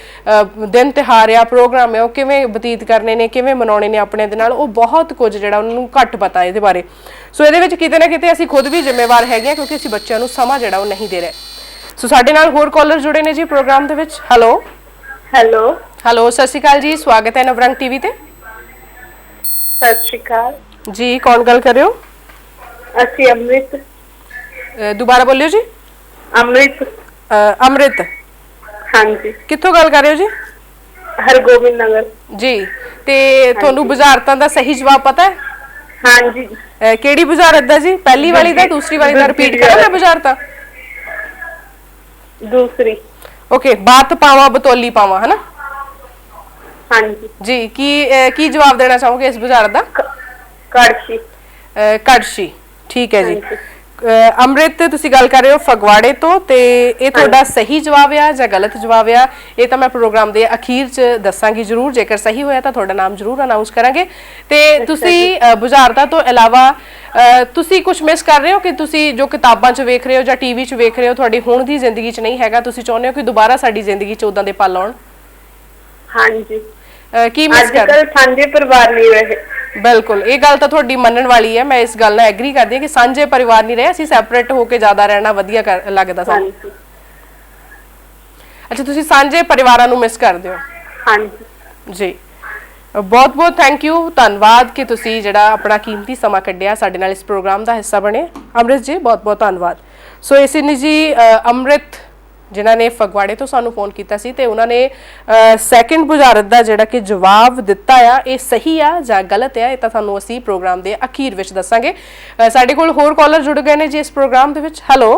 ਦਿਨ ਤਿਉਹਾਰ ਆ, ਪ੍ਰੋਗਰਾਮ ਹੈ, ਉਹ ਕਿਵੇਂ ਬਤੀਤ ਕਰਨੇ ਨੇ, ਕਿਵੇਂ ਮਨਾਉਣੇ ਨੇ ਆਪਣੇ ਦੇ ਨਾਲ, ਉਹ ਬਹੁਤ ਕੁਝ ਜਿਹੜਾ ਉਹਨਾਂ ਨੂੰ ਘੱਟ ਪਤਾ ਇਹਦੇ ਬਾਰੇ। ਸੋ ਇਹਦੇ ਵਿੱਚ ਕਿਤੇ ਨਾ ਕਿਤੇ ਅਸੀਂ ਖੁਦ ਵੀ ਜ਼ਿੰਮੇਵਾਰ ਹੈਗੇ ਹਾਂ, ਕਿਉਂਕਿ ਅਸੀਂ ਬੱਚਿਆਂ ਨੂੰ ਸਮਾਂ ਜਿਹੜਾ ਉਹ ਨਹੀਂ ਦੇ ਰਹੇ। ਸੋ ਸਾਡੇ ਨਾਲ ਹੋਰ ਕਾਲਰ ਜੁੜੇ ਨੇ ਜੀ ਪ੍ਰੋਗਰਾਮ ਦੇ ਵਿੱਚ। ਹੈਲੋ ਹੈਲੋ ਹੈਲੋ, ਸਤਿ ਸ਼੍ਰੀ ਅਕਾਲ ਜੀ, ਸਵਾਗਤ ਹੈ ਨਵਰੰਗ ਟੀਵੀ ਤੇ। ਸਤਿ ਸ਼੍ਰੀ ਅਕਾਲ ਜੀ, ਕੌਣ ਗੱਲ ਕਰ ਰਹੇ ਹੋ? ਅਸੀਂ ਅੰਮ੍ਰਿਤ। ਦੁਬਾਰਾ ਬੋਲਿਓ ਜੀ। ਅੰਮ੍ਰਿਤ। ਅੰਮ੍ਰਿਤ, ਹਾਂਜੀ। ਕਿੱਥੋਂ ਗੱਲ ਕਰ ਰਹੇ ਹੋ ਜੀ? ਹਰਗੋਬਿੰਦ ਨਗਰ ਜੀ। ਤੇ ਤੁਹਾਨੂੰ ਬੁਝਾਰਤਾਂ ਦਾ ਸਹੀ ਜਵਾਬ ਪਤਾ ਹੈ? ਹਾਂਜੀ। ਕਿਹੜੀ ਬੁਝਾਰਤ ਦਾ ਜੀ? ਪਹਿਲੀ ਵਾਲੀ ਦਾ, ਦੂਸਰੀ ਵਾਲੀ ਦਾ? ਰਿਪੀਟ ਕਰਾਂ ਮੈਂ ਬੁਝਾਰਤਾਂ? ਦੂਸਰੀ। ਓਕੇ, ਬਾਤ ਪਾਵਾਂ ਬਤੌਲੀ ਪਾਵਾਂ, ਹਨਾ? ਹਾਂਜੀ ਜੀ। ਕੀ ਜਵਾਬ ਦੇਣਾ ਚਾਹੋਗੇ ਇਸ ਬੁਝਾਰਤ ਦਾ? ਕੜਛੀ। ਕੜਛੀ, ਠੀਕ ਹੈ ਜੀ। ਅੰਮ੍ਰਿਤ ਤੁਸੀਂ ਗੱਲ ਕਰ ਰਹੇ ਹੋ ਫਗਵਾੜੇ ਤੋਂ, ਤੇ ਇਹ ਤੁਹਾਡਾ ਸਹੀ ਜਵਾਬ ਆ ਜਾਂ ਗਲਤ ਜਵਾਬ ਆ ਇਹ ਤਾਂ ਮੈਂ ਪ੍ਰੋਗਰਾਮ ਦੇ ਅਖੀਰ 'ਚ ਦੱਸਾਂਗੀ ਜ਼ਰੂਰ। ਜੇਕਰ ਸਹੀ ਹੋਇਆ ਤਾਂ ਤੁਹਾਡਾ ਨਾਮ ਜ਼ਰੂਰ ਅਨਾਉਂਸ ਕਰਾਂਗੇ। ਤੇ ਤੁਸੀਂ ਬੁਝਾਰਤਾਂ ਤੋਂ ਇਲਾਵਾ ਤੁਸੀਂ ਕੁਝ ਮਿਸ ਕਰ ਰਹੇ ਹੋ ਕਿ ਤੁਸੀਂ ਜੋ ਕਿਤਾਬਾਂ 'ਚ ਵੇਖ ਰਹੇ ਹੋ ਜਾਂ ਟੀਵੀ 'ਚ ਵੇਖ ਰਹੇ ਹੋ ਤੁਹਾਡੀ ਹੁਣ ਦੀ ਜ਼ਿੰਦਗੀ 'ਚ ਨਹੀਂ ਹੈਗਾ, ਤੁਸੀਂ ਚਾਹੁੰਦੇ ਹੋ ਕਿ ਦੁਬਾਰਾ ਸਾਡੀ ਜ਼ਿੰਦਗੀ 'ਚ ਉਦਾਂ ਦੇ ਪਲ ਆਉਣ? ਹਾਂਜੀ। ਕੀ ਮਿਸ ਕਰ ਅੱਜਕੱਲ ਸਾਂਝੇ ਪਰਿਵਾਰ ਨਹੀਂ ਰਹੇ। ਬਿਲਕੁਲ, ਇਹ ਗੱਲ ਤਾਂ ਤੁਹਾਡੀ ਮੰਨਣ ਵਾਲੀ ਹੈ। ਮੈਂ ਇਸ ਗੱਲ ਨਾਲ ਐਗਰੀ ਕਰਦੀ ਹਾਂ ਕਿ ਸਾਂਝੇ ਪਰਿਵਾਰ ਨਹੀਂ ਰਹੇ, ਅਸੀਂ ਸੈਪਰੇਟ ਹੋ ਕੇ ਜ਼ਿਆਦਾ ਰਹਿਣਾ ਵਧੀਆ ਲੱਗਦਾ ਸਾਨੂੰ। ਅੱਛਾ, ਤੁਸੀਂ ਸਾਂਝੇ ਪਰਿਵਾਰਾਂ ਨੂੰ ਮਿਸ ਕਰਦੇ ਹੋ? ਹਾਂਜੀ ਜੀ, ਬਹੁਤ ਬਹੁਤ ਥੈਂਕ ਯੂ, ਧੰਨਵਾਦ ਕਿ ਤੁਸੀਂ ਜਿਹੜਾ ਆਪਣਾ ਕੀਮਤੀ ਸਮਾਂ ਕੱਢਿਆ ਸਾਡੇ ਨਾਲ ਇਸ ਪ੍ਰੋਗਰਾਮ ਦਾ ਹਿੱਸਾ ਬਣੇ। ਅੰਮ੍ਰਿਤ ਜੀ, ਬਹੁਤ ਬਹੁਤ ਧੰਨਵਾਦ। ਸੋ ਇਸੇ ਨੇ ਜੀ ਅੰਮ੍ਰਿਤ ਜਿਨ੍ਹਾਂ ਨੇ ਫਗਵਾੜੇ ਤੋਂ ਸਾਨੂੰ ਫੋਨ ਕੀਤਾ ਸੀ ਤੇ ਉਹਨਾਂ ਨੇ ਸੈਕਿੰਡ ਬੁਝਾਰਤ ਦਾ ਜਿਹੜਾ ਕਿ ਜਵਾਬ ਦਿੱਤਾ ਆ, ਇਹ ਸਹੀ ਆ ਜਾਂ ਗਲਤ ਆ, ਇਹ ਤਾਂ ਤੁਹਾਨੂੰ ਅਸੀਂ ਪ੍ਰੋਗਰਾਮ ਦੇ ਅਖੀਰ ਵਿੱਚ ਦੱਸਾਂਗੇ। ਸਾਡੇ ਕੋਲ ਹੋਰ ਕਾਲਰ ਜੁੜ ਗਏ ਨੇ ਜੀ ਇਸ ਪ੍ਰੋਗਰਾਮ ਦੇ ਵਿੱਚ। ਹੈਲੋ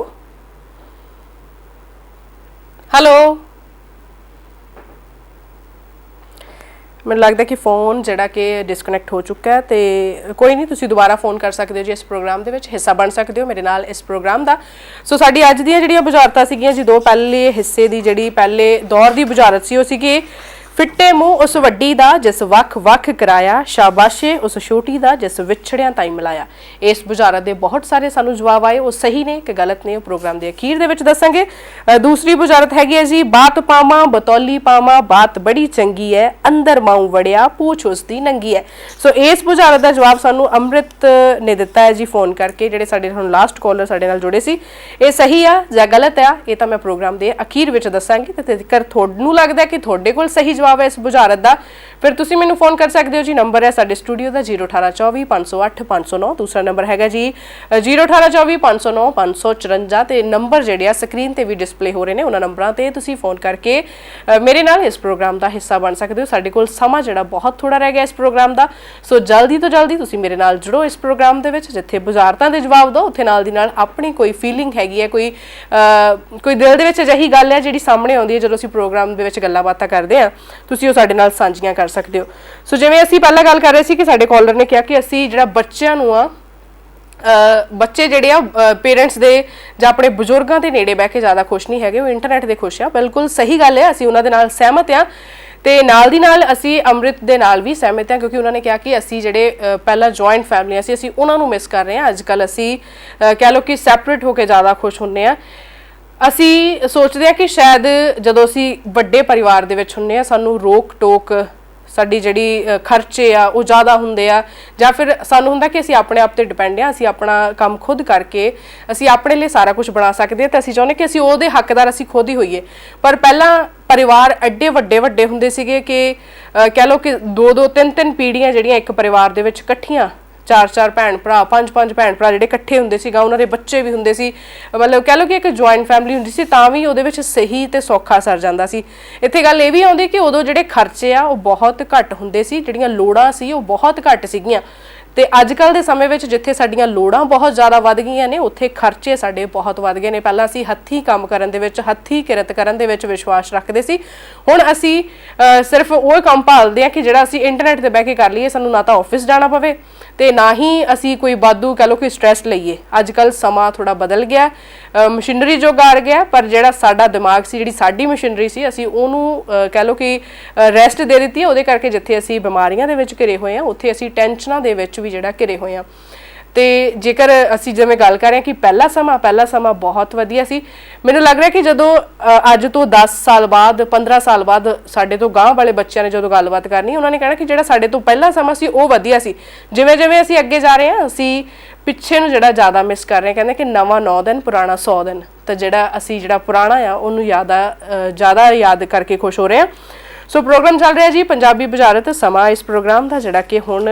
ਹੈਲੋ, ਮੈਨੂੰ ਲੱਗਦਾ ਕਿ ਫੋਨ ਜਿਹੜਾ ਕਿ ਡਿਸਕਨੈਕਟ ਹੋ ਚੁੱਕਾ ਹੈ, ਤੇ ਕੋਈ ਨਹੀਂ, ਤੁਸੀਂ ਦੁਬਾਰਾ ਫੋਨ ਕਰ ਸਕਦੇ ਹੋ ਜੀ, ਇਸ ਪ੍ਰੋਗਰਾਮ ਦੇ ਵਿੱਚ ਹਿੱਸਾ ਬਣ ਸਕਦੇ ਹੋ ਮੇਰੇ ਨਾਲ ਇਸ ਪ੍ਰੋਗਰਾਮ ਦਾ। ਸੋ ਸਾਡੀ ਅੱਜ ਦੀਆਂ ਜਿਹੜੀਆਂ ਬੁਝਾਰਤਾਂ ਸੀਗੀਆਂ ਜੀ, ਦੋ ਪਹਿਲੇ ਹਿੱਸੇ ਦੀ ਜਿਹੜੀ ਪਹਿਲੇ ਦੌਰ ਦੀ ਬੁਝਾਰਤ ਸੀ ਉਹ ਸੀਗੀ ਫਿੱਟੇ ਮੂੰਹ ਉਸ ਵੱਡੀ ਦਾ ਜਿਸ ਵੱਖ ਵੱਖ ਕਰਾਇਆ, ਸ਼ਾਬਾਸ਼ੇ ਉਸ ਛੋਟੀ ਦਾ ਜਿਸ ਵਿਛੜਿਆਂ ਤਾਈਂ ਮਿਲਾਇਆ। ਇਸ ਬੁਝਾਰਤ ਦੇ ਬਹੁਤ ਸਾਰੇ ਸਾਨੂੰ ਜਵਾਬ ਆਏ, ਉਹ ਸਹੀ ਨੇ ਕਿ ਗਲਤ ਨੇ, ਉਹ ਪ੍ਰੋਗਰਾਮ ਦੇ ਅਖੀਰ ਦੇ ਵਿੱਚ ਦੱਸਾਂਗੇ। ਦੂਸਰੀ ਬੁਝਾਰਤ ਹੈਗੀ ਹੈ ਜੀ ਬਾਤ ਪਾਵਾਂ ਬਤੌਲੀ ਪਾਵਾਂ, ਬਾਤ ਬੜੀ ਚੰਗੀ ਹੈ, ਅੰਦਰ ਮਾਊ ਵੜਿਆ ਪੂਛ ਉਸ ਦੀ ਨੰਗੀ ਹੈ। ਸੋ ਇਸ ਬੁਝਾਰਤ ਦਾ ਜਵਾਬ ਸਾਨੂੰ ਅੰਮ੍ਰਿਤ ਨੇ ਦਿੱਤਾ ਹੈ ਜੀ ਫੋਨ ਕਰਕੇ, ਜਿਹੜੇ ਸਾਡੇ ਹੁਣ ਲਾਸਟ ਕਾਲਰ ਸਾਡੇ ਨਾਲ ਜੁੜੇ ਸੀ। ਇਹ ਸਹੀ ਆ ਜਾਂ ਗਲਤ ਆ, ਇਹ ਤਾਂ ਮੈਂ ਪ੍ਰੋਗਰਾਮ ਦੇ ਅਖੀਰ ਵਿੱਚ ਦੱਸਾਂਗੀ। ਤੇ ਜੇਕਰ ਤੁਹਾਨੂੰ ਲੱਗਦਾ ਕਿ ਤੁਹਾਡੇ ਕੋਲ ਸਹੀ ਜਵਾਬ ਹੈ ਇਸ ਬੁਝਾਰਤ ਦਾ, ਫਿਰ ਤੁਸੀਂ ਮੈਨੂੰ ਫੋਨ ਕਰ ਸਕਦੇ ਹੋ ਜੀ। ਨੰਬਰ ਹੈ ਸਾਡੇ ਸਟੂਡੀਓ ਦਾ 01824 508 509। ਦੂਸਰਾ ਨੰਬਰ ਹੈਗਾ ਜੀ 01824 509 554, ਤੇ ਨੰਬਰ ਜਿਹੜੇ ਆ ਸਕਰੀਨ ਤੇ ਵੀ ਡਿਸਪਲੇ ਹੋ ਰਹੇ ਨੇ, ਉਹਨਾਂ ਨੰਬਰਾਂ ਤੇ ਤੁਸੀਂ ਫੋਨ ਕਰਕੇ ਮੇਰੇ ਨਾਲ ਇਸ ਪ੍ਰੋਗਰਾਮ ਦਾ ਹਿੱਸਾ ਬਣ ਸਕਦੇ ਹੋ। ਸਾਡੇ ਕੋਲ ਸਮਾਂ ਜਿਹੜਾ ਬਹੁਤ ਥੋੜਾ ਰਹਿ ਗਿਆ ਇਸ ਪ੍ਰੋਗਰਾਮ ਦਾ, ਸੋ ਜਲਦੀ ਤੋਂ ਜਲਦੀ ਤੁਸੀਂ ਮੇਰੇ ਨਾਲ ਜੁੜੋ ਇਸ ਪ੍ਰੋਗਰਾਮ ਦੇ ਵਿੱਚ। ਜਿੱਥੇ ਬੁਝਾਰਤਾਂ ਦੇ ਜਵਾਬ ਦਿਓ, ਉੱਥੇ ਨਾਲ ਦੀ ਨਾਲ ਆਪਣੀ ਕੋਈ ਫੀਲਿੰਗ ਹੈਗੀ ਹੈ, ਕੋਈ ਦਿਲ ਦੇ ਵਿੱਚ ਅਜਿਹੀ ਗੱਲ ਹੈ ਜਿਹੜੀ ਸਾਹਮਣੇ ਆਉਂਦੀ ਹੈ ਜਦੋਂ ਅਸੀਂ ਪ੍ਰੋਗਰਾਮ ਦੇ ਵਿੱਚ ਗੱਲਾਂ ਬਾਤਾਂ ਕਰਦੇ ਹਾਂ, ਤੁਸੀਂ ਉਹ ਸਾਡੇ ਨਾਲ ਸਾਂਝੀਆਂ ਕਰ ਸਕਦੇ ਹੋ। ਸੋ ਜਿਵੇਂ ਅਸੀਂ ਪਹਿਲਾਂ ਗੱਲ ਕਰ ਰਹੇ ਸੀ ਕਿ ਸਾਡੇ ਕਾਲਰ ਨੇ ਕਿਹਾ ਕਿ ਅਸੀਂ ਜਿਹੜਾ ਬੱਚਿਆਂ ਨੂੰ ਬੱਚੇ ਜਿਹੜੇ ਆ ਪੇਰੈਂਟਸ ਦੇ ਜਾਂ ਆਪਣੇ ਬਜ਼ੁਰਗਾਂ ਦੇ ਨੇੜੇ ਬਹਿ ਕੇ ਜ਼ਿਆਦਾ ਖੁਸ਼ ਨਹੀਂ ਹੈਗੇ, ਉਹ ਇੰਟਰਨੈਟ ਦੇ ਖੁਸ਼ ਆ। ਬਿਲਕੁਲ ਸਹੀ ਗੱਲ ਹੈ, ਅਸੀਂ ਉਹਨਾਂ ਦੇ ਨਾਲ ਸਹਿਮਤ ਹਾਂ, ਤੇ ਨਾਲ ਦੀ ਨਾਲ ਅਸੀਂ ਅੰਮ੍ਰਿਤ ਦੇ ਨਾਲ ਵੀ ਸਹਿਮਤ ਹਾਂ, ਕਿਉਂਕਿ ਉਹਨਾਂ ਨੇ ਕਿਹਾ ਕਿ ਅਸੀਂ ਜਿਹੜੇ ਪਹਿਲਾਂ ਜੁਆਇੰਟ ਫੈਮਲੀਆਂ ਸੀ, ਅਸੀਂ ਉਹਨਾਂ ਨੂੰ ਮਿਸ ਕਰ ਰਹੇ ਹਾਂ। ਅੱਜ ਕੱਲ੍ਹ ਅਸੀਂ ਕਹਿ ਲਓ ਕਿ ਸੈਪਰੇਟ ਹੋ ਕੇ ਜ਼ਿਆਦਾ ਖੁਸ਼ ਹੁੰਦੇ ਹਾਂ। ਅਸੀਂ ਸੋਚਦੇ ਹਾਂ ਕਿ ਸ਼ਾਇਦ ਜਦੋਂ ਅਸੀਂ ਵੱਡੇ ਪਰਿਵਾਰ ਦੇ ਵਿੱਚ ਹੁੰਦੇ ਹਾਂ, ਸਾਨੂੰ ਰੋਕ ਟੋਕ, ਸਾਡੀ ਜਿਹੜੀ ਖਰਚੇ ਆ ਉਹ ਜ਼ਿਆਦਾ ਹੁੰਦੇ ਆ, ਜਾਂ ਫਿਰ ਸਾਨੂੰ ਹੁੰਦਾ ਕਿ ਅਸੀਂ ਆਪਣੇ ਆਪ ਤੇ ਡਿਪੈਂਡ ਹਾਂ, ਅਸੀਂ ਆਪਣਾ ਕੰਮ ਖੁਦ ਕਰਕੇ ਅਸੀਂ ਆਪਣੇ ਲਈ ਸਾਰਾ ਕੁਝ ਬਣਾ ਸਕਦੇ ਹਾਂ, ਤੇ ਅਸੀਂ ਚਾਹੁੰਦੇ ਕਿ ਅਸੀਂ ਉਹਦੇ ਹੱਕਦਾਰ ਅਸੀਂ ਖੁਦ ਹੀ ਹੋਈਏ। ਪਰ ਪਹਿਲਾਂ ਪਰਿਵਾਰ ਐਡੇ ਵੱਡੇ ਵੱਡੇ ਹੁੰਦੇ ਸੀਗੇ ਕਿ ਕਹਿ ਲਓ ਕਿ 2-2 3-3 ਪੀੜ੍ਹੀਆਂ ਜਿਹੜੀਆਂ ਇੱਕ ਪਰਿਵਾਰ ਦੇ ਵਿੱਚ ਇਕੱਠੀਆਂ, 4-4 ਭੈਣ ਭਰਾ, 5-5 ਭੈਣ ਭਰਾ ਜਿਹੜੇ ਇਕੱਠੇ ਹੁੰਦੇ ਸੀਗਾ, ਉਹਨਾਂ ਦੇ ਬੱਚੇ ਵੀ ਹੁੰਦੇ ਸੀ, ਮਤਲਬ ਕਹਿ ਲਓ ਕਿ ਇੱਕ ਜੁਆਇੰਟ ਫੈਮਿਲੀ ਹੁੰਦੀ ਸੀ, ਤਾਂ ਵੀ ਉਹਦੇ ਵਿੱਚ ਸਹੀ ਤੇ ਸੌਖਾ ਸਰ ਜਾਂਦਾ ਸੀ। ਇੱਥੇ ਗੱਲ ਇਹ ਵੀ ਆਉਂਦੀ ਕਿ ਉਦੋਂ ਜਿਹੜੇ ਖਰਚੇ ਆ ਉਹ ਬਹੁਤ ਘੱਟ ਹੁੰਦੇ ਸੀ, ਜਿਹੜੀਆਂ ਲੋੜਾਂ ਸੀ ਉਹ ਬਹੁਤ ਘੱਟ ਸੀਗੀਆਂ। ਤੇ ਅੱਜ ਕੱਲ੍ਹ ਦੇ ਸਮੇਂ ਵਿੱਚ ਜਿੱਥੇ ਸਾਡੀਆਂ ਲੋੜਾਂ ਬਹੁਤ ਜ਼ਿਆਦਾ ਵੱਧ ਗਈਆਂ ਨੇ, ਉੱਥੇ ਖਰਚੇ ਸਾਡੇ ਬਹੁਤ ਵੱਧ ਗਏ ਨੇ। ਪਹਿਲਾਂ ਅਸੀਂ ਹੱਥੀਂ ਕੰਮ ਕਰਨ ਦੇ ਵਿੱਚ, ਹੱਥੀਂ ਕਿਰਤ ਕਰਨ ਦੇ ਵਿੱਚ ਵਿਸ਼ਵਾਸ ਰੱਖਦੇ ਸੀ, ਹੁਣ ਅਸੀਂ ਸਿਰਫ ਉਹ ਕੰਮ ਭਾਲਦੇ ਹਾਂ ਕਿ ਜਿਹੜਾ ਅਸੀਂ ਇੰਟਰਨੈਟ ਤੇ ਬਹਿ ਕੇ ਕਰ ਲਈਏ, ਸਾਨੂੰ ਨਾ ਤਾਂ ਆਫਿਸ ਜਾਣਾ ਪਵੇ ਤੇ ਨਾ ਹੀ ਅਸੀਂ ਕੋਈ ਵਾਧੂ ਕਹਿ ਲਓ ਕਿ ਸਟ੍ਰੈਸ ਲਈਏ। ਅੱਜ ਕੱਲ੍ਹ ਸਮਾਂ ਥੋੜਾ ਬਦਲ ਗਿਆ, ਮਸ਼ੀਨਰੀ ਜੋ ਆ ਗਿਆ, ਪਰ ਜਿਹੜਾ ਸਾਡਾ ਦਿਮਾਗ ਸੀ, ਜਿਹੜੀ ਸਾਡੀ ਮਸ਼ੀਨਰੀ ਸੀ, ਅਸੀਂ ਉਹਨੂੰ ਕਹਿ ਲਓ ਕਿ ਰੈਸਟ ਦੇ ਦਿੱਤੀ ਹੈ। ਉਹਦੇ ਕਰਕੇ ਜਿੱਥੇ ਅਸੀਂ ਬਿਮਾਰੀਆਂ ਦੇ ਵਿੱਚ ਘਿਰੇ ਹੋਏ ਹਾਂ, ਉੱਥੇ ਅਸੀਂ ਟੈਨਸ਼ਨਾਂ ਦੇ ਵਿੱਚ ਵੀ ਜਿਹੜਾ ਘਿਰੇ ਹੋਏ ਹਾਂ। ਤੇ ਜੇਕਰ ਅਸੀਂ ਜਿਵੇਂ ਗੱਲ ਕਰ ਰਹੇ ਹਾਂ ਕਿ ਪਹਿਲਾ ਸਮਾਂ ਬਹੁਤ ਵਧੀਆ ਸੀ, ਮੈਨੂੰ ਲੱਗ ਰਿਹਾ ਕਿ ਜਦੋਂ ਅੱਜ ਤੋਂ 10 ਸਾਲ ਬਾਅਦ 15 ਸਾਲ ਬਾਅਦ ਸਾਡੇ ਤੋਂ ਗਾਂਹ ਵਾਲੇ ਬੱਚਿਆਂ ਨੇ ਜਦੋਂ ਗੱਲਬਾਤ ਕਰਨੀ, ਉਹਨਾਂ ਨੇ ਕਹਿਣਾ ਕਿ ਜਿਹੜਾ ਸਾਡੇ ਤੋਂ ਪਹਿਲਾ ਸਮਾਂ ਸੀ ਉਹ ਵਧੀਆ ਸੀ। ਜਿਵੇਂ ਜਿਵੇਂ ਅਸੀਂ ਅੱਗੇ ਜਾ ਰਹੇ ਹਾਂ, ਅਸੀਂ ਪਿੱਛੇ ਨੂੰ ਜਿਹੜਾ ਜ਼ਿਆਦਾ ਮਿਸ ਕਰ ਰਹੇ ਹਾਂ। ਕਹਿੰਦੇ ਕਿ ਨਵਾਂ 9 ਦਿਨ ਪੁਰਾਣਾ 100 ਦਿਨ, ਤਾਂ ਜਿਹੜਾ ਪੁਰਾਣਾ ਆ ਉਹਨੂੰ ਜ਼ਿਆਦਾ ਯਾਦ ਕਰਕੇ ਖੁਸ਼ ਹੋ ਰਹੇ ਹਾਂ। ਸੋ ਪ੍ਰੋਗਰਾਮ ਚੱਲ ਰਿਹਾ ਜੀ ਪੰਜਾਬੀ ਬੁਝਾਰਤ। ਸਮਾਂ ਇਸ ਪ੍ਰੋਗਰਾਮ ਦਾ ਜਿਹੜਾ ਕਿ ਹੁਣ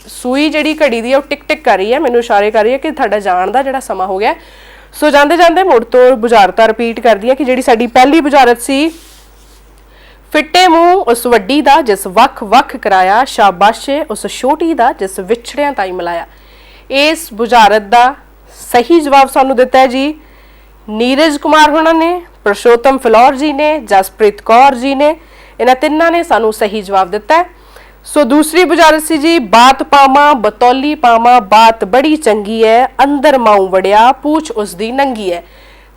ਸੂਈ ਜਿਹੜੀ ਘੜੀ ਦੀ ਉਹ ਟਿਕ ਟਿਕ ਕਰ ਰਹੀ ਹੈ, ਮੈਨੂੰ ਇਸ਼ਾਰੇ ਕਰ ਰਹੀ ਹੈ ਕਿ ਤੁਹਾਡਾ ਜਾਣ ਦਾ ਜਿਹੜਾ ਸਮਾਂ ਹੋ ਗਿਆ। ਸੋ ਜਾਂਦੇ ਜਾਂਦੇ ਮੁੜ ਤੋਂ ਬੁਝਾਰਤਾਂ ਰਿਪੀਟ ਕਰਦੀ ਹਾਂ ਕਿ ਜਿਹੜੀ ਸਾਡੀ ਪਹਿਲੀ ਬੁਝਾਰਤ ਸੀ, ਫਿੱਟੇ ਮੂੰਹ ਉਸ ਵੱਡੀ ਦਾ ਜਿਸ ਵੱਖ ਵੱਖ ਕਰਾਇਆ, ਸ਼ਾਬਾਸ਼ੇ ਉਸ ਛੋਟੀ ਦਾ ਜਿਸ ਵਿਛੜਿਆਂ ਤਾਈਂ ਮਿਲਾਇਆ। ਇਸ ਬੁਝਾਰਤ ਦਾ ਸਹੀ ਜਵਾਬ ਸਾਨੂੰ ਦਿੱਤਾ ਹੈ ਜੀ ਨੀਰਜ ਕੁਮਾਰ ਹੋਣਾ ਨੇ, ਪ੍ਰਸ਼ੋਤਮ ਫਲੋਰ ਜੀ ਨੇ, ਜਸਪ੍ਰੀਤ ਕੌਰ ਜੀ ਨੇ। ਇਹਨਾਂ ਤਿੰਨਾਂ ਨੇ ਸਾਨੂੰ ਸਹੀ ਜਵਾਬ ਦਿੱਤਾ ਹੈ। ਸੋ ਦੂਸਰੀ ਬੁਝਾਰਤ ਸੀ ਜੀ, ਬਾਤ ਪਾਵਾਂ ਬਤੌਲੀ ਪਾਵਾਂ ਬਾਤ ਬੜੀ ਚੰਗੀ ਹੈ, ਅੰਦਰ ਮਾਊ ਵੜਿਆ ਪੂਛ ਉਸਦੀ ਨੰਗੀ ਹੈ।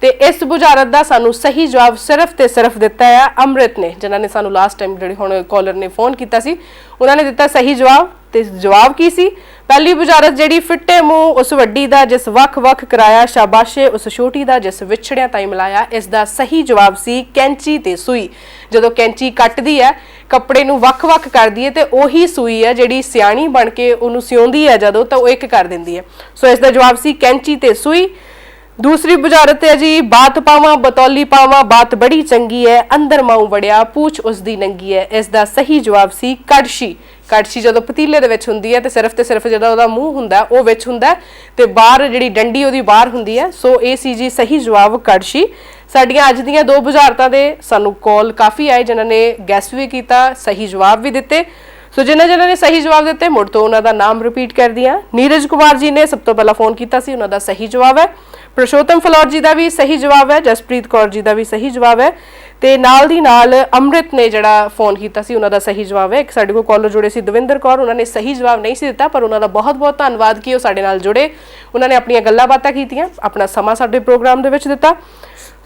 ਤੇ ਇਸ ਬੁਝਾਰਤ ਦਾ ਸਾਨੂੰ ਸਹੀ ਜਵਾਬ ਸਿਰਫ ਤੇ ਸਿਰਫ ਦਿੱਤਾ ਹੈ ਅੰਮ੍ਰਿਤ ਨੇ, ਜਿਨ੍ਹਾਂ ਨੇ ਸਾਨੂੰ ਲਾਸਟ ਟਾਈਮ ਜਿਹੜੇ ਹੁਣ ਕਾਲਰ ਨੇ ਫੋਨ ਕੀਤਾ ਸੀ ਉਹਨਾਂ ਨੇ ਦਿੱਤਾ ਸਹੀ ਜਵਾਬ। ਤੇ ਜਵਾਬ ਕੀ ਸੀ? ਪਹਿਲੀ ਬੁਝਾਰਤ ਜਿਹੜੀ, ਫਿੱਟੇ ਮੂੰਹ ਉਸ ਵੱਡੀ ਦਾ ਜਿਸ ਵੱਖ-ਵੱਖ ਕਰਾਇਆ, ਸ਼ਾਬਾਸ਼ੇ ਉਸ ਛੋਟੀ ਦਾ ਜਿਸ ਵਿਛੜਿਆਂ ਤਾਈਂ ਮਿਲਾਇਆ। ਇਸ ਦਾ ਸਹੀ ਜਵਾਬ ਸੀ ਕੈਂਚੀ ਤੇ ਸੂਈ। ਜਦੋਂ ਕੈਂਚੀ ਕੱਟਦੀ ਹੈ, ਕੱਪੜੇ ਨੂੰ ਵੱਖ-ਵੱਖ ਕਰਦੀ ਹੈ, ਤੇ ਉਹੀ ਸੂਈ ਹੈ ਜਿਹੜੀ ਸਿਆਣੀ ਬਣ ਕੇ ਉਹਨੂੰ ਸਿਉਂਦੀ ਹੈ ਜਦੋਂ, ਤਾਂ ਉਹ ਇੱਕ ਕਰ ਦਿੰਦੀ ਹੈ। ਸੋ ਇਸ ਦਾ ਜਵਾਬ ਸੀ ਕੈਂਚੀ ਤੇ ਸੂਈ। दूसरी बुझारत है जी, बात पावां बतौली पावां बात बड़ी चंगी है, अंदर माऊ वड़िया पूछ उसदी नंगी है। इसका सही जवाब सी कड़छी। कड़छी जो पतीले दे विच हुंदी है ते सिर्फ जो उहदा मूँह हुंदा वो विच हुंदा ते बाहर जिहड़ी डंडी उहदी बाहर हुंदी है। सो ये सी जी सही जवाब कड़छी। साडियां अज दीयां दो बुझारतां दे सानू कॉल काफ़ी आए जिन्हां ने गैस भी कीता, सही जवाब भी दिते। सो जिन्होंने ने सही जवाब दिते मुड़ तो उन्हों का नाम रिपीट कर दिया। नीरज कुमार जी ने सब तो पहला फोन किया, उन्हों का सही जवाब है। पुरुषोत्तम फलौर जी का भी सही जवाब है। जसप्रीत कौर जी का भी सही जवाब है। तो नाल दी नाल अमृत ने जड़ा फोन किया, उन्हों का सही जवाब है। एक साडे कोल कॉलर जुड़े सी दविंदर कौर, उन्होंने सही जवाब नहीं सी दिता, पर उन्हों का बहुत बहुत धन्यवाद कि वो साडे नाल जुड़े, उन्होंने अपनी गल्लां बातां कीतियां, अपना समा साडे प्रोग्राम दे विच दिता।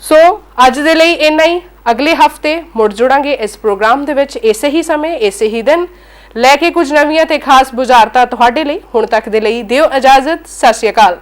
सो अज दे लई इन्ना ही। अगले हफ्ते मुड़ जुड़ांगे इस प्रोग्राम दे विच इसे ही समय इसे ही दिन लैके कुछ नवीं ते खास बुझारतां तुहाडे लई। हुण तक दे लई दिओ इजाजत। सत श्री अकाल।